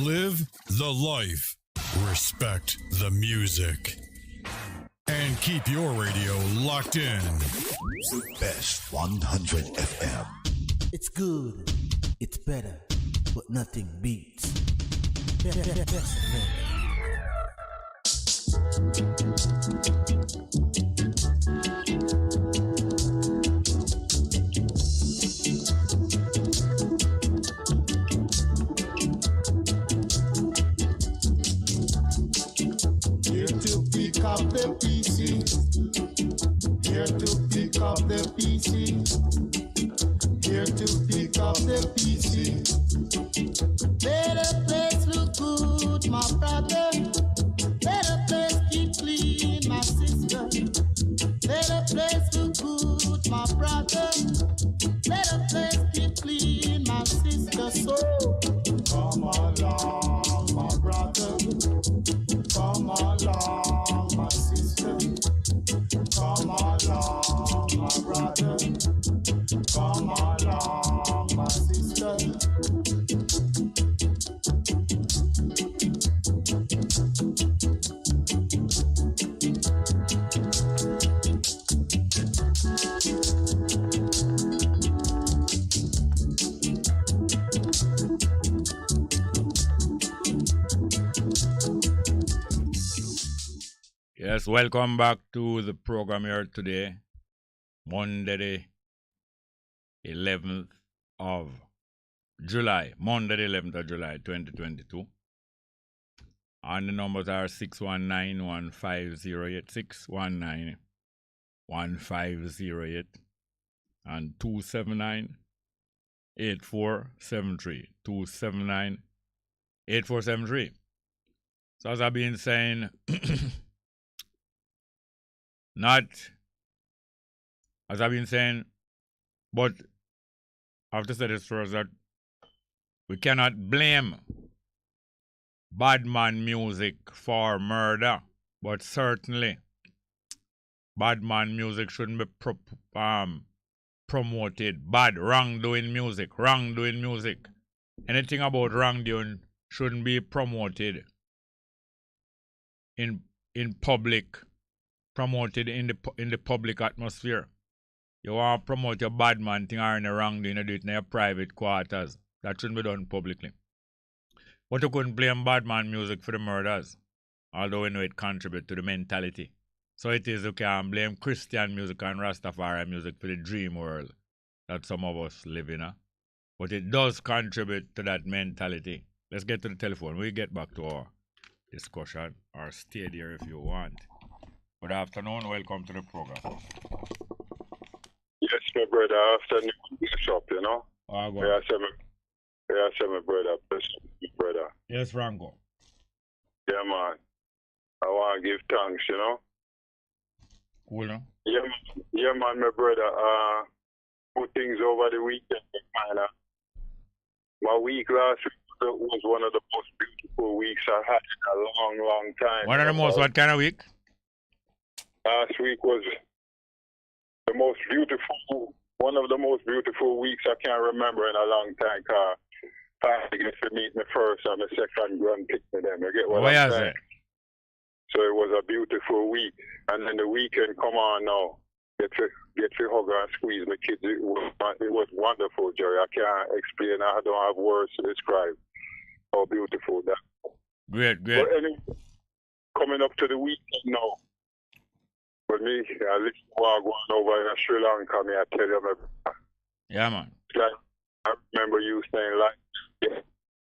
Live the life. Respect the music. And keep your radio locked in. The Best 100 FM. It's good. It's better. But nothing beats. Best FM. Here to pick up the pieces. Here to pick up the pieces. Here to pick up the pieces. Better place look good, my brother. Better place keep clean, my sister. Better place look good, my brother. Better place keep clean, my sister. So come along, my brother. Come along, my sister. Come along, my brother. Come along, my sister. Yes, welcome back to the program here today, Monday the 11th of July, 2022. And the numbers are 619-150-8, 619-1508, and 279-8473, 279-8473. So as I've been saying, but I have to say this first, that we cannot blame bad man music for murder, but certainly bad man music shouldn't be promoted. Wrongdoing music. Anything about wrongdoing shouldn't be promoted in public. Promoted in the public atmosphere. You want to promote your bad man thing or in a wrongdoing, you do it in your private quarters. That shouldn't be done publicly. But you couldn't blame bad man music for the murders, although we know it contributes to the mentality. So it is, you can blame Christian music and Rastafari music for the dream world that some of us live in. But it does contribute to that mentality. Let's get to the telephone. We'll get back to our discussion, or stay there if you want. Good afternoon, welcome to the program. Yes, my brother, afternoon, Bishop, you know. Oh, go yeah, my brother, brother. Yes, Franco. Yeah, man. I want to give thanks, you know. Cool, no? Yeah, man, my brother. Good things over the weekend, kind of. My week last week was one of the most beautiful weeks I've had in a long, long time. One of the most, what kind of week? Last week was the most beautiful, one of the most beautiful weeks I can't remember in a long time. Cause I get to meet my first and my second grand picnic them. You get what I'm saying? So it was a beautiful week, and then the weekend come on now. Get to hug and squeeze my kids. It was wonderful, Jerry. I can't explain. I don't have words to describe how beautiful that. Great. But anyway, coming up to the weekend now. But me, I listen to what going over in Sri Lanka, me, I tell you, yeah, man. Like, I remember you saying, like,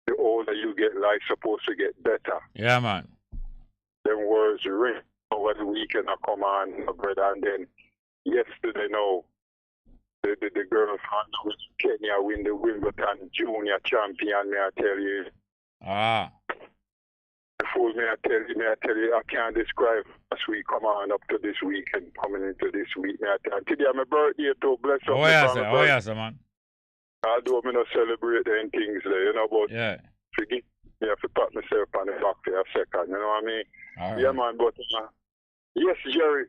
the older you get, life supposed to get better. Yeah, man. Them words ring over the weekend, I come on, my brother, and then yesterday, no, the girls from Kenya win the Wimbledon Junior Champion, me, I tell you. Ah. Fool me, I tell you, I can't describe this week come on up to this week and coming into this week. Today my birthday too, bless up. Oh yes, man. Although I not celebrate any things there, you know, but yeah. Forgive me, I have to pat myself on the back for a second, you know what I mean? Right. Yeah, man, but yes, Jerry,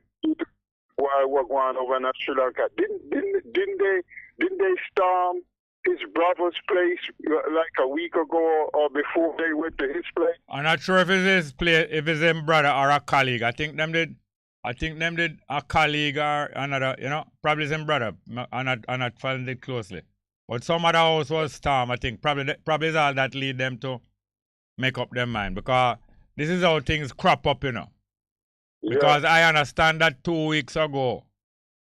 while we're going over in Sri Lanka, didn't they storm his his brother's place like a week ago or before they went to his place? I'm not sure if it's his place, if it's his brother or a colleague. I think them did a colleague or another, probably his brother. I'm not following it closely. But some other house was storm, I think. Probably is all that lead them to make up their mind. Because this is how things crop up, Because I understand that 2 weeks ago,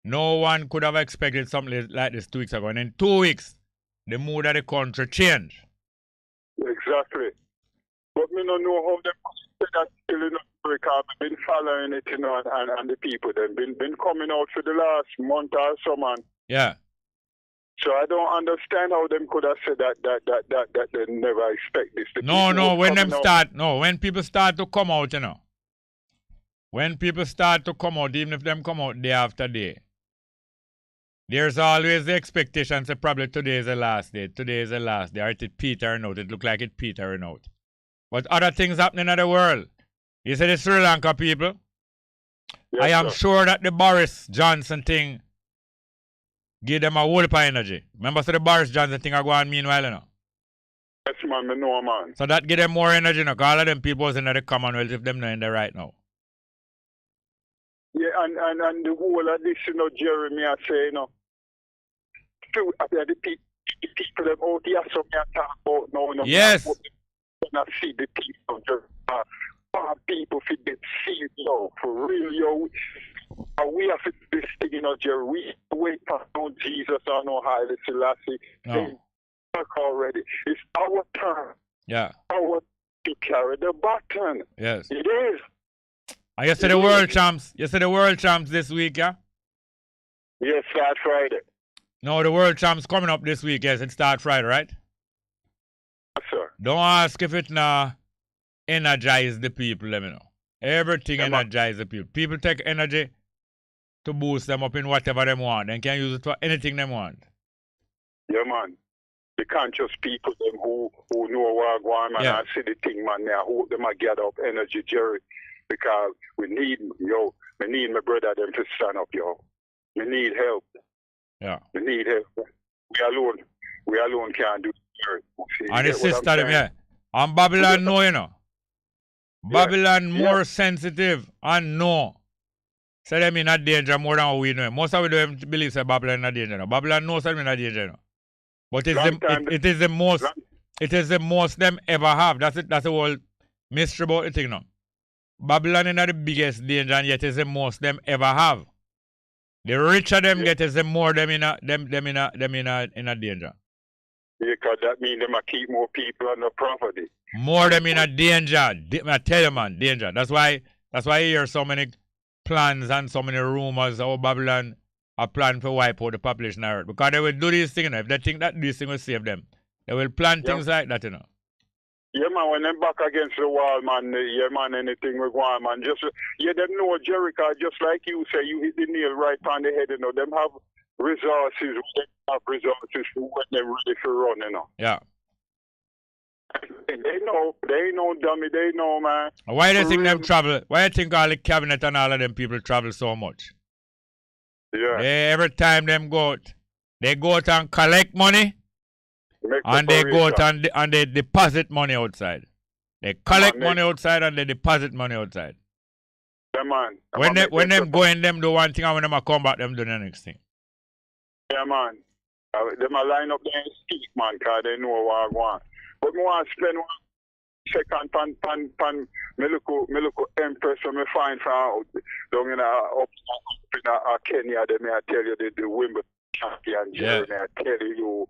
no one could have expected something like this 2 weeks ago. And in 2 weeks, the mood of the country changed. Exactly. But me don't know how them say that still in America. I've been following it, and the people they've been coming out for the last month or so, man. Yeah. So I don't understand how them could have said that they never expect this. When people start to come out, When people start to come out, even if them come out day after day, there's always the expectation that probably today is the last day. Today is the last day. Or it petering out. It look like it petering out. But other things happening in the world. You see the Sri Lanka people? Yes, I am sure that the Boris Johnson thing give them a whole of energy. Remember, so the Boris Johnson thing are going meanwhile, Yes, man, I know, man. So that give them more energy, Because all of them people was in the Commonwealth if them not in there right now. Yeah, and the whole of this, Jeremy, I say, the people them out here, so me I talk about now, Yes. I see the people just people fit get seed, for real, And we have to do this thing, Jerry. We wait for no Jesus or no Haile Selassie. They work already. It's our turn. Yeah. Our to carry the baton. Yes. It is. And you see the world champs. You see the world champs this week, yeah? Yes, start Friday. No, the world champs coming up this week. Yes, it start Friday, right? Yes, sir. Don't ask if it energize the people, let me know. Everything energize the people. People take energy to boost them up in whatever they want and can use it for anything they want. Yeah, man. The conscious people them who know what going on, I see the thing, man. I hope them get up energy, Jerry. Because we need my brother them to stand up, We need help. Yeah. We need help. We alone can't do it. And the sister them, And Babylon know, Babylon more sensitive and know. So them in a danger more than we know. Most of them believe that Babylon in a danger. Babylon knows them in a danger. But it is the most them ever have. That's the whole mystery about the thing now. Babylon is not the biggest danger, and yet is the most them ever have. The richer them get, is the more them in a danger. Yeah, because that means them keep more people on the property. More them in a danger. I tell you, man, danger. That's why you hear so many plans and so many rumors how Babylon are planning to wipe out the population of Earth. Because they will do these things, if they think that this thing will save them, they will plan things like that, Yeah, man, when them back against the wall, man, anything we want, man. Them know Jericho, just like you say, you hit the nail right on the head, them have resources, for when they're ready for run, Yeah. They know, dummy, they know, man. Why do you think them travel? Why do you think all the cabinet and all of them people travel so much? Yeah. Every time them go out, they go out and collect money. And they go out and they deposit money outside. They collect money outside and they deposit money outside. Yeah, man. When them go in, them do one thing, and when them come back, them do the next thing. Yeah, man. Them a line up there and speak, man, because they know what I want. But I want to spend 1 second pan me look empress so me find out down in up in Kenya, they may tell you the Wimbledon champion, Jeremy, I tell you.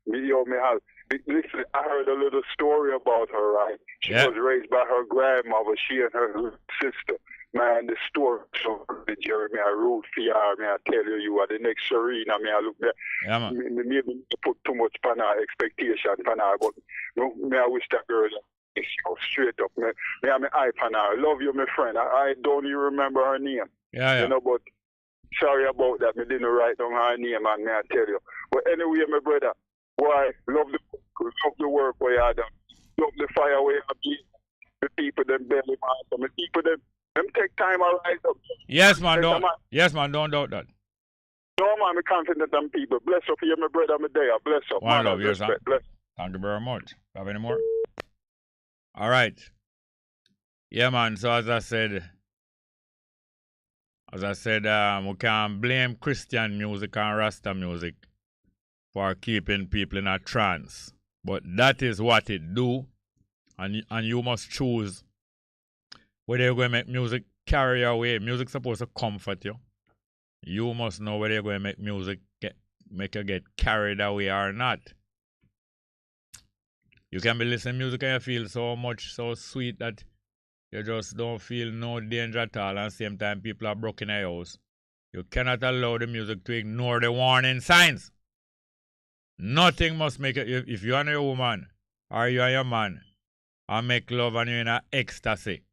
Listen, I heard a little story about her, right? She was raised by her grandmother, she and her sister. Man, the story, so Jeremy, I root for you, I tell you are the next Serena, I look there. Yeah, man. Maybe put too much pan her expectation pan her, but I wish that girl straight up. I eye pan her. I love you, my friend. I don't even remember her name. Yeah. But sorry about that. I didn't write down her name, and I tell you. But anyway, my brother, boy, love the work where you are done. Love the fire where you are being. The people, them belly man. The people, them take time to rise up. Yes, man, don't doubt that. No, man, I'm confident them people. Bless up here, my brother, Midday. Bless up. One Man, love, yes, sir. bless. Thank you very much. Have any more? All right. Yeah, man. So as I said, we can't blame Christian music and Rasta music for keeping people in a trance. But that is what it do. And you must choose whether you're going to make music carry away. Music's supposed to comfort you. You must know whether you're going to make music make you get carried away or not. You can be listening to music and you feel so sweet that you just don't feel no danger at all. And at the same time, people are broken in your house. You cannot allow the music to ignore the warning signs. Nothing must make it. If you and your woman or you and your man and make love and you're in an ecstasy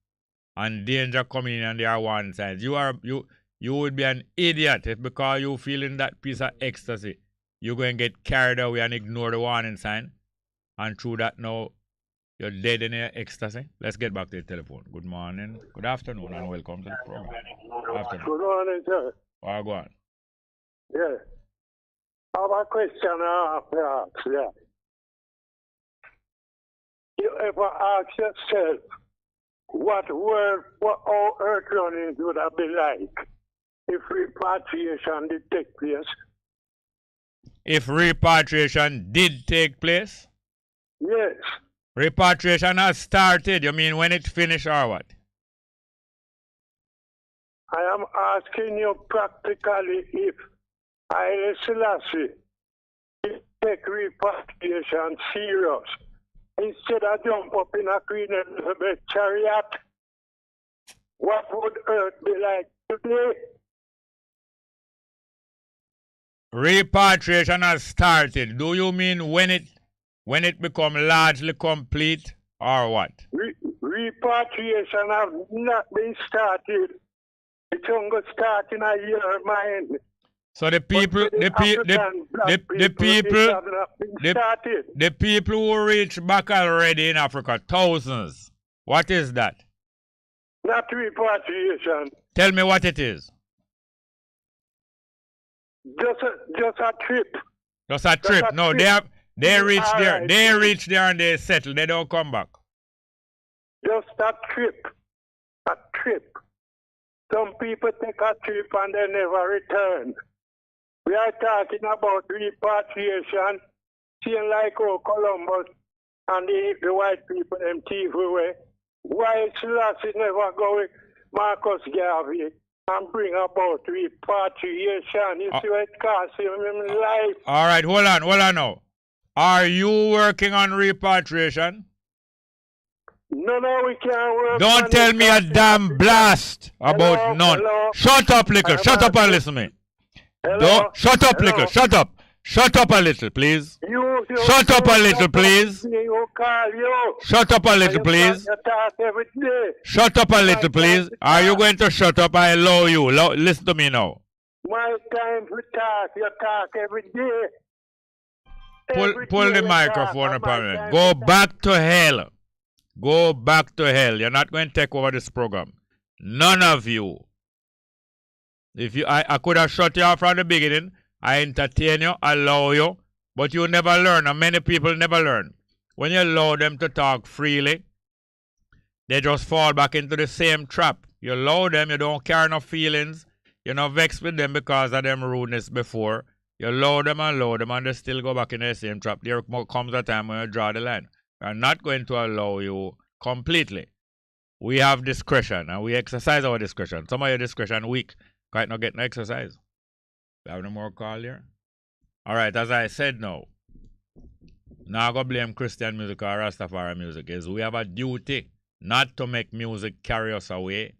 and danger coming in and there are warning signs, you would be an idiot if because you feeling that piece of ecstasy, you're going to get carried away and ignore the warning sign. And through that now, you're dead in your ecstasy. Let's get back to the telephone. Good morning, good afternoon, and welcome to the program. Afternoon. Good morning, sir. Go on. Yeah. I have a question I have to ask. Yeah. You ever ask yourself what our earth runnings would have been like if repatriation did take place? If repatriation did take place? Yes. Repatriation has started. You mean when it finished or what? I am asking you practically if Haile Selassie take repatriation serious instead of jump up in a Queen Elizabeth chariot. What would Earth be like today? Repatriation has started. Do you mean when it become largely complete or what? Repatriation have not been started. It's going to start in a year mind. So the people who reach back already in Africa, thousands. What is that? Not repatriation. Tell me what it is. Just a trip. Just a trip. No, they reach there. They reach there and they settle. They don't come back. Just a trip. A trip. Some people take a trip and they never return. We are talking about repatriation, seeing like Columbus and the white people them thief away. Why Selassie never go with Marcus Garvey and bring about repatriation? You see what it costs him in life. All right, hold on now. Are you working on repatriation? No, we can't work. Don't tell me a damn blast about none. Hello. Shut up, little. Shut up and listen to me. Don't shut up, little. Shut up. Shut up a little, please. Shut up a little, please. Shut up a little, please. Shut up a little, please. Are you going to shut up? I allow you. Listen to me now. My time to talk. You talk every day. Pull the microphone up a minute. Go back to hell. Go back to hell. You're not going to take over this program. None of you. If you, I could have shut you off from the beginning. I entertain you, allow you, but you never learn, and many people never learn. When you allow them to talk freely, they just fall back into the same trap. You allow them, you don't carry no feelings, you're not vexed with them because of them rudeness before. You allow them, and they still go back in the same trap. There comes a time when you draw the line. We are not going to allow you completely. We have discretion, and we exercise our discretion. Some of your discretion weak, quite not get no exercise. Have no more call here? Alright, as I said now I go blame Christian music or Rastafari music. Is we have a duty not to make music carry us away,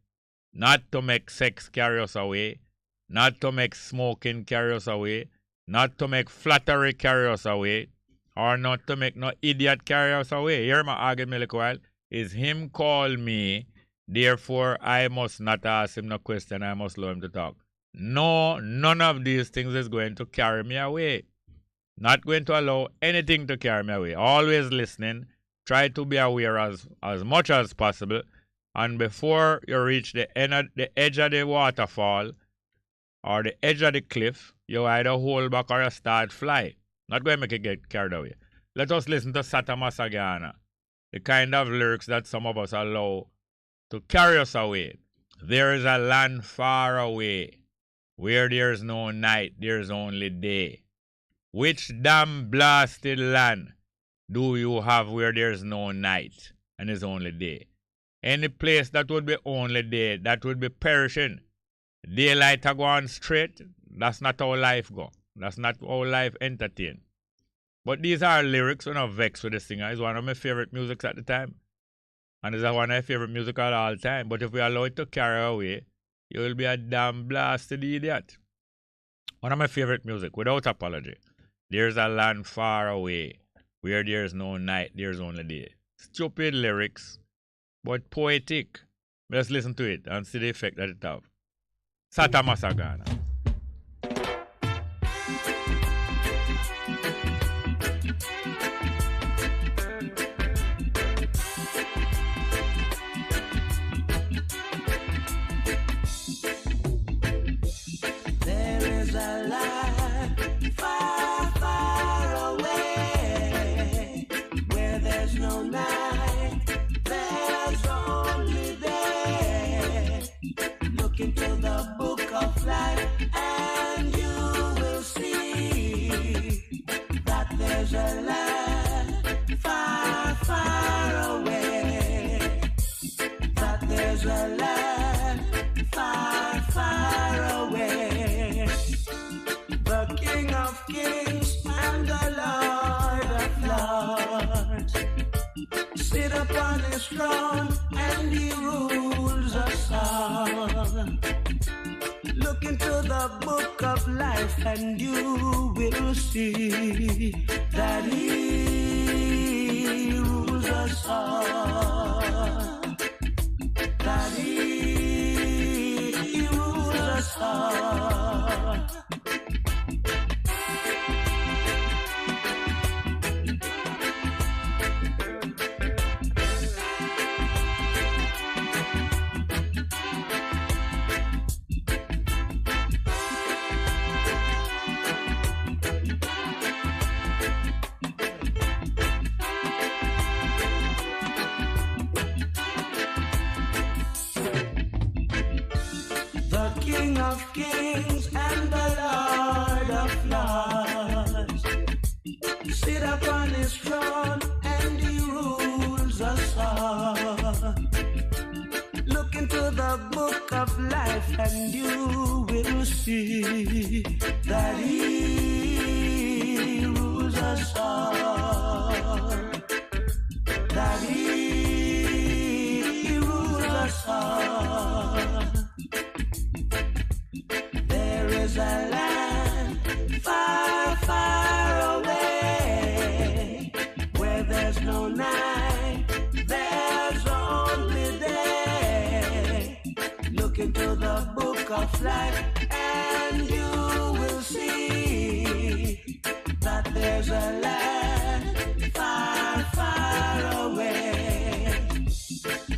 not to make sex carry us away, not to make smoking carry us away, not to make flattery carry us away, or not to make no idiot carry us away. Here my argument like while is him call me, therefore I must not ask him no question, I must allow him to talk. No, none of these things is going to carry me away. Not going to allow anything to carry me away. Always listening. Try to be aware as much as possible. And before you reach the edge of the waterfall, or the edge of the cliff, you either hold back or you start fly. Not going to make it get carried away. Let us listen to Sata Masagana, the kind of lyrics that some of us allow to carry us away. There is a land far away, where there's no night, there's only day. Which damn blasted land do you have where there's no night and it's only day? Any place that would be only day, that would be perishing. Daylight a go on straight, that's not how life go. That's not how life entertain. But these are lyrics when I'm vexed with the singer. It's one of my favorite musics at the time. And it's one of my favorite music at all time. But if we allow it to carry away, you will be a damn blasted idiot. One of my favorite music, without apology. There's a land far away, where there's no night, there's only day. Stupid lyrics, but poetic. Let's listen to it and see the effect that it have. Sata Masagana. Throne and he rules us all. Look into the book of life and you will see that he rules us all. That he rules us all. Of kings and the Lord of lords sit upon his throne and he rules us all. Look into the book of life and you will see that he rules us all. That he rules us all. There's a land far, far away, where there's no night, there's only day. Look into the book of life and you will see that there's a land far, far away.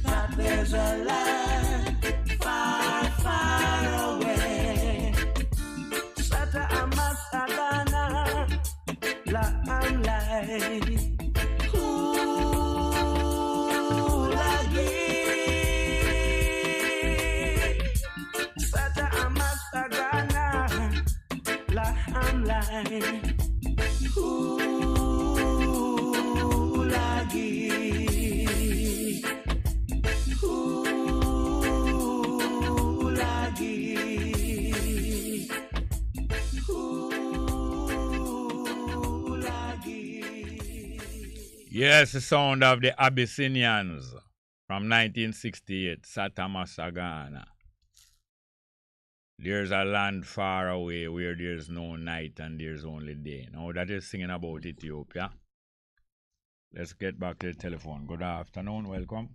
That there's a land far, far away. Masagana, la amlai, lagi. Sata amasagana, la amlai, lagi. Lagi. Yes, the sound of the Abyssinians from 1968, Sata Masagana. There's a land far away where there's no night and there's only day. Now that is singing about Ethiopia. Let's get back to the telephone. Good afternoon, welcome.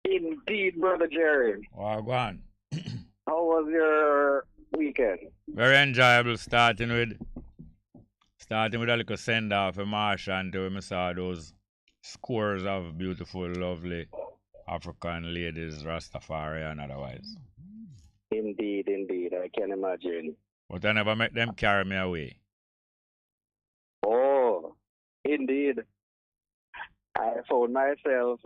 Indeed, Brother Jerry. Oh, go on. How was your weekend? Very enjoyable, starting with a little send-off for Marsha until we saw those scores of beautiful, lovely African ladies, Rastafari and otherwise. Indeed, indeed. I can imagine. But I never met them carry me away. Oh, indeed. I found myself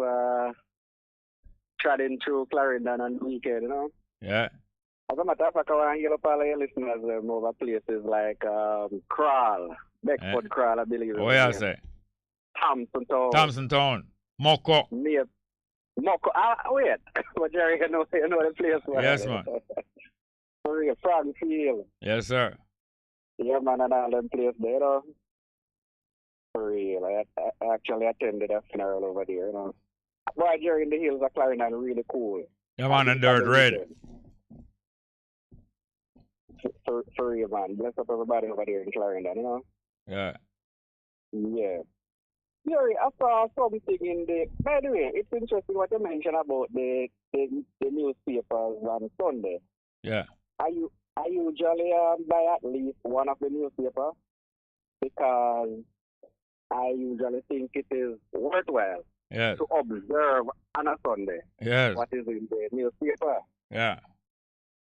trotting through Clarendon on the weekend, you know. Yeah. As a matter of fact, I want to hear all your listeners over places like Crawl, Beckford Crawl, I believe. Oh, yeah, say. Thompson Town. Thompson Town. Moko. Moko. Wait. But Jerry, you know the place. Yes, man. Frankfield. Yes, sir. Yeah, man, and all them places there, you know. For real. I actually attended a funeral over there, you know. Boy, Jerry, in the hills of Clarendon, really cool. Yeah, man, and dirt red. For real, man. Bless up everybody over there in Clarendon, you know. Yeah. Yeah. Jerry, I saw something in the... By the way, it's interesting what you mentioned about the newspapers on Sunday. Yeah. I usually buy at least one of the newspapers because I usually think it is worthwhile to observe on a Sunday what is in the newspaper. Yeah.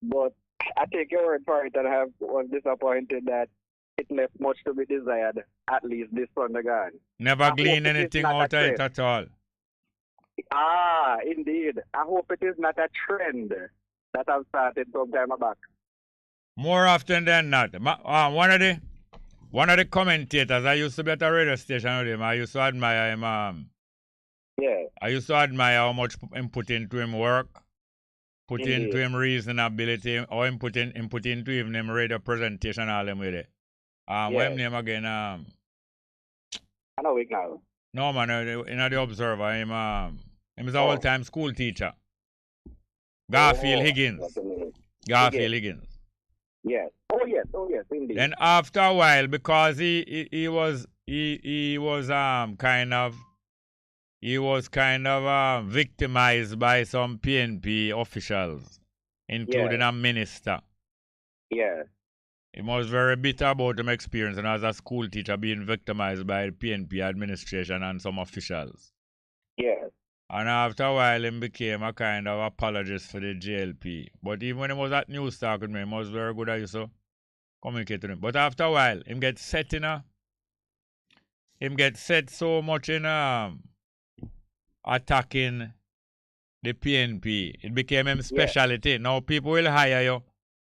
But I take your word for it, and I was disappointed that it left much to be desired, at least this Sunday gone. Never glean anything out of it at all. Ah, indeed. I hope it is not a trend that I've started some time back. More often than not. One of the commentators, I used to be at a radio station with him. I used to admire him. Yeah. I used to admire how much him put into him work, put into him reasonability, or him put into even him radio presentation, all them with it. What him name again? I know it now. No, man, in the Observer, him is an old-time school teacher. Garfield Higgins. Garfield Higgins. Yes. Oh yes, indeed. Then after a while, because he was kind of victimized by some PNP officials, including a minister. Yeah. He was very bitter about his experience and as a school teacher being victimized by the PNP administration and some officials. Yes. And after a while, he became a kind of apologist for the JLP. But even when he was at News Talk with me, he was very good at used to communicate with him. But after a while, him get set so much in attacking the PNP. It became his specialty. Yeah. Now people will hire you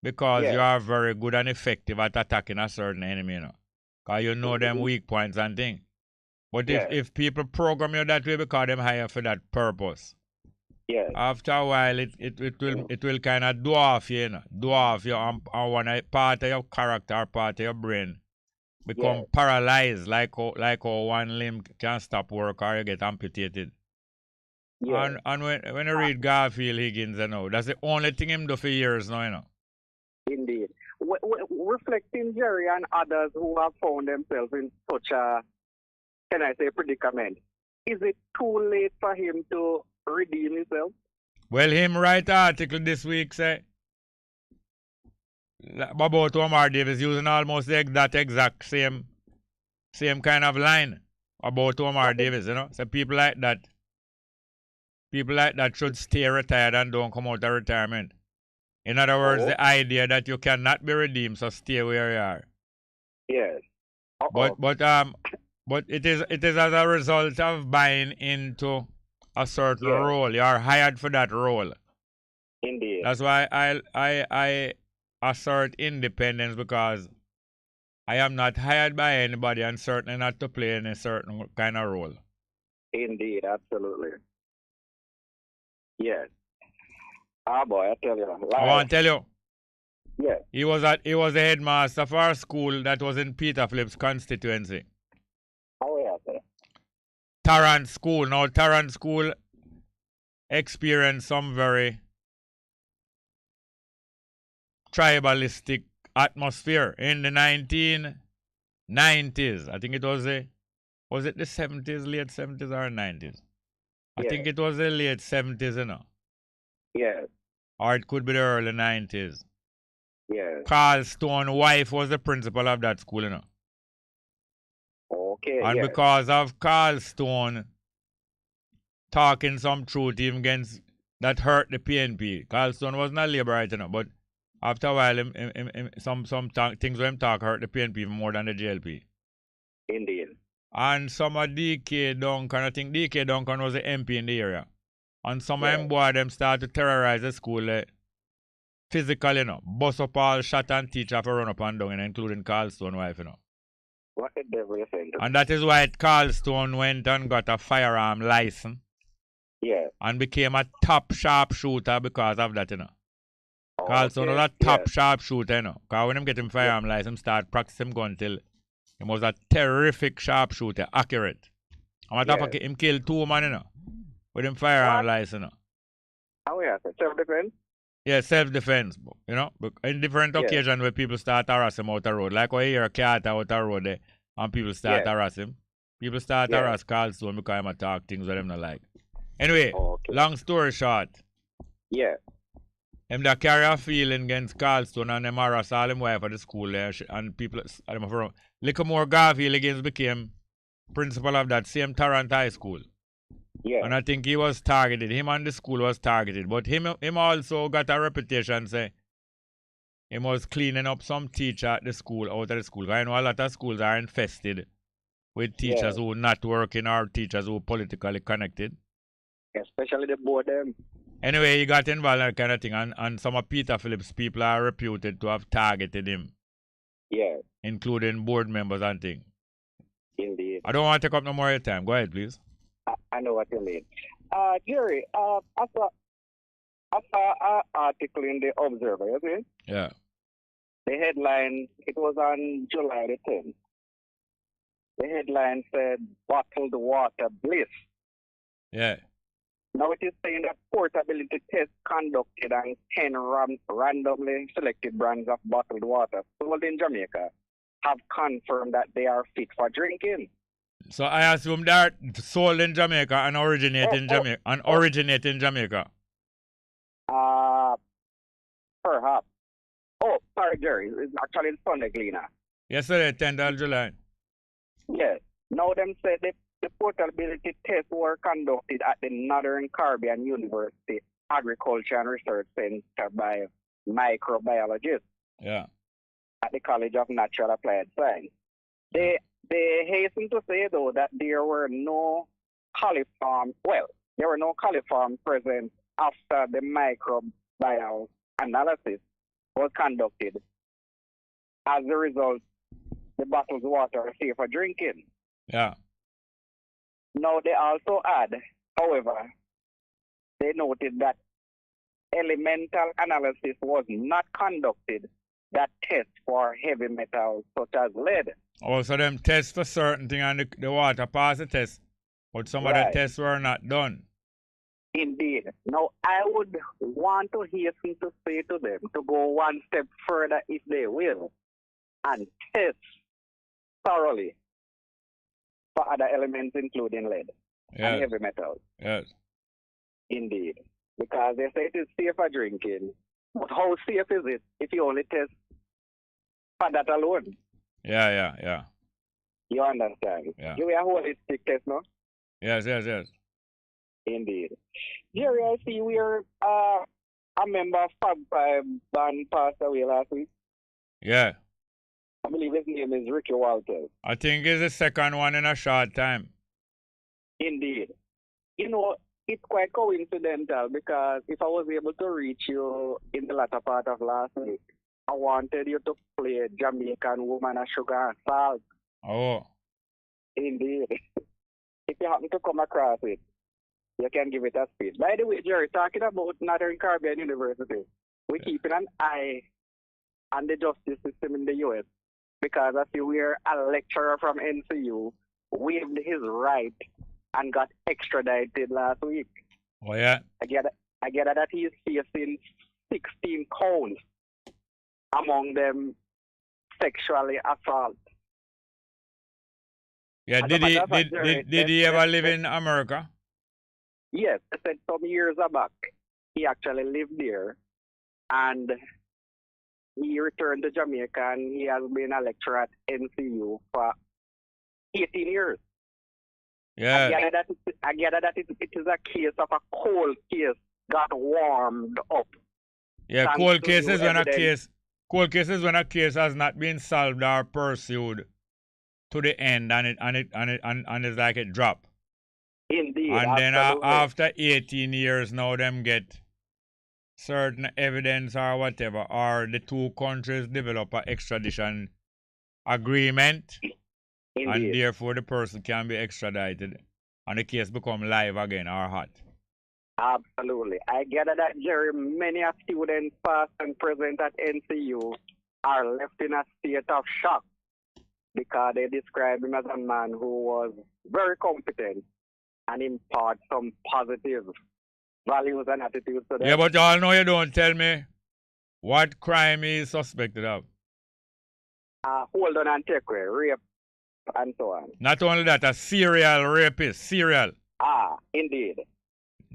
because you are very good and effective at attacking a certain enemy, you know. Because you know them weak points and things. But if people program you that way because them hire for that purpose, after a while it will kind of dwarf you, you know, dwarf you and one part of your character or part of your brain become paralyzed, like how one limb can stop work or you get amputated. Yeah. And when you read Garfield Higgins, you know, that's the only thing him do for years now, you know. Indeed. Reflecting Jerry and others who have found themselves in such a, can I say, predicament, is it too late for him to redeem himself? Well, him write an article this week, say, about Omar Davis using almost that exact same kind of line about Omar Davis, you know. So people like that should stay retired and don't come out of retirement. In other words, the idea that you cannot be redeemed, so stay where you are. Yes. But it is as a result of buying into a certain role. You are hired for that role. Indeed. That's why I assert independence, because I am not hired by anybody and certainly not to play in a certain kind of role. Indeed, absolutely. Yes. Ah, boy, I tell you. I want to tell you. Yeah. He was the headmaster for our school that was in Peter Phillips' constituency. Oh, yeah, sir. Tarrant School. Now, Tarrant School experienced some very tribalistic atmosphere in the 1990s. I think it was it the 70s, late 70s or 90s? I think it was the late 70s, you know. Yeah. Or it could be the early 90s. Yeah. Carl Stone's wife was the principal of that school, you know. Okay. And because of Carl Stone talking some truth even that hurt the PNP. Carlstone wasn't a labor right, but after a while, some things when him talk hurt the PNP even more than the JLP. Indeed. And some of DK Duncan, I think DK Duncan was the MP in the area. And some of them boy, them start to terrorize the school physically, bust up all shot and teacher for run up and down, including Carlstone wife, What the devil you saying? And that is why Carlstone went and got a firearm license. Yeah. And became a top sharpshooter because of that, Carlstone was a top sharpshooter, Because when him get him firearm license, him start practicing gun till he was a terrific sharpshooter, accurate. And what fact, him killed 2 men, with him firearm license, Oh, yeah. Self-defense? Yeah, self-defense, in different occasions where people start harass him out the road. Like when you hear a cat out the road there, and people start harass him. People start harass Carlstone because him attack things that them not like. Anyway, long story short. Yeah. Him that carry a feeling against Carlstone and them harass all him wife at the school there, and people, little more Garfield against became principal of that same Tarrant High School. Yeah. And I think he was targeted. Him and the school was targeted. But him also got a reputation, say, he was cleaning up some teacher at the school, out of the school. I know a lot of schools are infested with teachers who not working or teachers who politically connected. Especially the board them. Anyway, he got involved in that kind of thing. And some of Peter Phillips' people are reputed to have targeted him. Yeah. Including board members and things. Indeed. I don't want to take up no more of your time. Go ahead, please. I know what you mean. Jerry, I saw an article in the Observer, you see? Yeah. The headline, it was on July the 10th. The headline said, bottled water bliss. Yeah. Now it is saying that portability tests conducted on 10 randomly selected brands of bottled water sold in Jamaica have confirmed that they are fit for drinking. So I assume they're sold in Jamaica and originate in Jamaica. Perhaps. Oh, sorry, Jerry. It's actually in Sunday Cleaner. Yesterday, 10th of July. Yes. Now them said the portability tests were conducted at the Northern Caribbean University Agriculture and Research Center by microbiologists. Yeah. At the College of Natural Applied Science. They hasten to say, though, that there were no coliform present after the microbial analysis was conducted. As a result, the bottled water are safe for drinking. Yeah. Now, they also add, however, they noted that elemental analysis was not conducted that test for heavy metals such as lead. Oh, so them tests for certain things and the water pass the test, but some of the tests were not done. Indeed. Now, I would want to hasten to say to them to go one step further if they will and test thoroughly for other elements including lead and heavy metals. Yes. Indeed. Because they say it is safe for drinking. But how safe is it if you only test for that alone? Yeah. You understand? Yeah. You are a holistic test, no? Yes. Indeed. Jerry, I see we are a member of Fab 5 band passed away last week. Yeah. I believe his name is Ricky Walters. I think it's the second one in a short time. Indeed. You know, it's quite coincidental because if I was able to reach you in the latter part of last week, I wanted you to play Jamaican Woman of Sugar and Salt. Oh. Indeed. If you happen to come across it, you can give it a speed. By the way, Jerry, talking about Northern Caribbean University, we're keeping an eye on the justice system in the U.S. because I see we're a lecturer from NCU waived his right and got extradited last week. Oh, yeah? I get that he's facing 16 counts, among them sexually assault. Yeah, did he ever live in America? Yes, I said some years back, he actually lived there, and he returned to Jamaica, and he has been a lecturer at NCU for 18 years. Yeah. I gather that it is a case of a cold case got warmed up. Yeah, Thanks cold to cases new when a evidence. case has not been solved or pursued to the end, and it's like it drop. Indeed, And then absolutely. after 18 years, now them get certain evidence or whatever, or the two countries develop an extradition agreement, and Indeed. therefore the person can be extradited, and the case become live again or hot. Absolutely. I gather that, Jerry, many a students past and present at NCU are left in a state of shock because they describe him as a man who was very competent and impart some positive values and attitudes to them. Yeah, but y'all know you don't tell me what crime he is suspected of. Hold on and take away, rape, and so on. Not only that, a serial rapist, serial. Indeed.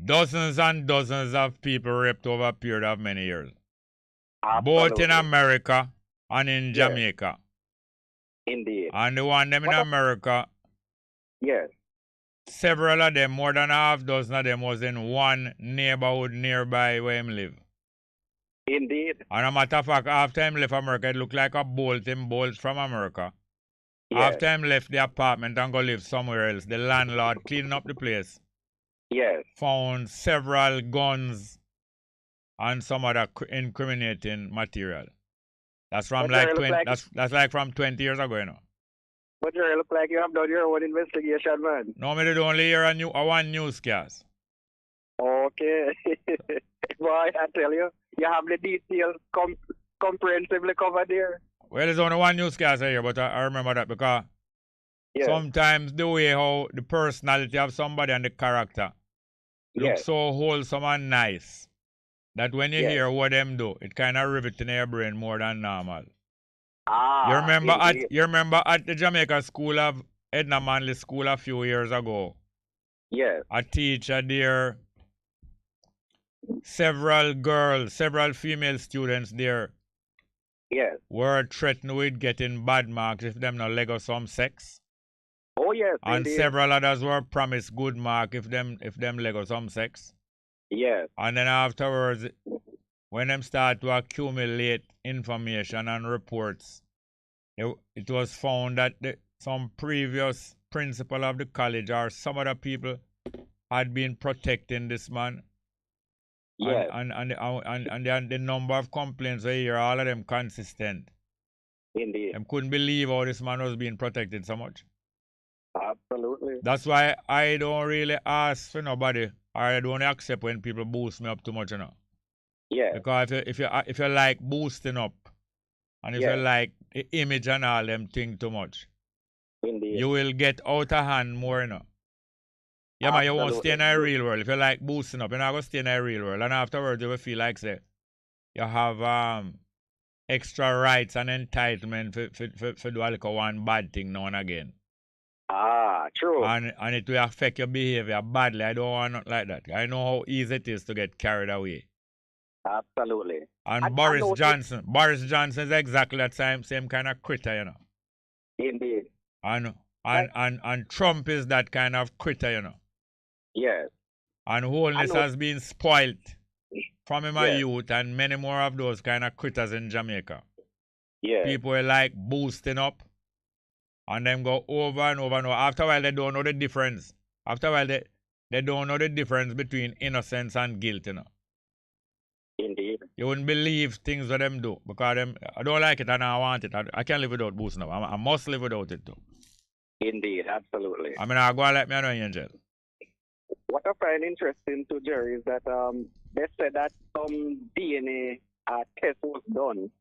Dozens and dozens of people raped over a period of many years. Absolutely. Both in America and in Jamaica. Indeed. And the one them in America, yes, several of them, more than a half dozen of them, was in one neighborhood nearby where him live. Indeed. And a matter of fact, after him left America, it looked like a bolt from America. Yes. After him left the apartment and go live somewhere else, the landlord cleaning up the place. Yes. Found several guns and some other incriminating material. That's from but that's like from 20 years ago, you know. But you look like you have done your own investigation, man. No, me did only hear one newscast. Okay. Boy, I tell you, you have the details comprehensively covered there. Well, there's only one newscast here, but I remember that because sometimes the way how the personality of somebody and the character looks so wholesome and nice that when you hear what them do, it kind of rivets in your brain more than normal. You remember at the Jamaica School of Edna Manley School a few years ago? Yes. A teacher there, several female students there were threatened with getting bad marks if them not lego some sex. Oh yes. And indeed. several others were promised good mark if them lego some sex. Yes. And then afterwards, when them start to accumulate information and reports, it was found that some previous principal of the college or some other people had been protecting this man. Yes. And the number of complaints I hear, all of them consistent. Indeed. I couldn't believe how this man was being protected so much. Absolutely. That's why I don't really ask for nobody, or I don't accept when people boost me up too much, you know. Yeah. Because if you like boosting up, and if you like the image and all them thing too much, indeed, you will get out of hand more, you know. Yeah, man, you won't stay in a real world. If you like boosting up, you're not going to stay in a real world. And afterwards, you will feel like, say, you have extra rights and entitlement for do like one bad thing now and again. True. And it will affect your behavior badly. I don't want nothing like that. I know how easy it is to get carried away. Absolutely. And Boris Johnson is exactly that same kind of critter, you know. Indeed. And Trump is that kind of critter, you know. Yes. And wholeness has been spoiled from my youth and many more of those kind of critters in Jamaica. Yeah. People are like boosting up and then go over and over and over. After a while, they don't know the difference. After a while, they don't know the difference between innocence and guilt, you know. Indeed. You wouldn't believe things that them do because I don't like it and I want it. I can't live without boosting up. I must live without it too. Indeed, absolutely. I mean, I'll go and let me know, Angel. What I find interesting to Jerry is that they said that some DNA test was done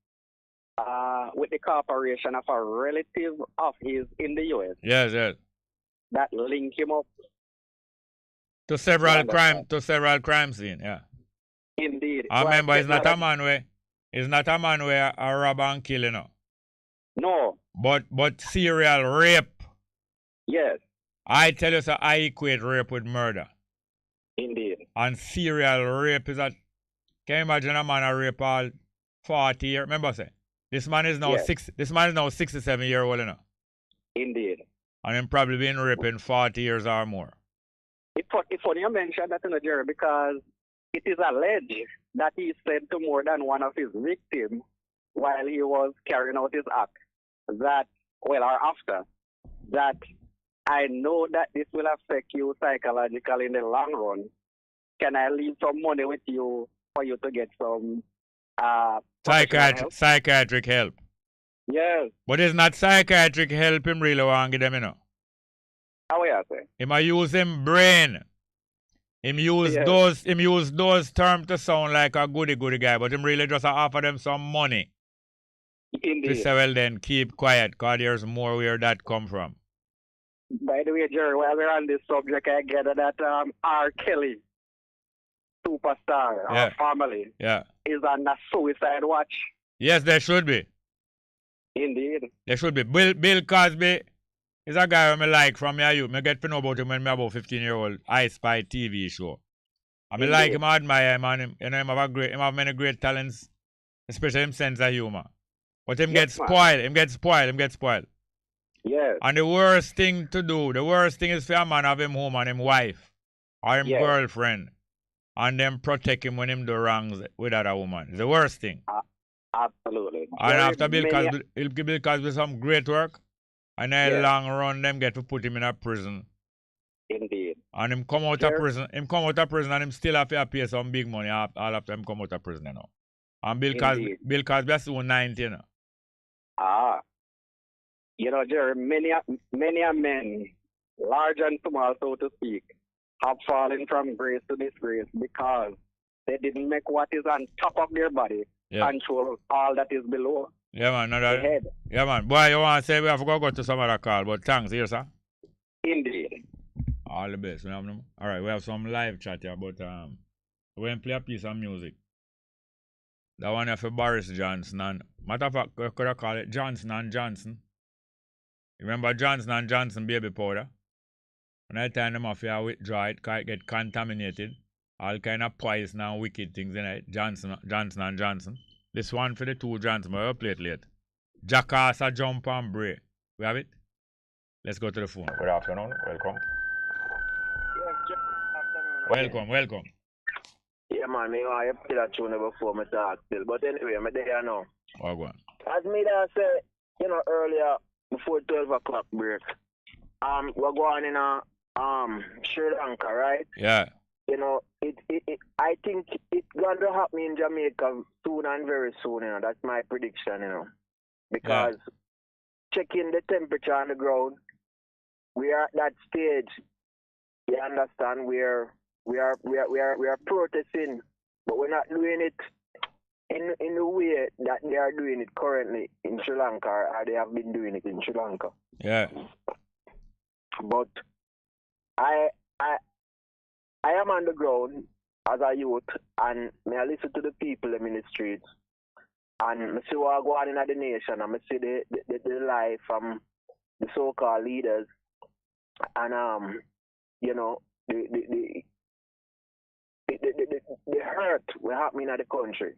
with the corporation of a relative of his in the U.S. Yes, yes. That link him up to several crime scenes. Yeah. Indeed. I remember, it's not a man where a rob and kill, you know. No. But serial rape. Yes. I tell you, sir, I equate rape with murder. Indeed. And serial rape is that. Can you imagine a man a rape all 40 years? Remember, say, this man is now 67-year-old, you know. Indeed. And him probably been raping 40 years or more. It's funny you mentioned that, you know, Jerry, because it is alleged that he said to more than one of his victims while he was carrying out his act that, well, or after, that I know that this will affect you psychologically in the long run. Can I leave some money with you for you to get some psychiatric help? Yes. But it's not psychiatric help him really want to give them, you know. How you say? Him a use him brain. Him use those terms to sound like a goody guy, but him really just offer them some money. Indeed. To say, well then, keep quiet, because there's more where that come from. By the way, Jerry, while we're on this subject, I get that R. Kelly, superstar, our family, is on a suicide watch. Yes, there should be. Indeed. There should be. Bill Cosby is a guy who I like from my youth. I get to know about him when I was about 15-year-old I Spy TV show. I like him, I admire him, and him have many great talents, especially him sense of humor. But him get spoiled. Him get spoiled. Yes. And the worst thing to do, the worst thing is for a man have him home and him wife or him girlfriend, and them protect him when him do wrongs with other woman. It's the worst thing. Absolutely. And after Bill Cosby some great work, and in the long run, them get to put him in a prison. Indeed. And him come out of prison. Him come out of prison and him still have to pay some big money all after him come out of prison, you know. And Bill Cosby is soon 90, you know. You know, Jerry, many men, large and small, so to speak, have fallen from grace to disgrace because they didn't make what is on top of their body control all that is below. Yeah, man. No, the head. Yeah, man. Boy, you want to say we have to go to some other call, but thanks, here, sir. Indeed. All the best. All right, we have some live chat here, but we're going to play a piece of music. That one for Boris Johnson and, matter of fact, we could call it Johnson and Johnson. Remember Johnson and Johnson baby powder? When I time them off here, withdraw it, because it get contaminated. All kind of poison and wicked things in it. Johnson and Johnson. This one for the two Johnson, but we'll play it later. Jackass, jump and break. We have it? Let's go to the phone. Good afternoon. Welcome. Yes, welcome. Yeah, man, I have to that tune before my talk still. But anyway, I'm there now. Oh, go on. As me that said, earlier, before 12 o'clock break, we're going in Sri Lanka, right? Yeah. I think it's going to happen in Jamaica soon and very soon, That's my prediction, Because checking the temperature on the ground, we are at that stage. You understand? We are protesting, but we're not doing it in the way that they are doing it currently in Sri Lanka, or they have been doing it in Sri Lanka. Yeah. But I am on the ground as a youth, and I listen to the people in the streets, and I see what go on in the nation, and I see the life from the so-called leaders, and the hurt will happen in the country.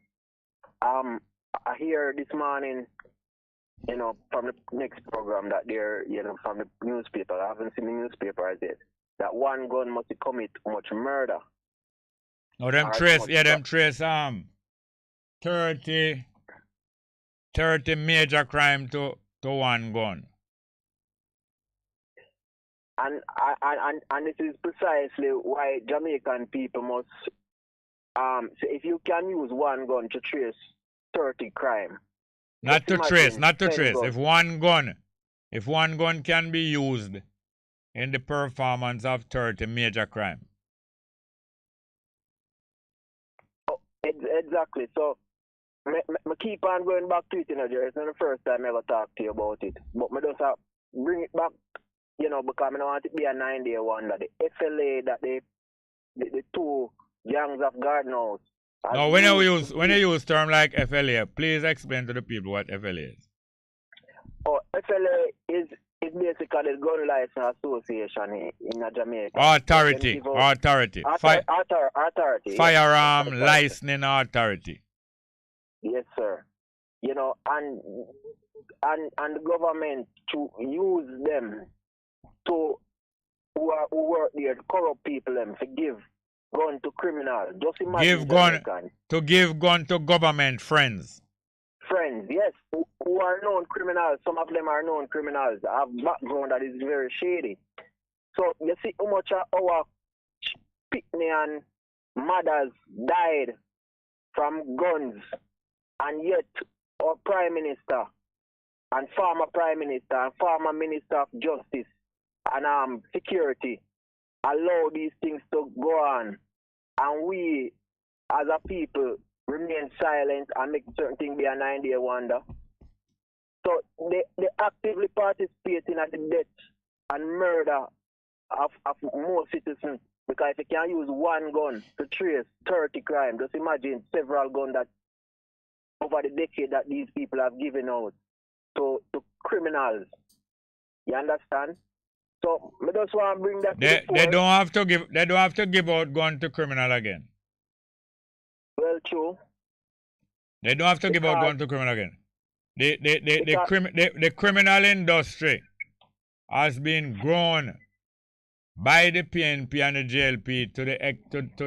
I hear this morning, from the next program that they're, from the newspaper, I haven't seen the newspaper as yet, that one gun must commit much murder. No, them trace 30 major crime to one gun. And this is precisely why Jamaican people must, so if you can use one gun to trace 30 crime. Not to trace. If one gun can be used in the performance of 30 major crime. Oh, exactly. So, I keep on going back to it, Jerry. It's not the first time I ever talked to you about it. But I just have bring it back, because I don't want it to be a 9-day wonder. The FLA that the two gangs of God knows. No, when you use term like FLA, please explain to the people what FLA is. Oh, FLA is basically the Gun License Association in Jamaica. Authority. Authority. Firearm licensing authority. Yes, sir. And the government to use them to who work there to corrupt people them to give gun to criminals. Just imagine Give gun Jamaicans. to give gun to government friends. Friends, yes, who are known criminals. Some of them are known criminals. Have background that is very shady. So you see how much of our picnic and mothers died from guns, and yet our Prime Minister and former Prime Minister and former Minister of Justice and Security allow these things to go on, and we as a people remain silent and make certain things be a 9-day wonder. So they actively participate in the death and murder of more citizens, because if you can use one gun to trace 30 crimes, just imagine several guns that over the decade that these people have given out to criminals. You understand? So I just want to bring that. They don't have to give out gun to criminal again. Well, true. They don't have to give out gun to criminal again. The criminal industry has been grown by the PNP and the JLP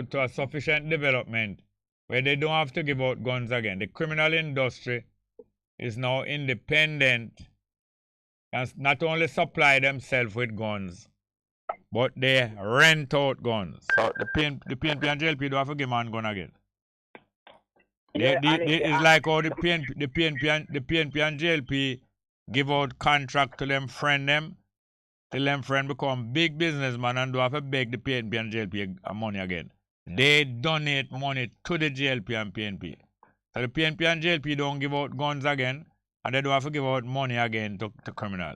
to a sufficient development where they don't have to give out guns again. The criminal industry is now independent and not only supply themselves with guns, but they rent out guns. So the PNP and JLP don't have to give man gun again. It's like how the PNP and JLP give out contract to them friend them, till them friend become big businessman and do have to beg the PNP and JLP money again. They donate money to the JLP and PNP. So the PNP and JLP don't give out guns again, and they don't have to give out money again to criminal.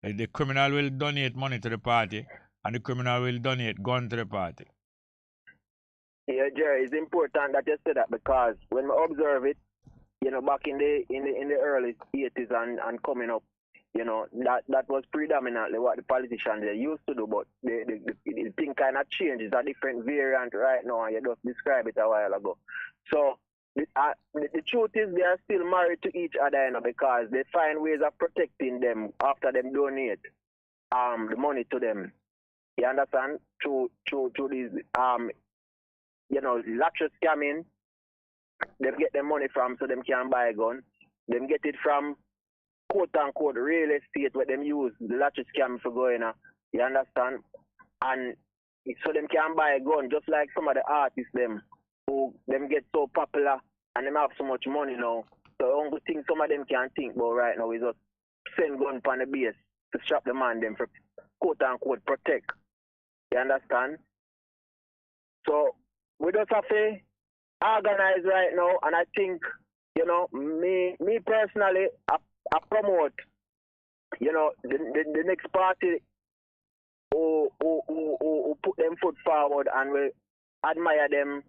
The criminal will donate money to the party, and the criminal will donate gun to the party. Yeah, Jerry, it's important that you say that, because when we observe it, back in the early 80s and coming up, that was predominantly what the politicians they used to do, but the thing kind of changes, a different variant right now, and you just described it a while ago. So the truth is they are still married to each other, because they find ways of protecting them after them donate the money to them. You understand? Through these lottery scamming, they get the money from so them can buy a gun. Them get it from quote unquote real estate where them use the lottery scam for going. You understand? And so them can buy a gun, just like some of the artists them who them get so popular and them have so much money now. So the only thing some of them can think about right now is just send gun on the base to strap the man them for quote unquote protect. You understand? So we just have to organize right now, and I think, me personally, I promote, the next party who put them foot forward and we admire them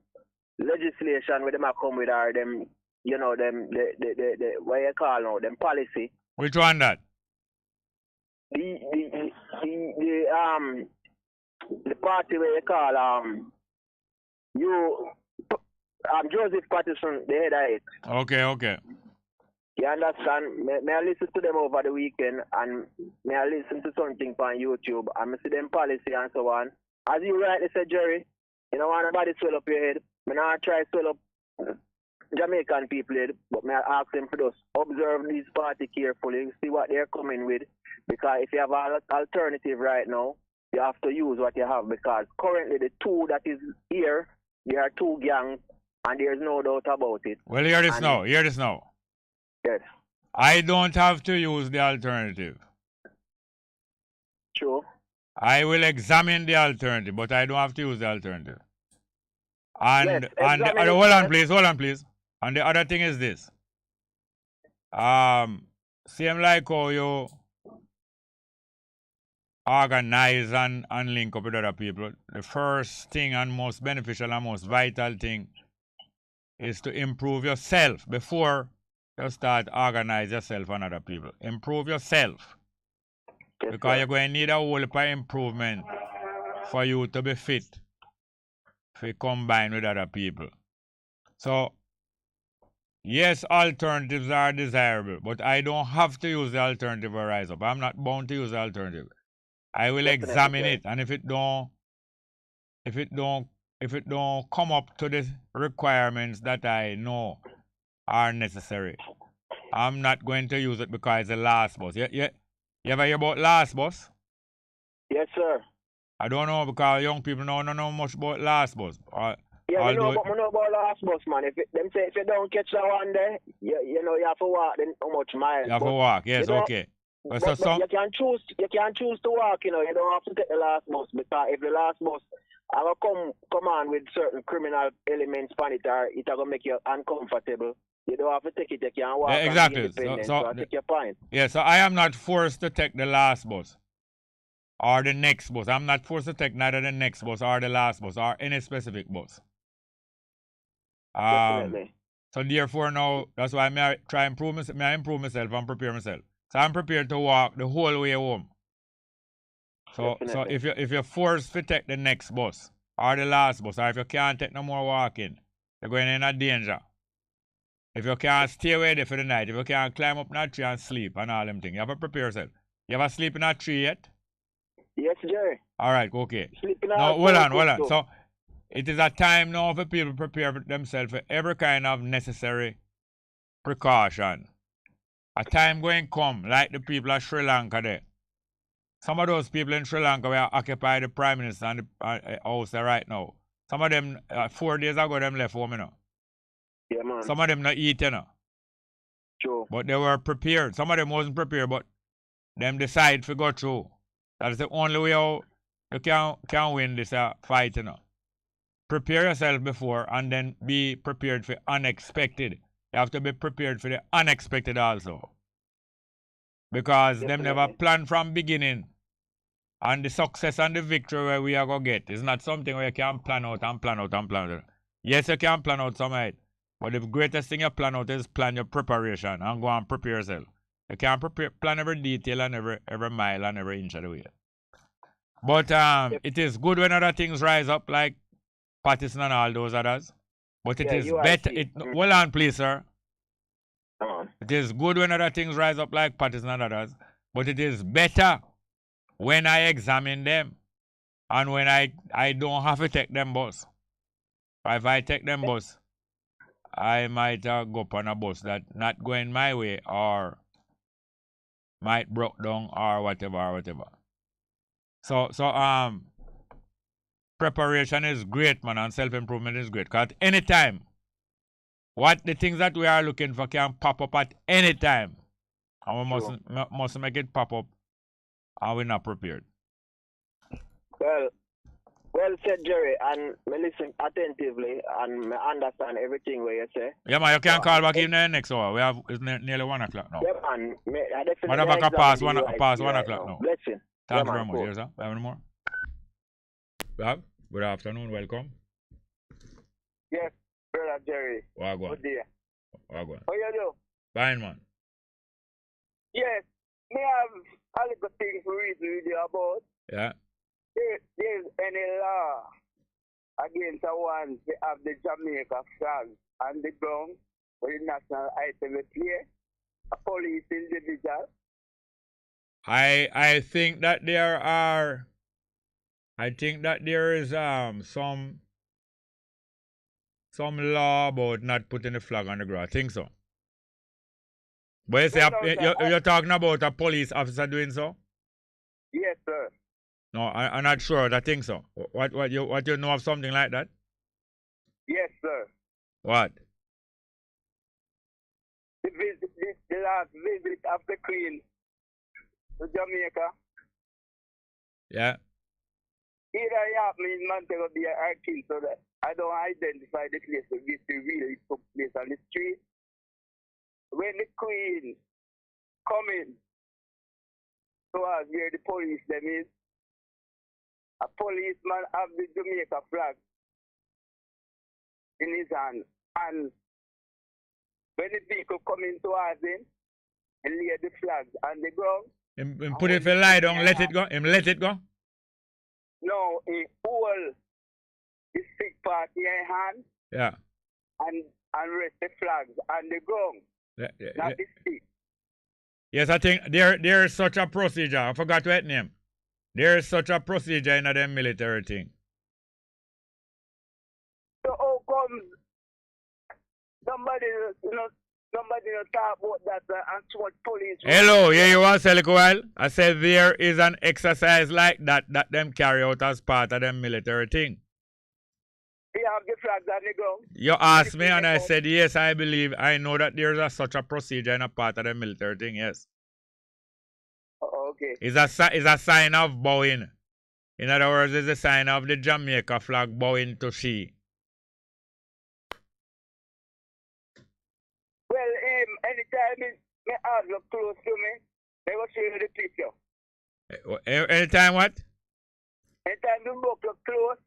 legislation where them are come with, or them, the what you call now, them policy. Which one that? The party where you call Joseph Patterson, the head of it. Okay. You understand? May I listen to them over the weekend, and may I listen to something on YouTube, and I see them policy and so on. As you rightly said, Jerry, you don't want nobody swell up your head. I not try to swell up Jamaican people head, but may I ask them to just observe these party carefully, see what they're coming with, because if you have an alternative right now, you have to use what you have, because currently the two that is here, there are two gangs, and there's no doubt about it. Well, hear this now. Yes. I don't have to use the alternative. True. I will examine the alternative, but I don't have to use the alternative. And hold on, please. And the other thing is this. Same like how you organize and link up with other people, the first thing and most beneficial and most vital thing is to improve yourself before you start organize yourself and other people. Improve yourself. Yes, because you're going to need a whole heap of improvement for you to be fit to combine with other people. So, yes, alternatives are desirable, but I don't have to use the alternative or rise up. I'm not bound to use the alternative. I will examine it, and if it don't come up to the requirements that I know are necessary, I'm not going to use it because it's the last bus. You ever hear about last bus? Yes, sir. I don't know because young people don't know much about last bus. Yeah, I know about last bus, man. Them say if you don't catch that one there, you know you have to walk then how much miles. You have to walk, yes, okay. But you can choose to walk, you know, you don't have to take the last bus because if the last bus I will come on with certain criminal elements on it or it will make you uncomfortable. You don't have to take it, you can walk. Yeah, exactly. So I take your point. Yeah, so I am not forced to take the last bus or the next bus. I'm not forced to take neither the next bus or the last bus or any specific bus. Definitely. So therefore now, that's why I try and improve myself and prepare myself. So I'm prepared to walk the whole way home. So if you're forced to take the next bus or the last bus, or if you can't take no more walking, you're going in a danger. If you can't stay away there for the night, if you can't climb up in a tree and sleep and all them things, you have to prepare yourself. You ever sleep in a tree yet? Yes, Jerry. All right, okay. Now, hold on. So it is a time now for people to prepare themselves for every kind of necessary precaution. A time going come, like the people of Sri Lanka there. Some of those people in Sri Lanka will occupy the Prime Minister and the house there right now. Some of them, 4 days ago, them left home, you know. Yeah, man. Some of them not eat, you know. True. But they were prepared. Some of them wasn't prepared, but them decide to go through. That's the only way how you can win this fight, you know. Prepare yourself before and then be prepared for unexpected. You have to be prepared for the unexpected also. Because them never planned from beginning. And the success and the victory where we are going to get is not something where you can plan out and plan out and plan out. Yes, you can plan out some height. But the greatest thing you plan out is plan your preparation and go and prepare yourself. You can't plan every detail and every mile and every inch of the way. But it is good when other things rise up like Patterson and all those others. But it is better. Hold on, please, sir. It is good when other things rise up like Patterson and others. But it is better when I examine them and when I don't have to take them bus. If I take them bus, I might go up on a bus that not going my way or might broke down or whatever. So preparation is great, man, and self-improvement is great. Because at any time, the things that we are looking for can pop up at any time. And we must make it pop up and we're not prepared. Well said, Jerry, and me listen attentively and me understand everything what you say. Yeah, man, you can call back in the next hour. It's nearly 1 o'clock now. Yeah, man. I definitely what about past 1 o'clock now? Blessing. Thank you very much. Yes, sir. Have any more? Good afternoon. Welcome. Yes, brother Jerry. Wagwan. Good day. Wagwan. How you do? Fine, man. Yes, me have a little thing to read with you about. Yeah. There's any law against the ones that have the Jamaica flag on the ground for the national item here? A police individual? I think that there are. I think that there is some law about not putting the flag on the ground. I think so. But you say you're talking about a police officer doing so? Yes, sir. No, I'm not sure. I think so. What you know of something like that? Yes, sir. What? The last visit of the Queen to Jamaica. Yeah. Either it happened in Montego Bay or King, so that I don't identify the place where this really took place on the street. When the Queen coming towards where the police them is, a policeman have the Jamaica flag in his hand. And when the vehicle coming towards him, he lay the flag on the ground. Him put it for lie down, let it go. Him let it go? No, he hold the stick part in his hand. Yeah. And rest the flags on the ground. Not the stick. Yes, I think there is such a procedure. I forgot what name. There is such a procedure in the military thing. somebody, somebody talk about that and so much police. Hello, yeah, you want to say a while? I said there is an exercise like that them carry out as part of them military thing. You have the flags on the ground. You asked me and I said, yes, I know that there's such a procedure in a part of the military thing, yes. Okay. It's a sign of bowing. In other words, it's a sign of the Jamaica flag bowing to she. Well, anytime me eyes look close to me, they will show you the picture. Anytime what? Anytime the book look close,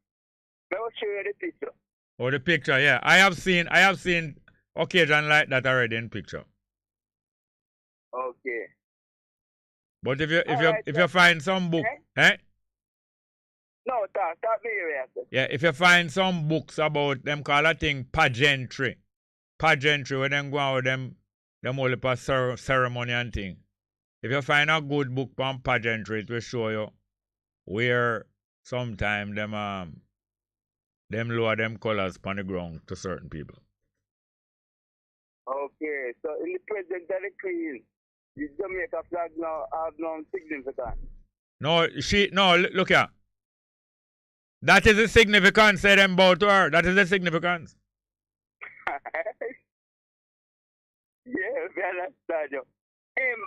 they will show you the picture. Oh, the picture, yeah. I have seen occasion like that already in picture. Okay. But if you find some book, No, stop me here. Yeah, if you find some books about them call a thing pageantry. Pageantry where them go out with them all for ceremony and thing. If you find a good book on pageantry, it will show you where sometimes them lower them colors on the ground to certain people. Okay, so in the present of the Queen, the Jamaica flag now have no significance. No, look here. That is the significance, say them bow to her. That is the significance. Yeah, I understand you.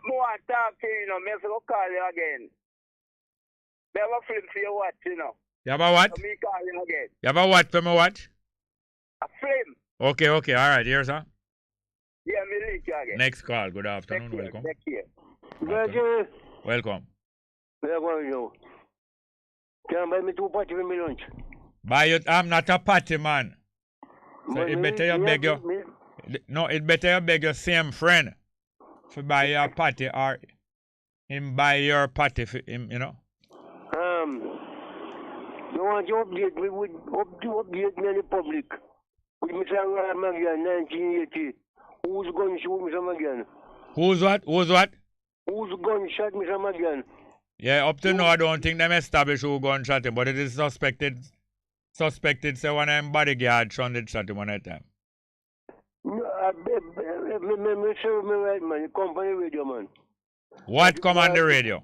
More talk to you, me have to call you again. Me have a film for your watch, You have a what? So me call you again. You have a what for me watch? A film. Okay, all right, here, sir. Yeah, me link you again. Next call, good afternoon, welcome. Next year. Welcome. Where are you? Can buy me 2 patty for me lunch? Buy it, I'm not a party man. So it better you beg your... No, it better you beg your same friend to buy your party or him buy your party for him, You want to update me with update me in the public. With Mr. Magain, 1980. Who's gun shoot Mr. Magain? Who's what? Who's gun shot Mr. Magain? Yeah, up to now I don't think them establish who gun shot him, but it is suspected say one of them bodyguard shot him one at a time. No, me right, man. The company radio, man. What come on the radio?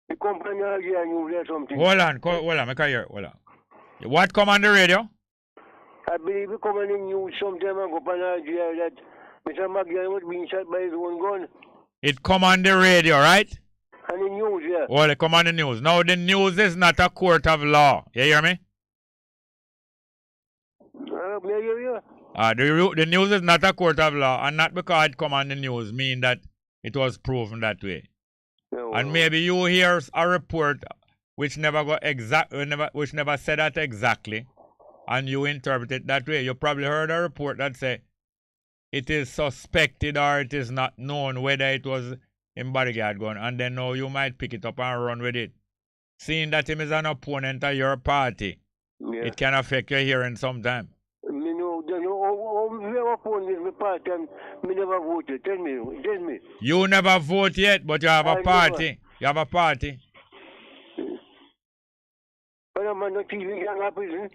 The company radio news or something. Hold on, make I hear. Hold on. What come on the radio? I believe it come on the news sometime ago on radio that Mr. Magain was being shot by his own gun. It come on the radio, right? On the news, yeah. Well, it come on the news. Now, the news is not a court of law. You hear me? The news is not a court of law, and not because it come on the news mean that it was proven that way. And maybe you hear a report which never said that exactly, and you interpret it that way. You probably heard a report that say it is suspected or it is not known whether it was him bodyguard gun, and then now you might pick it up and run with it. Seeing that him is an opponent of your party, it can affect your hearing sometime. Party and me never voted. Tell me. You never vote yet, but you have a party. You have a party. But I'm not thief, you can go to prison.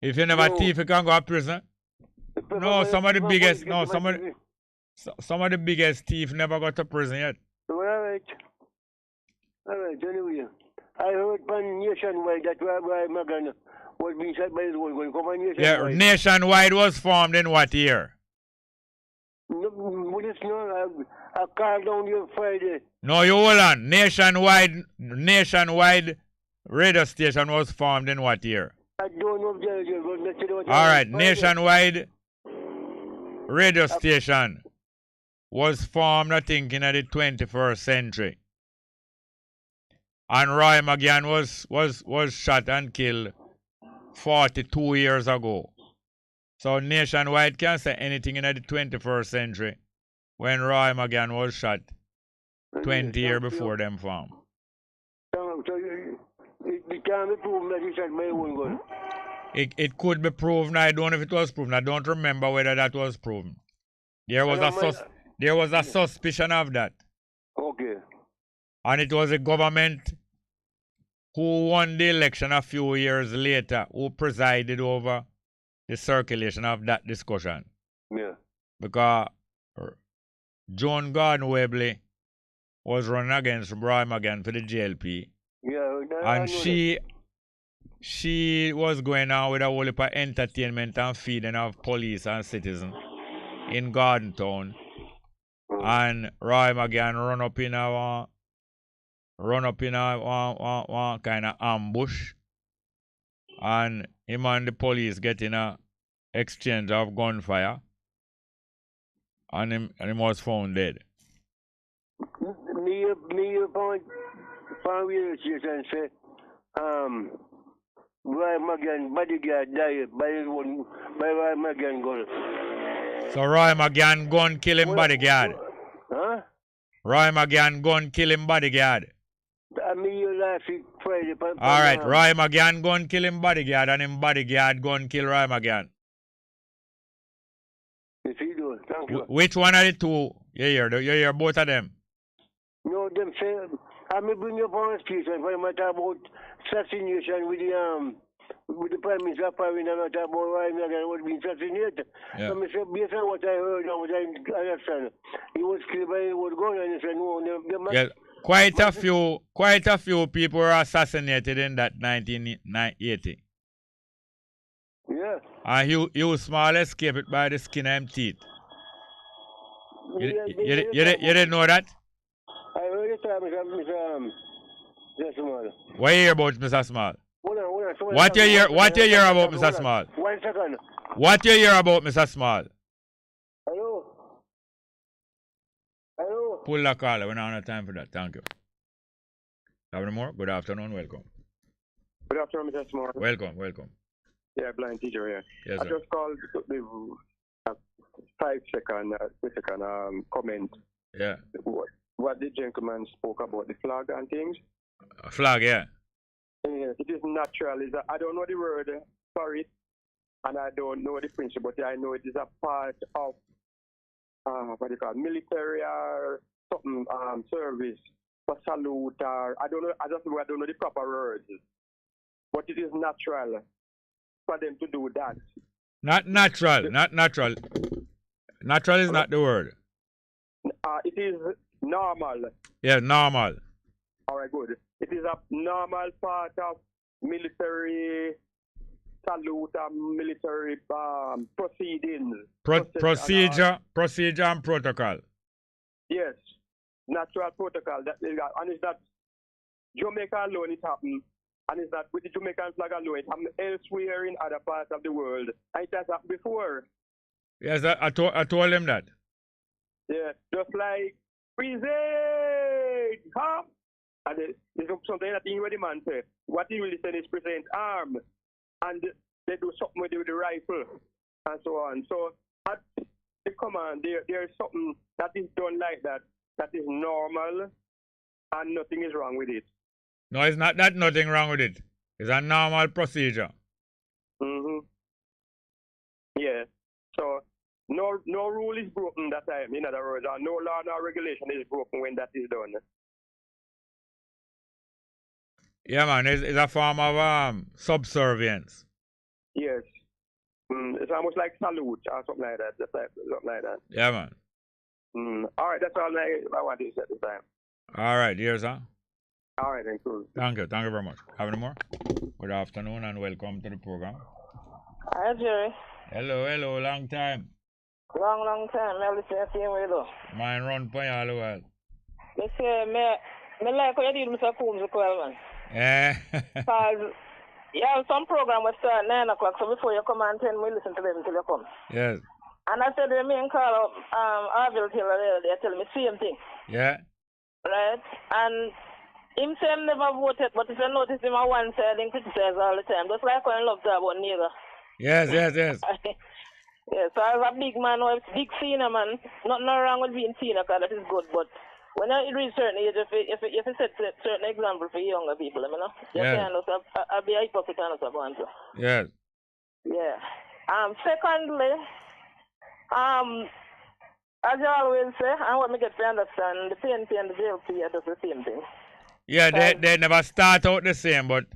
If you never thief, you can go to prison. No, some of the biggest thief never got to prison yet. All right, anyway. I heard from Nationwide that why Magain was being shot by his own gun. Come on, Nationwide. Yeah, Nationwide was formed in what year? No, I called down here Friday. No, you hold on. Nationwide radio station was formed in what year? I don't know. All right, Nationwide radio station was formed, I think, in the 21st century. And Roy Magain was shot and killed 42 years ago. So Nationwide can't say anything in the 21st century when Roy Magain was shot 20 years before them formed. It can't be proven that he shot my own gun. It could be proven. I don't know if it was proven. I don't remember whether that was proven. There was a suspicion of that. Okay. And it was a government who won the election a few years later who presided over the circulation of that discussion. Yeah. Because Joan Gordon Webley was running against Roy McGann for the JLP. Yeah, and she was going on with a whole heap of entertainment and feeding of police and citizens in Garden Town. And Roy McGann run up in a kind of ambush. And him and the police get in a exchange of gunfire. And him was found dead. Me upon radio station say, Roy McGann bodyguard died by Roy McGann gun. So Roy McGann gun kill him bodyguard. Huh? Roy McGann gun kill him bodyguard. I mean, you last week Friday. Alright, Roy McGann gun kill him bodyguard and him bodyguard gun kill Roy McGann. Yes, he do. Thank you. Which one are the two? You hear both of them? No, them say, I may bring you up on station for matter about assassination with the Prime Minister Parin and matter about Roy McGann was being assassinated. Yeah. So I say, based on what I heard and what I understand, he was killed by a gun and he said, no, them Yeah. Quite a few people were assassinated in that 1980. Yeah. And Hugh Small escaped it by the skin of him teeth. You didn't know that? I heard it, Mr. Small. What you hear about Mr. Small? Hold on. What you hear about Mr. Small? 1 second. What you hear about Mr. Small? Hello? Pull the caller. We don't have time for that. Thank you. Have any more? Good afternoon. Welcome. Good afternoon, Mr. Small. Welcome. Yeah, blind teacher here. Yes, I sir. just called the 5-second comment. Yeah. What the gentleman spoke about the flag and things. A flag, yeah. It is natural. I don't know the word for it, and I don't know the principle, but I know it is a part of what do you call it, military or something service for salute or I don't know. I don't know the proper words, but it is natural for them to do that. Not natural. Natural is not the word. It is normal. Yeah, normal. All right, good. It is a normal part of military salute and military proceedings. Procedure and protocol. Yes, natural protocol. And it's not Jamaica alone it happened. And it's not with the Jamaican flag alone. It happened elsewhere in other parts of the world. And it has happened before. Yes, I told him that. Yeah, just like present, huh? And there's something that where the man say. What he really said is present arm. And they do something with the rifle and so on. So at the command, there is something that is done like that. That is normal and nothing is wrong with it. No, it's not that nothing wrong with it. It's a normal procedure. Yeah. So no rule is broken that time. In other words, no law nor regulation is broken when that is done. Yeah, man. It's a form of subservience. Yes. It's almost like salute or something like that. Something like that. Yeah, man. All right, that's all I want to say at this time. All right, dear sir. All right, then, cool. Thank you very much. Have any more? Good afternoon and welcome to the program. Hi, Jerry. Hello, long time. Long time. I listen to you, though. Mine run for you all the while. They say, me like how you did Mr. Coombs as well, man. Yeah. Because you have some program that start 9 o'clock, so before you come on 10, we listen to them until you come. Yes. And I said, me and call up Advertisements, they tell me same thing. Yeah. Right? And him say him never voted, but if you notice him on one side, he criticize all the time. Just like when I love to about neighbor. Yes. Yeah, so as a big man, or big senior man, nothing wrong with being senior, because that is good, but when you reach certain age, if you set certain example for younger people, you know, you can't I'll be a hypocrite and so on. Yes. Yeah. Secondly, as you always say, I want me to get to understand the PNP and the JLP are just the same thing. Yeah, they never start out the same, but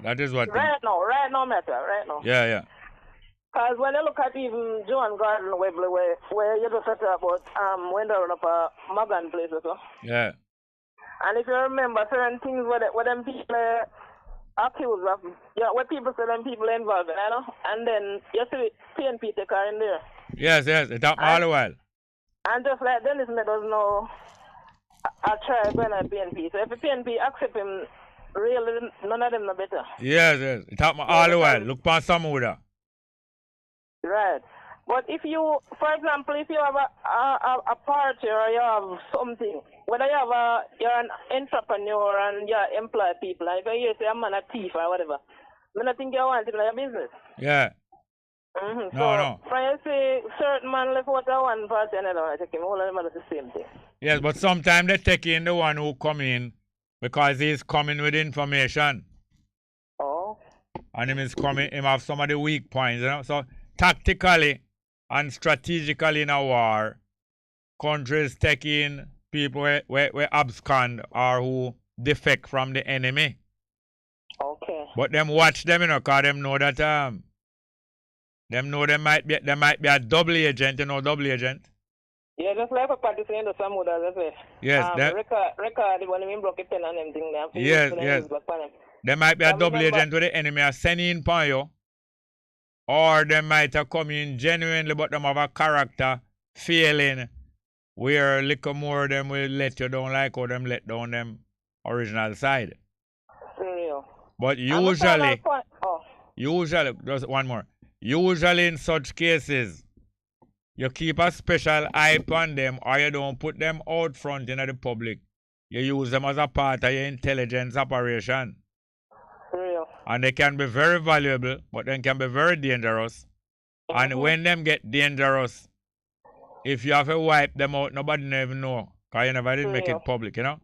that is what. Right now matter, right now. Yeah. Because when you look at even Joan Garden Webley, where you just talk about when they run up a Morgan place or so. Yeah. And if you remember certain things where them people accused of, where people say them people involved, you know, and then you see PNP take her in there. Yes, it happened all the while. And just like Dennis Meadows know a tribe when a PNP. So if the PNP accept him, really, none of them are better. Yes, it happened all the while. Look for some order. Right. But if you, for example, if you have a party or you have something, whether you're an entrepreneur and you employ people, and if you say a man a thief or whatever, I don't think you want it in your business. Yeah. Mm-hmm. No. So, when you say certain man left out of one party and another, I take him, all of them are the same thing. Yes, but sometimes they take in the one who come in because he's coming with information. Oh. And him have some of the weak points, you know. So tactically and strategically in a war, countries take in people where abscond or who defect from the enemy. Okay. But them watch them, you know, because them know that them know there might be a double agent, you know, double agent. Yeah, just like a party saying the some would have said. Yes, record when he broke it pen and everything there. Yes. There might be a double agent with the enemy are sending upon you. Or they might have come in genuinely, but them have a character failing where a little more of them will let you down like how them let down them original side. Real. But usually, just one more. Usually in such cases, you keep a special eye on them or you don't put them out front in the public. You use them as a part of your intelligence operation. Real. And they can be very valuable, but they can be very dangerous. Mm-hmm. And when them get dangerous, if you have to wipe them out, nobody never know. Because you never did make it public, you know?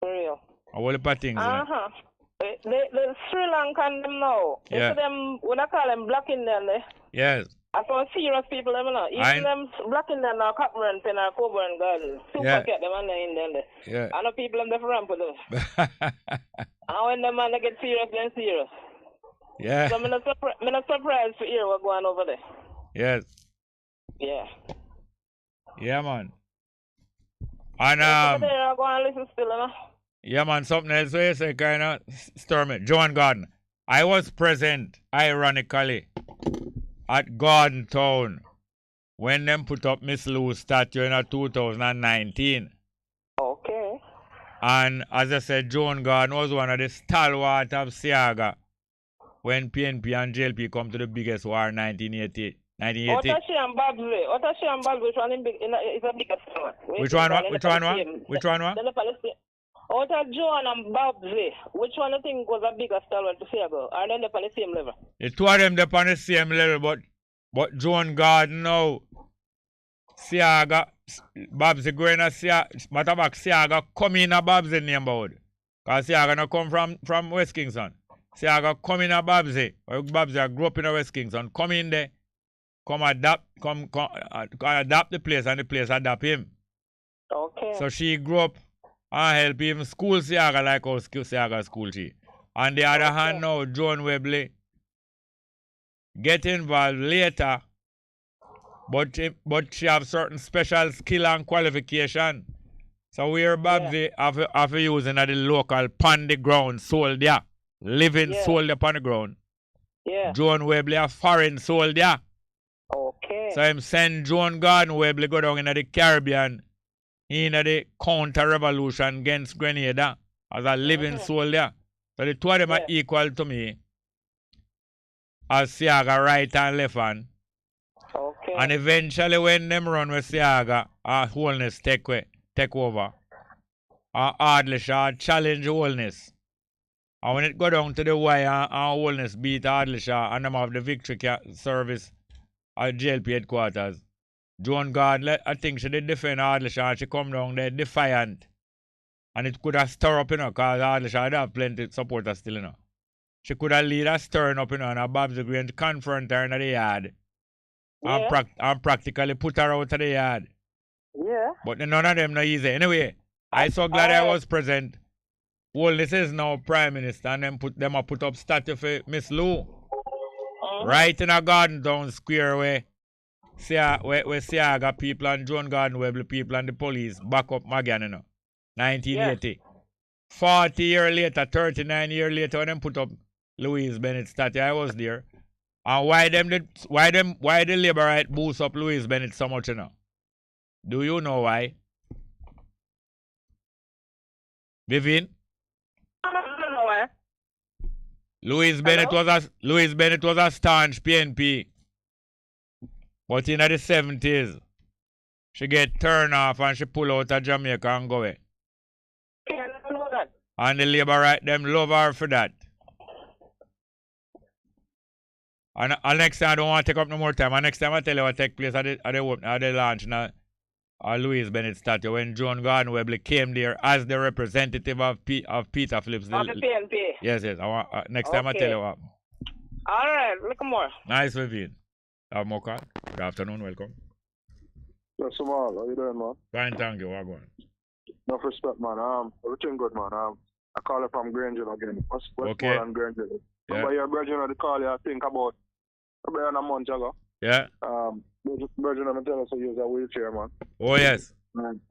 Real. A whole heap of things. The Sri Lankan them now. Yeah. Them, when I call them black Indian, yes. I saw serious people, them know. Even them black Indian or Cockburn, Pen or Coburn Garden. Super cat them and the Indian there. Yeah. I know people them different for those. And when the man get serious, then serious. Yeah. So I'm not surprised to hear what's going over there. Yes. Yeah. Yeah, man. And there, I go and listen still, you know? Yeah, man, something else where you say kind of stir me. Joan Garden. I was present, ironically, at Garden Town when them put up Miss Lou's statue in 2019. Okay. And as I said, Joan Garden was one of the stalwart of Siaga when PNP and JLP come to the biggest war in 1980. Otashi and Babsley, which one is a biggest one? Which one? Out of Joan and Babsley, which one I think was a bigger stalwart to Siaga? Are they on the same level? The two of them they're on the same level, but Joan Garden now, Siaga, Babsley going to Siaga, matter of fact, Siaga come in a Babsley neighborhood. Because Siaga not come from West Kingston. Siaga come in a Babsley, or Babsley grew up in a West Kingston, come in there, come adapt the place and the place adapt him. Okay. So she grew up and help him school Siaga like how Siaga school she. On the other hand now, Joan Webley get involved later, but she have certain special skill and qualification. So we are Babsy have using the local pan the ground soldier, living soldier upon the ground. Yeah. Joan Webley a foreign soldier. Okay. So him send Joan Garden Webley go down in the Caribbean in the counter-revolution against Grenada as a living soldier. So the two of them are equal to me as Siaga right and left hand. Okay. And eventually when them run with Siaga, wholeness take over. Ardlishaw challenge wholeness. And when it go down to the wire and wholeness beat Ardlishaw and them have the victory service at JLP headquarters, Joan Garden, I think she did defend Ardlishaw and she come down there defiant. And it could have stirred up, you know, because Ardlishaw have plenty of supporters still, you know. She could have lead her stirring up, you know, and her Babs going to confront her in the yard. Yeah. And practically put her out of the yard. Yeah. But none of them not easy. Anyway, I'm so glad I was present. Well, this is now Prime Minister and them put up statue for Miss Lou. Right in a Garden Town Square where Siaga people and John Garden Webley people and the police back up Magan, 1980. 40 years later, 39 years later, when them put up Louise Bennett statue, I was there. And why the labor right boost up Louise Bennett so much, Do you know why? Vivian? I don't know why. Louise Bennett was a staunch PNP. But in the 70s, she get turned off and she pull out of Jamaica and go away. Yeah, I don't know that. And the labor right them love her for that. And next time I don't want to take up no more time. And next time I tell you what take place at the launch now. Louise Bennett statue when John Gordon Webley came there as the representative of Peter Phillips. Of the PNP. Yes. Next time I tell you what. All right, look more. Nice, Vivian. Have more call. Good afternoon, welcome. Yes, Samal, how you doing, man? Fine, thank you. What going? Enough respect, man. Everything good, man. I call it from Granger again. Okay. Westmoreland, Granger. Yeah. Remember your Virgin the call I think about a month ago. Yeah. Virgin I'm tell us to use a wheelchair, man. Oh yes. And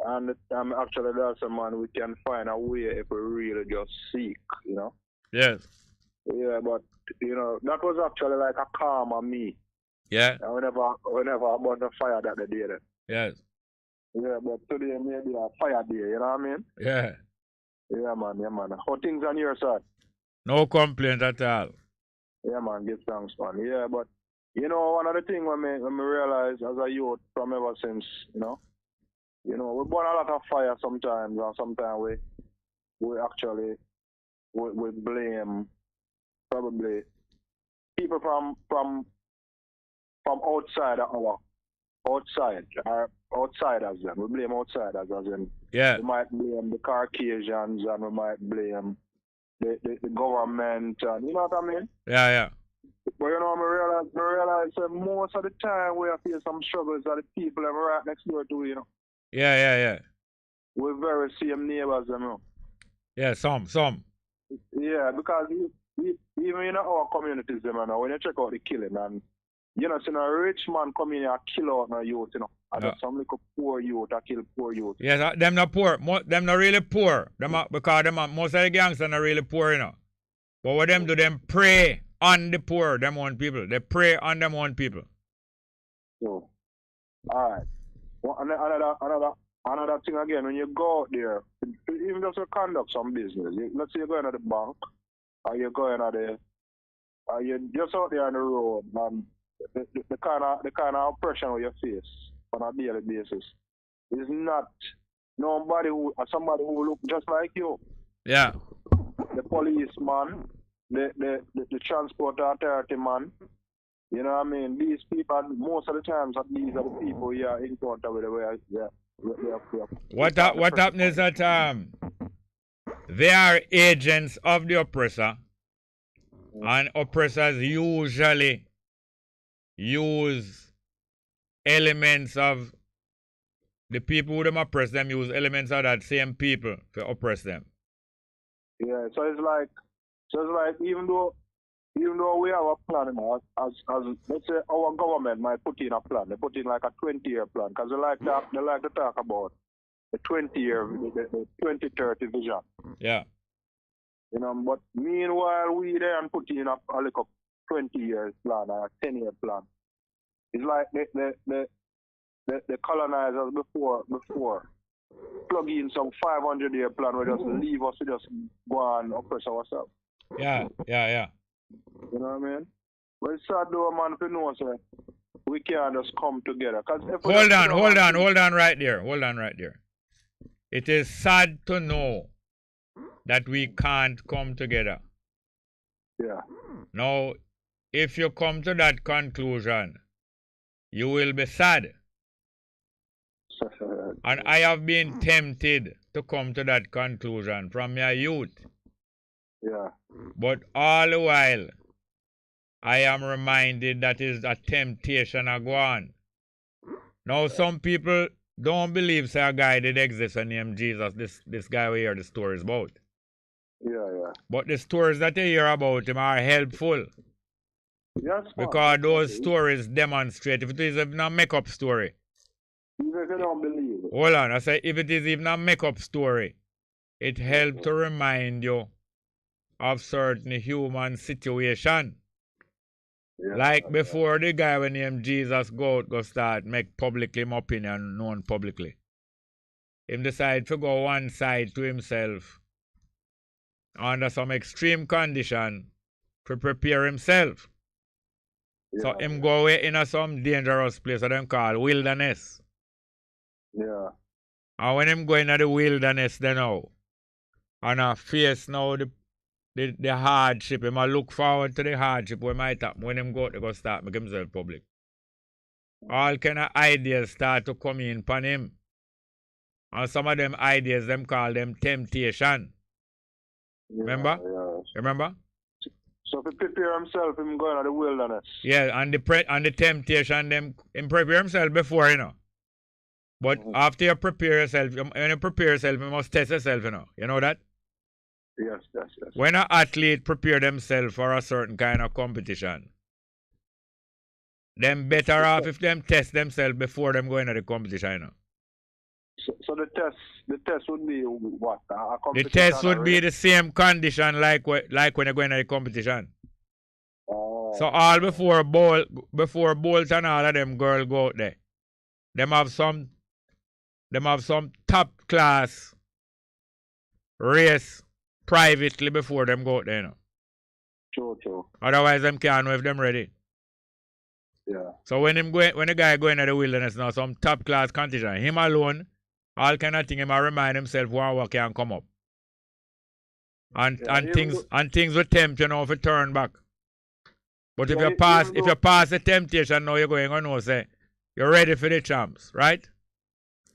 actually that's a man we can find a way if we really just seek, Yes. Yeah, but that was actually like a calm on me. Yeah. And whenever I burn the fire that they did it. Yes. Yeah, but today maybe a fire day, you know what I mean? Yeah. Yeah, man. How things on your side? No complaint at all. Yeah, man, give thanks, man. Yeah, but, one of the things when me realize as a youth from ever since, we burn a lot of fire sometimes, and sometimes we actually, we blame probably people from outside our outsiders then. We blame outsiders as in we might blame the Caucasians and we might blame the government and you know what I mean? Yeah. But I realize that most of the time we have faced some struggles are the people that are right next door to, Yeah. We're very same neighbors, Yeah, some. Yeah, because even in our communities, when you check out the killing and see a rich man come in and kill out a youth, and some little poor youth that kill poor youth. Yes, them not poor. Them not really poor. Because most of the gangsters not really poor, But what them do, them prey on the poor, them own people. They prey on them own people. So, alright. Well, another thing again, when you go out there, even just to conduct some business, let's say you're going to the bank, or you're going you're just out there on the road, and the kind of oppression you face on a daily basis is not somebody who look just like you. Yeah. The policeman, the transport authority man. You know what I mean? These people, most of the times, these are the people you are in contact with. What happens is that they are agents of the oppressor, and oppressors usually use elements of the people who them oppress them, use elements of that same people to oppress them. Yeah, so it's like even though we have a plan, as let's say our government might put in a plan, they put in like a 20-year plan, because they like to talk about the 20-year, the 2030 vision. Yeah. But meanwhile we there and put in a like a 20-year plan or a 10-year plan. It's like the colonizers before plug in some 500-year plan where just leave us to just go and oppress ourselves. Yeah. You know what I mean? But it's sad though, man, if you know, sir, we can't just come together. Hold on right there. It is sad to know that we can't come together. Yeah. Now, if you come to that conclusion, you will be sad. And I have been tempted to come to that conclusion from your youth. Yeah. But all the while, I am reminded that is a temptation a go on. Now, some people don't believe a guy did exist and named Jesus. This guy we hear the stories about. Yeah. But the stories that they hear about him are helpful. Yes, because those stories demonstrate. If it is even a make-up story. Even if you don't believe it. Hold on, I say if it is even a make-up story, it helps to remind you of certain human situation. Like before the guy when named Jesus go start make publicly him opinion known publicly. Him decide to go one side to himself under some extreme condition to prepare himself. So him go away in some dangerous place that them call wilderness. Yeah. And when him go into the wilderness then now, and I face now the hardship, him a look forward to the hardship when might happen when him go to go start make himself public. All kind of ideas start to come in upon him. And some of them ideas them call them temptation. Remember? Remember? So to prepare himself, him going to the wilderness. Yeah, and the temptation, them him prepare himself before, you know. But after you prepare yourself, when you prepare yourself, you must test yourself, you know. You know that? Yes. When an athlete prepare themselves for a certain kind of competition, them better off if them test themselves before them go into the competition, you know. So the test would be what? The test would be the same condition like when you go into the competition. Oh. So all before Bolt and all of them girls go out there, them have some top class race privately before them go out there, you know. True. Otherwise them can't know if them ready. Yeah. So when the guy go into the wilderness now, some top class competition, him alone, all kind of thing, him a remind himself what can come up. And things will tempt you know if you turn back. But if you pass the temptation now you're going to know say you're ready for the champs, right?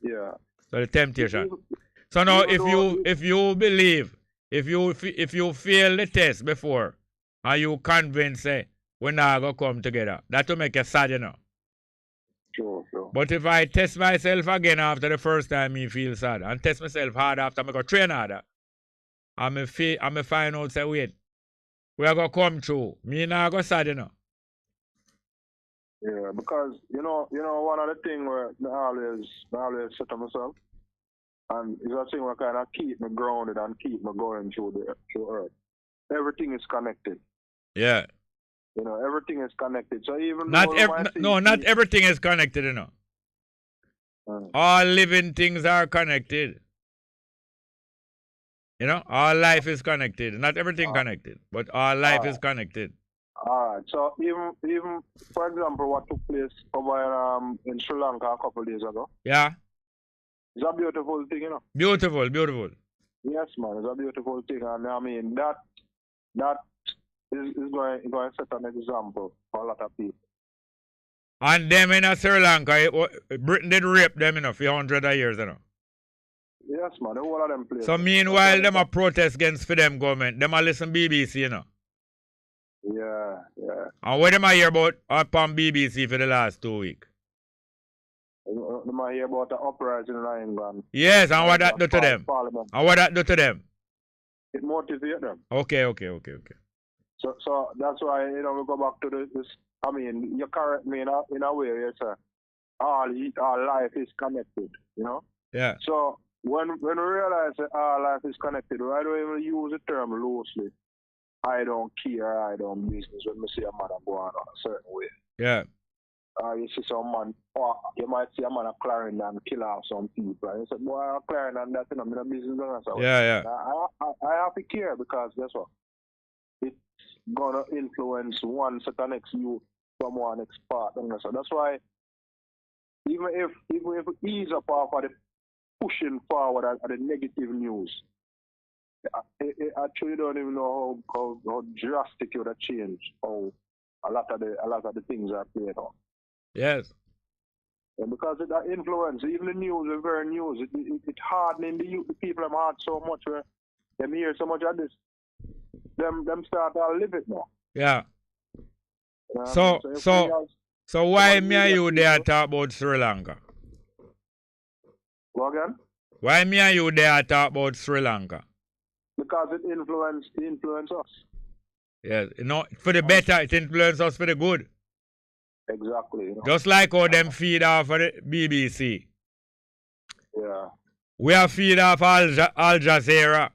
Yeah. So the temptation. So now if you believe, if you fail the test before and you convince say we're not gonna come together, that will make you sad, you know. Sure. But if I test myself again after the first time, me feel sad, and test myself hard after I go train harder, I'm a find out say wait, we are gonna come through. Me not go sad, you know. Yeah, because you know one of the things where I always set to myself, and it's a thing where kind of keep me grounded and keep me going through earth. Everything is connected. Yeah. You know, everything is connected. So even not everything is connected, you know. All living things are connected. You know, all life is connected. Not everything connected, but all life is connected. All right. So even for example, what took place over in Sri Lanka a couple of days ago. Yeah. It's a beautiful thing, you know. Beautiful. Yes, man. It's a beautiful thing, and I mean that is going to set an example for a lot of people. And them in Sri Lanka, Britain did rape them, you know, for hundreds of years, you know. Yes, man. The whole of them places. So meanwhile, them a protest against for them government. Them a listen BBC, you know. Yeah. And what them a hear about upon BBC for the last 2 weeks? Them a hear about the uprising in England. Yes, and what that do to them? Parliament. And what that do to them? It motivates them. Okay. So that's why, you know, we go back to this. I mean, you correct me in a way, yes, sir. All life is connected, you know? Yeah. So when we realize that all life is connected, I don't even use the term loosely. I don't care, I don't business when we see a man go on a certain way. Yeah. You see some man, or you might see a man a Clarendon kill off some people. And you say, boy, a Clarendon, that's in a business. Yeah. I have to care because guess what? It's gonna influence one set of next youth from one next part. So that's why even if we ease up off of the pushing forward at the negative news, I actually don't even know how drastic it would change how a lot of the things are played out. Yes. And because of that influence, even the news, the very news, it hardening the people. Them hard so much where them hear so much of this. Them start to live it now. Yeah. So why me and you there talk about Sri Lanka? What again? Why me and you there talk about Sri Lanka? Because it influence us. Yes, you know, for the better, it influences us for the good. Exactly. You know? Just like how them feed off of the BBC. Yeah. We are feed off Al Jazeera.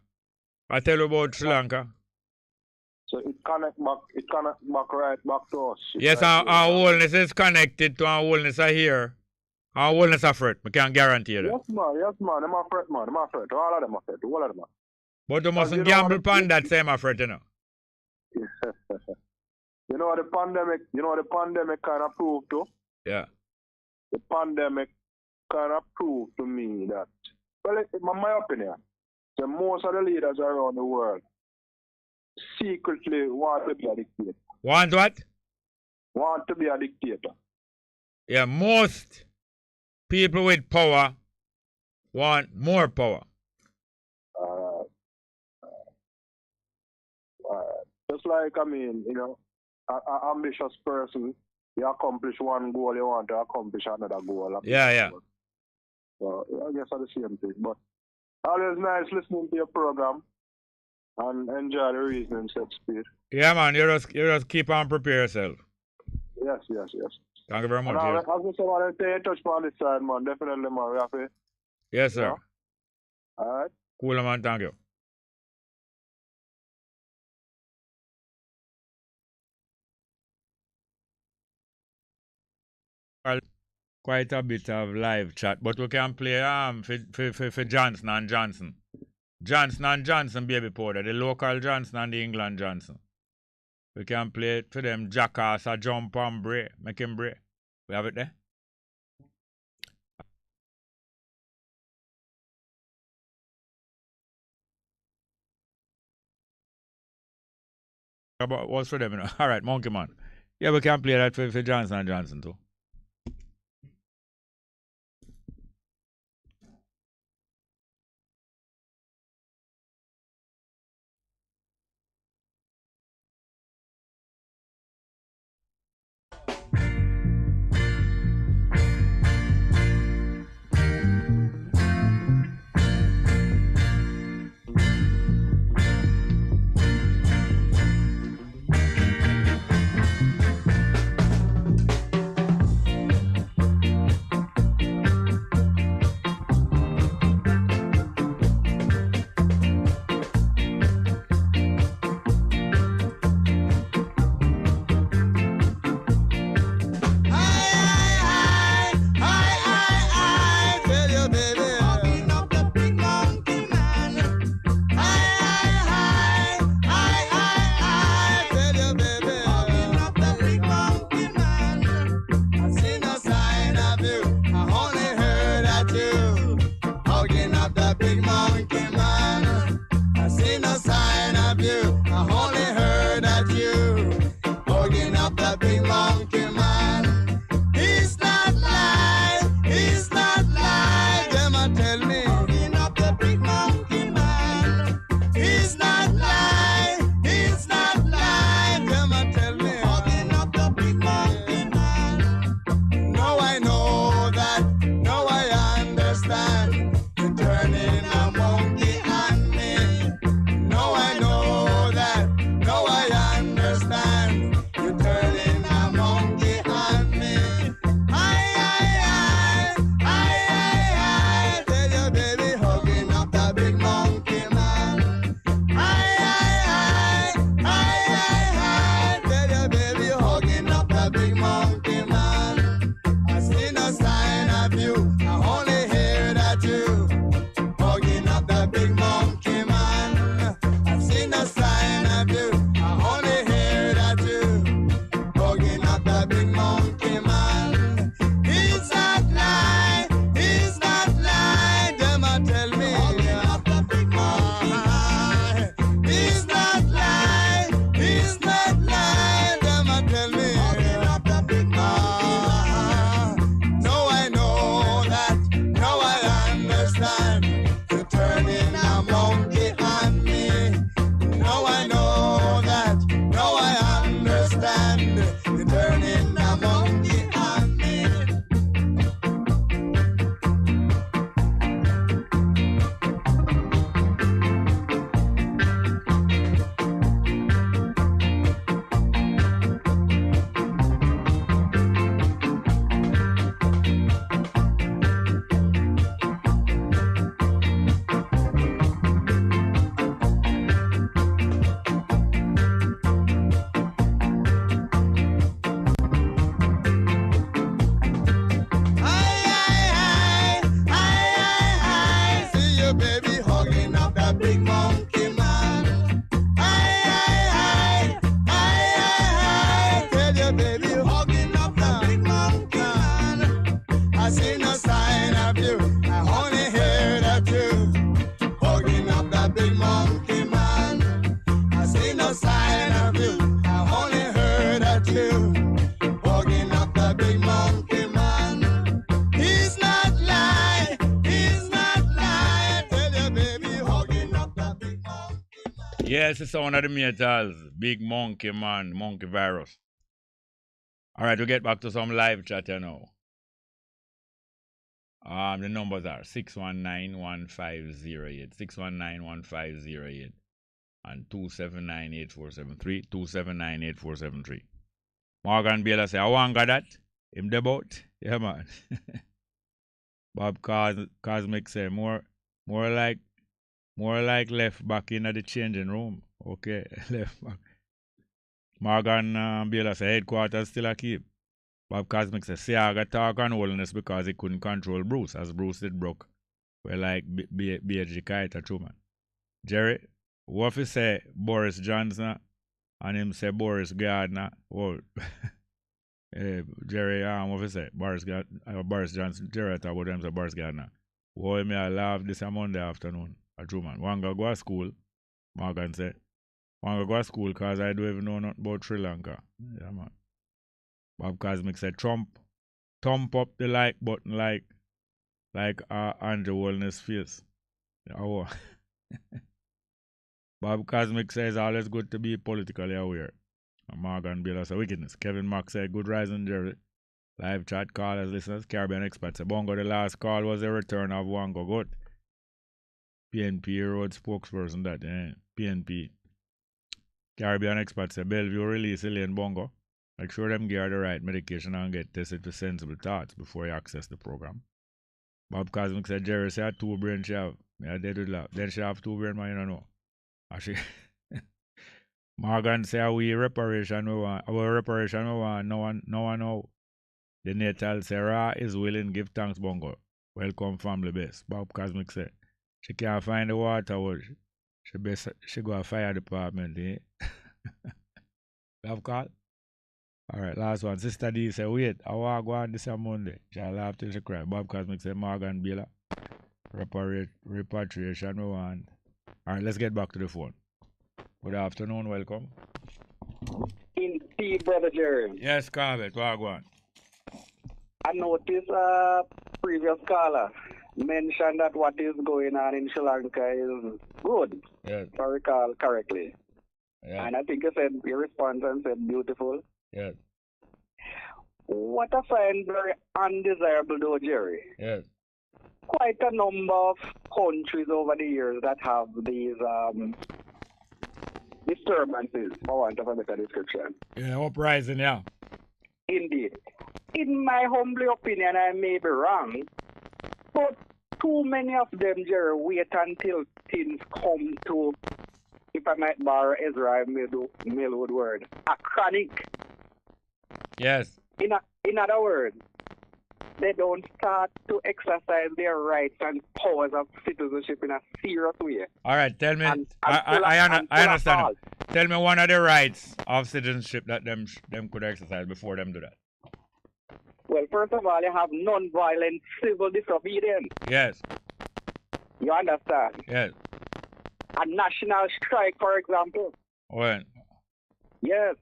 I tell you about Sri Lanka. So it connect back right back to us. Yes, our wholeness is connected to our wholeness here. Our wholeness are fret. I can guarantee you that. Yes, man. Them are fret, man. Them are fret. All of them are fret. All of them are. But you mustn't gamble upon that same fret, you know. You know the pandemic kind of proved to? Yeah. The pandemic kind of proved to me that, well, in my opinion, that most of the leaders around the world secretly want to be a dictator. Want what? Want to be a dictator. Yeah, most people with power want more power. Just like, I mean, you know, an ambitious person, you accomplish one goal, you want to accomplish another goal. Yeah. So I guess it's the same thing. But always nice listening to your program and enjoy the reasoning set speed. Yeah, man, you just keep on prepare yourself. Yes. Thank you very much. And as I say, man, stay in touch on this side, man. Definitely, man. We happy. Yes, sir. Yeah. All right. Cool, man. Thank you. Quite a bit of live chat, but we can play for Johnson and Johnson. Johnson and Johnson baby powder, the local Johnson and the England Johnson. We can play it for them jackass or jump and break, make him break. We have it there. What's for them, you know? All right, Monkey Man. Yeah, we can play that for Johnson and Johnson too. No, Yes, it's one of the metals. Big monkey, man. Monkey virus. All right, we'll get back to some live chat now. The numbers are 619-1508, 619-1508, and 279-8473, 279-8473. Morgan Baylor say, I want that. Him the boat. Yeah, man. Bob Cosmic say, more like left back in the changing room. Okay, left back. Morgan Baylor say, headquarters still a keep. Bob Cosmic says, Siaga talk on holiness because he couldn't control Bruce, as Bruce did broke. Well, like BHG Kaita Truman. Jerry, what if he say Boris Johnson and him say Boris Gardner? Well, Jerry, what if he say Boris Johnson? Jerry, I talk about him say Boris Gardner. Why me I laugh this Monday afternoon? A Truman. One go to school, Morgan said. One go to school because I don't even know nothing about Sri Lanka. Yeah, man. Bob Cosmic said, Trump, thump up the like button like Andrew Wellness face. Oh. Bob Cosmic says, always good to be politically aware. Morgan Baylor said, wickedness. Kevin Mack said, good rising, Jerry. Live chat callers, listeners, Caribbean experts. Bongo, the last call was a return of Wango Goat. PNP road spokesperson, that, PNP. Caribbean experts say, Bellevue release Elaine Bongo. Make sure them get the right medication and get tested for sensible thoughts before you access the program. Bob Cosmic said, Jerry said, 2 brain she have. Yeah, they do that. Then she have 2 brain, man, you don't know. Actually, Morgan said, our reparation we want. No one know. The natal Sarah is willing, give thanks, Bongo. Welcome, family base. Bob Cosmic said, she can't find the water. She go to fire department, eh? Love call? All right, last one. Sister D said, wait, I want to go on this on Monday. She laugh till she cry. Bob Cosmic said, Morgan Baylor, repatriation we want. All right, let's get back to the phone. Good afternoon, welcome. Indeed, Brother Jerry. Yes, Carvet, go on. I noticed previous caller mentioned that what is going on in Sri Lanka is good, yes. if I recall correctly. Yes. And I think you said your response and said beautiful. Yes. What I find very undesirable though, Jerry. Yes. Quite a number of countries over the years that have these disturbances, for want of a better description. Yeah, uprising, yeah. Indeed. In my humble opinion, I may be wrong, but too many of them, Jerry, wait until things come to, if I might borrow Ezra Millwood word, a chronic. Yes. In other words, they don't start to exercise their rights and powers of citizenship in a serious way. All right, tell me, I understand. Tell me one of the rights of citizenship that them could exercise before them do that. Well, first of all, you have non-violent civil disobedience. Yes. You understand? Yes. A national strike, for example. When? Yes.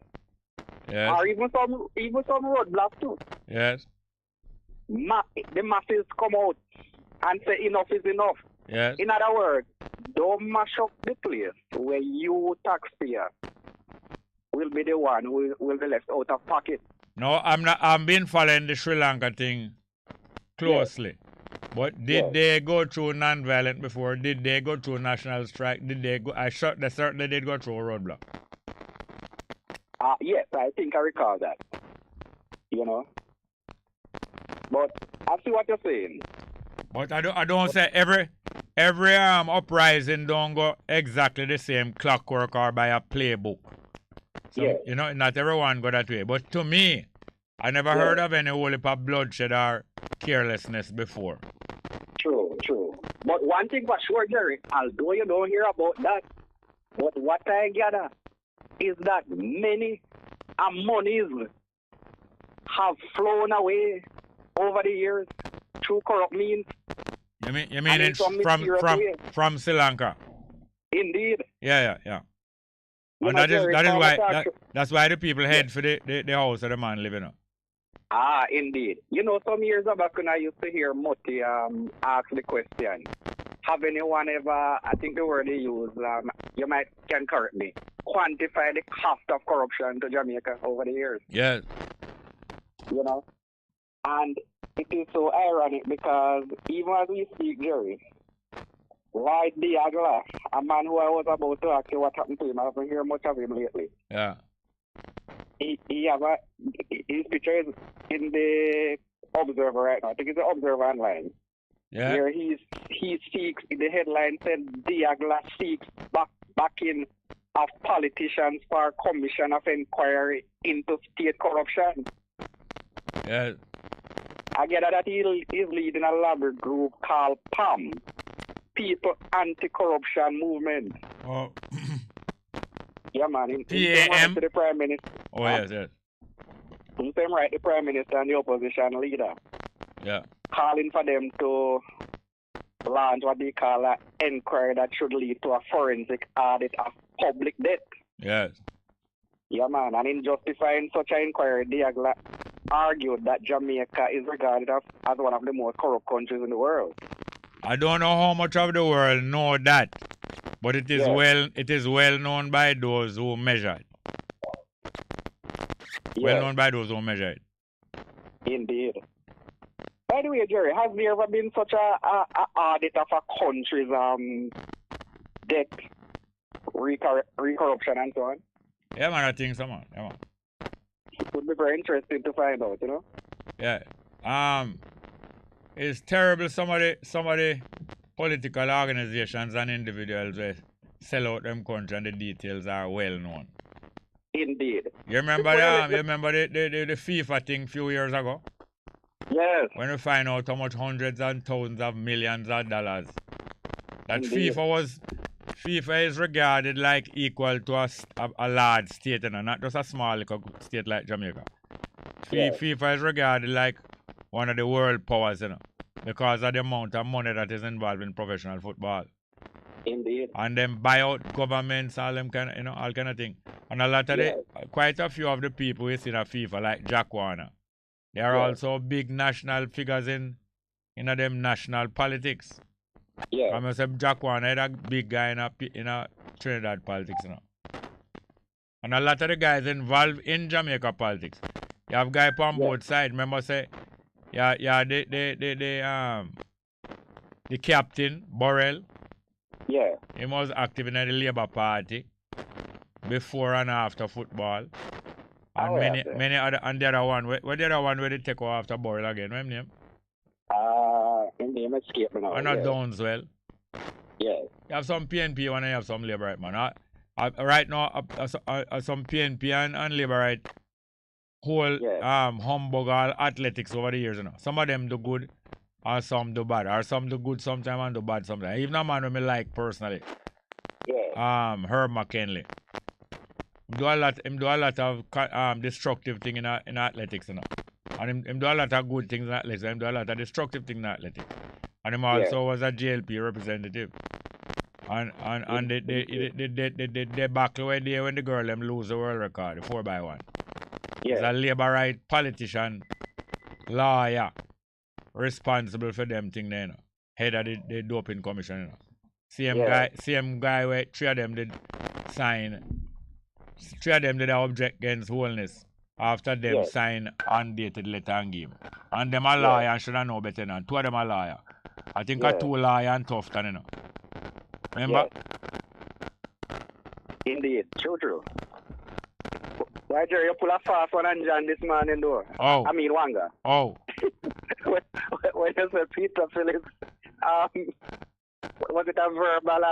Yes. Or even some roadblocks too. Yes. The masses come out and say enough is enough. Yes. In other words, don't mash up the place where you taxpayer will be the one who will be left out of pocket. No, I'm not. I'm been following the Sri Lanka thing closely. Yes. But did they go through non-violent before? Did they go through national strike? Did they go? They certainly did go through a roadblock. Yes, I think I recall that. You know. But I see what you're saying. But I don't say every uprising don't go exactly the same clockwork or by a playbook. So, yes. You know, not everyone go that way. But to me, I never heard of any whole heap of bloodshed or carelessness before. True. But one thing for sure, Jerry, although you don't hear about that, but what I gather is that many monies have flown away over the years through corrupt means. You mean it's from Sri Lanka? Indeed. Yeah. And that's why the people head for the house of the man living in. Indeed. You know, some years back when I used to hear Moti ask the question, have anyone ever, I think the word they use, you can correct me, quantify the cost of corruption to Jamaica over the years? Yes. You know? And it is so ironic because even as we speak, Jerry, Lloyd Diagla, a man who I was about to ask you what happened to him, I haven't heard much of him lately. Yeah. His picture is in the Observer right now. I think it's the Observer online. Yeah. Where he seeks, the headline said Diagla seeks backing of politicians for commission of inquiry into state corruption. Yeah. I get that he's leading a lobby group called PAM, People Anti-Corruption Movement. Oh. Yeah, man. PAM? To the Prime Minister. Oh, yes, yes. In same right, the Prime Minister and the opposition leader. Yeah. Calling for them to launch what they call an inquiry that should lead to a forensic audit of public debt. Yes. Yeah, man. And in justifying such an inquiry, they argued that Jamaica is regarded as one of the most corrupt countries in the world. I don't know how much of the world know that, but it is well known by those who measure it. Well known by those who measure it. Indeed. By the way, Jerry, has there ever been such a audit of a country's debt, corruption and so on? Yeah, man, I think so, man. Yeah, man. It would be very interesting to find out, you know? Yeah. It's terrible some of the political organizations and individuals sell out them country and the details are well known. Indeed. You remember the FIFA thing a few years ago? Yes. When we find out how much hundreds and thousands of millions of dollars. That Indeed. FIFA is regarded like equal to a large state, you know, not just a small little state like Jamaica. FIFA is regarded like one of the world powers, you know, because of the amount of money that is involved in professional football. Indeed. And then buy out governments, all them kind of, you know, all kind of thing. And a lot of quite a few of the people we see in FIFA, like Jack Warner, they are also big national figures in them national politics. Yeah. I must say Jack Warner is a big guy in a Trinidad politics, you know. And a lot of the guys involved in Jamaica politics. You have guys on both sides. Remember say, the captain, Burrell. Yeah. He was active in the Labour Party before and after football. And many other, and the other one, where the other one where they take over after Burrell again? What's his name? His name escaped me now. And not Downswell. Yeah. You have some PNP and you have some Labour right, man. Right now, some PNP and Labour right whole humbug all athletics over the years, you know. Some of them do good and some do bad. Or some do good sometimes and do bad sometimes. Even a man who me like personally. Yeah. Herb McKinley. Him do a lot of destructive thing in athletics, you know. And him do a lot of good things in athletics. Him do a lot of destructive things in athletics. And him also was a JLP representative. And the debacle where they when the girl them lose the world record, the 4x1. He's a Labour right politician, lawyer, responsible for them thing there, you know. Head of the doping commission, you know. Same guy where three of them did object against wholeness after them sign undated letter and give. And them a lawyer and should have know better than. Two of them a lawyer. I think a two lawyer and Tufton, you know. Remember? Indeed, true. Why, Jerry, you pull a fast one and John this morning, though? Oh. I mean, Wanga. Oh. when you say Peter Phillips, was it a verbal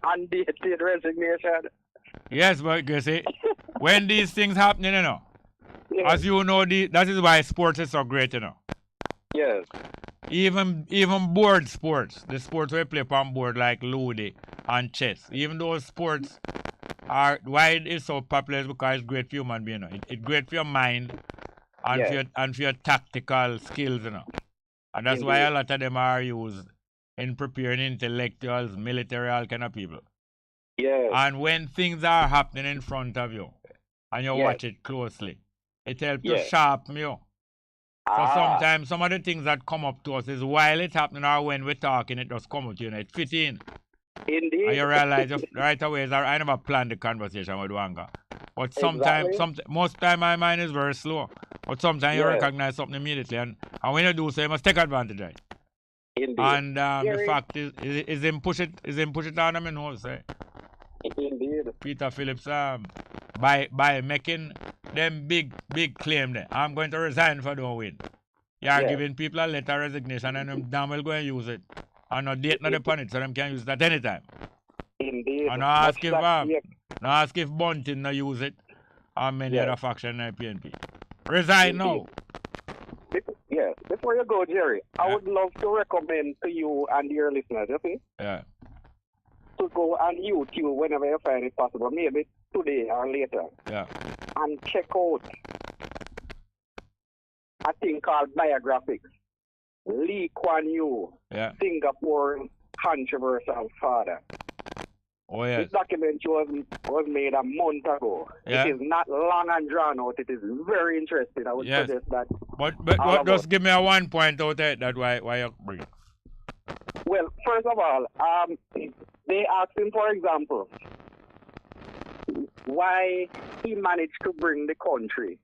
undated resignation? Yes, but you see, when these things happen, you know, as you know, that is why sports is so great, you know. Yes. Even board sports, the sports we play on board like Ludo and chess, even those sports are why it is so popular is because it's great for human being, you know. It's great for your mind and for your tactical skills, you know. And that's why a lot of them are used in preparing intellectuals, military, all kind of people. Yeah. And when things are happening in front of you and you watch it closely, it helps to sharpen you So sometimes some of the things that come up to us is while it's happening or when we're talking, it just come out, it fit in. Indeed. And you realize right away, I never planned the conversation with Wanga. But sometimes, most time my mind is very slow. But sometimes you recognize something immediately. And when you do so, you must take advantage of it. Indeed. And the fact is him push it on him, say. Indeed. Peter Phillips, by making them big claim there, I'm going to resign if I don't win. You are giving people a letter of resignation and them damn well go and use it. And no date not upon it, so them can use it at any time. Indeed. And ask if Bunting no use it or many other faction in the PNP. Resign now. Yes. Before you go, Jerry, I would love to recommend to you and your listeners, you see? Yeah. To go on YouTube whenever you find it possible, maybe today or later. Yeah. And check out a thing called Biographics. Lee Kuan Yew, Singapore controversial father. Oh, yes. This documentary was made a month ago. Yeah. It is not long and drawn out. It is very interesting. I would suggest that. But just give me a 1 point out there that why you bring it. Well, first of all, they asked him, for example, why he managed to bring the country,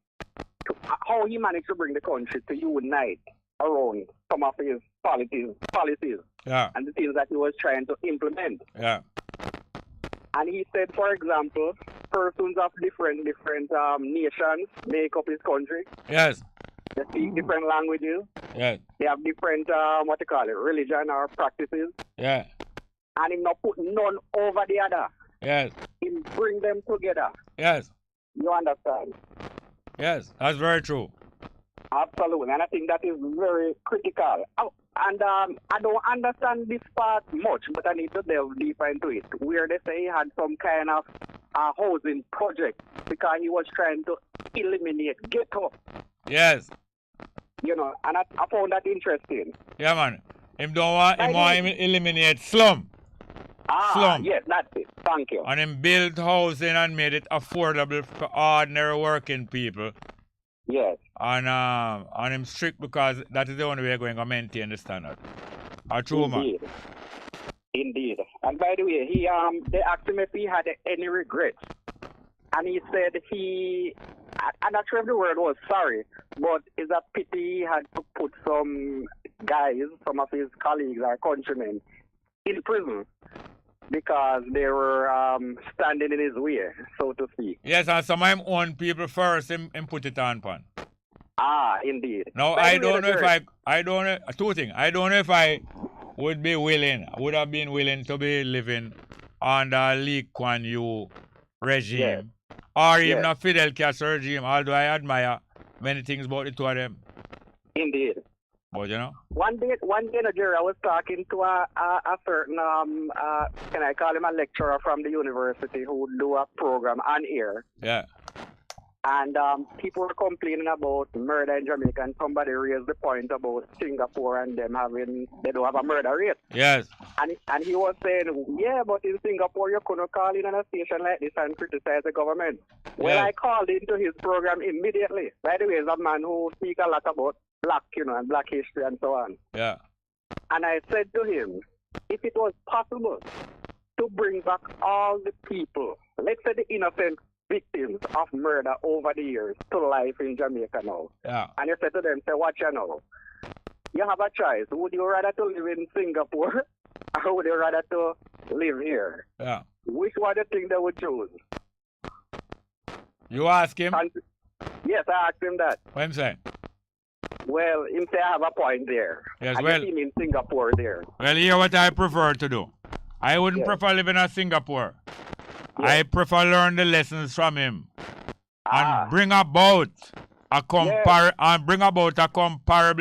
how he managed to bring the country to unite around some of his policies and the things that he was trying to implement. Yeah. And he said, for example, persons of different nations make up his country. Yes. They speak different languages. Yes. They have different, religion or practices. Yeah. And he not put none over the other. Yes. He bring them together. Yes. You understand? Yes, that's very true. Absolutely. And I think that is very critical. And I don't understand this part much, but I need to delve deeper into it, where they say he had some kind of housing project because he was trying to eliminate ghetto. Yes. And I found that interesting. Yeah, man. Him want eliminate slum. Slum. Yes, that's it. Thank you. And him built housing and made it affordable for ordinary working people. Yes. And him strict because that is the only way we're going to maintain the standard. True, man. Indeed. And by the way, they asked him if he had any regrets. And he said I'm not sure if the word was sorry, but it's a pity he had to put some guys, some of his colleagues or countrymen, in prison because they were standing in his way, so to speak. Yes, and some of him own people first, him put it on pan. Indeed. Now, I don't know two things. I don't know if I would have been willing to be living under Lee Kuan Yew regime, or even a Fidel Castro regime, although I admire many things about the two of them. Indeed. But one day, Jerry, I was talking to a certain, can I call him a lecturer from the university who do a program on air. Yeah. And people were complaining about murder in Jamaica, and somebody raised the point about Singapore and them they don't have a murder rate. Yes. And he was saying, but in Singapore you couldn't call in on a station like this and criticize the government. Well, I called into his program immediately. By the way, he's a man who speaks a lot about black, and black history and so on. Yeah. And I said to him, if it was possible to bring back all the people, let's say the innocent victims of murder over the years, to life in Jamaica now. Yeah. And you said to them, watch you now. You have a choice. Would you rather to live in Singapore or would you rather to live here? Yeah. Which one do you think they would choose? You ask him? Yes, I asked him that. What him say? Well, him say I have a point there. Yes, and you see me in Singapore there. Well, here what I prefer to do. I wouldn't prefer living in Singapore. I prefer learn the lessons from him and bring about a comparable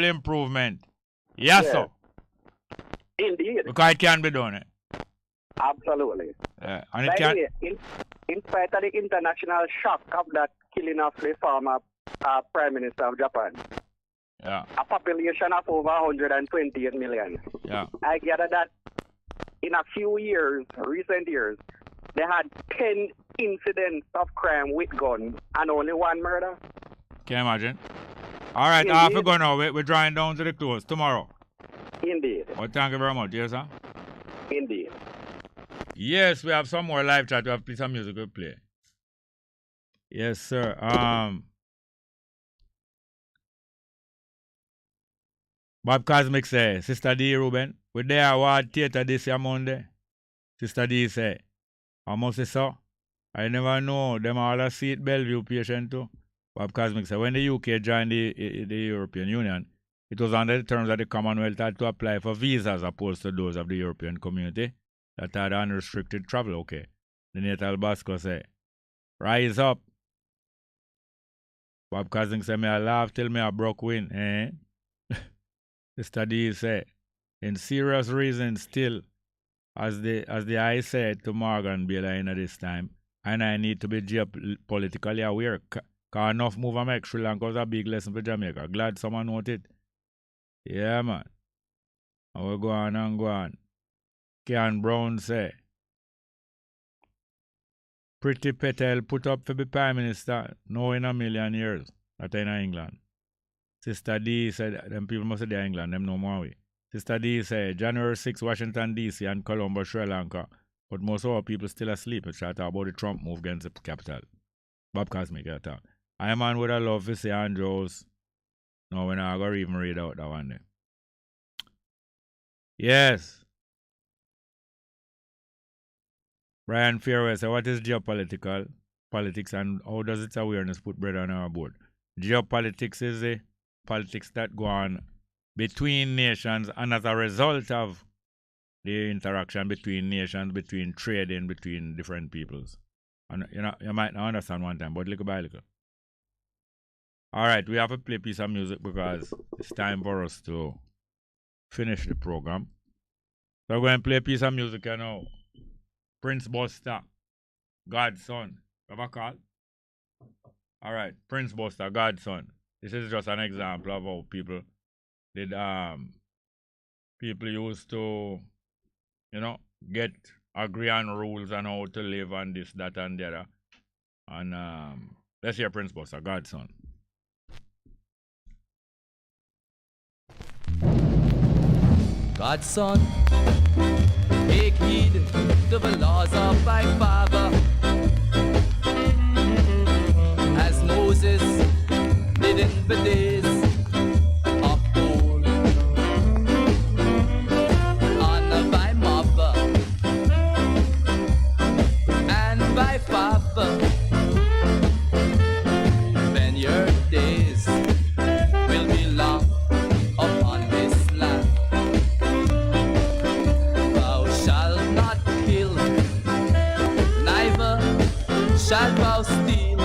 improvement. Yes, sir. Indeed. Because it can be done. Absolutely. Yeah, and it can. In spite of the international shock of that killing of the former Prime Minister of Japan. Yeah. A population of over 128 million. Yeah. I gather that in a few years, recent years, they had 10 incidents of crime with guns and only one murder. Can you imagine? All right, I have to go now. We're drawing down to the close tomorrow. Indeed. Well, thank you very much. Yes, sir? Indeed. Yes, we have some more live chat. We have some music to play. Yes, sir. Bob Cosmic say, Sister D. Ruben, we're there at Ward Theatre this year Monday. Sister D say, I must say so. I never know. Them all a seat Bellevue patient too. Bob Cosmic say, when the UK joined the European Union, it was under the terms that the Commonwealth had to apply for visas as opposed to those of the European community that had unrestricted travel. Okay. The Natal Basco say, rise up. Bob Cosmic say, me I laugh till me I broke win. The study say, in serious reason still, as the I said to Morgan Baylor in this time, and I need to be geopolitically aware. Because enough move I make Sri Lanka was a big lesson for Jamaica. Glad someone noted. Yeah, man. And we go on and go on. Ken Brown say, Pretty Patel put up for the Prime Minister, no in a million years. That in England. Sister D said, them people must say they're England, them no more way. Sister D said, January 6, Washington, D.C. and Colombo, Sri Lanka. But most of our people still asleep. It's try to talk about the Trump move against the capital. Bob Cosmic get talk. I man would have loved to see Andrews. No, we're not going to even read out that one there. Yes. Brian Fairway said, what is geopolitical politics and how does its awareness put bread on our board? Geopolitics is the politics that go on between nations and as a result of the interaction between nations, between trading, between different peoples. And you might not understand one time, but little by little. All right, we have to play a piece of music because it's time for us to finish the program. So we're going to play a piece of music now. Prince Buster, God's Son. Have a call? All right, Prince Buster, God's Son. This is just an example of how people did people used to, get agree on rules and how to live and this, that, and the other. And let's hear Prince Buster, God's Son. God's son, take heed to the laws of thy father, as Moses did in the days of old. Honor thy mother and thy father, then your days will be long upon this land. Shalt thou steal,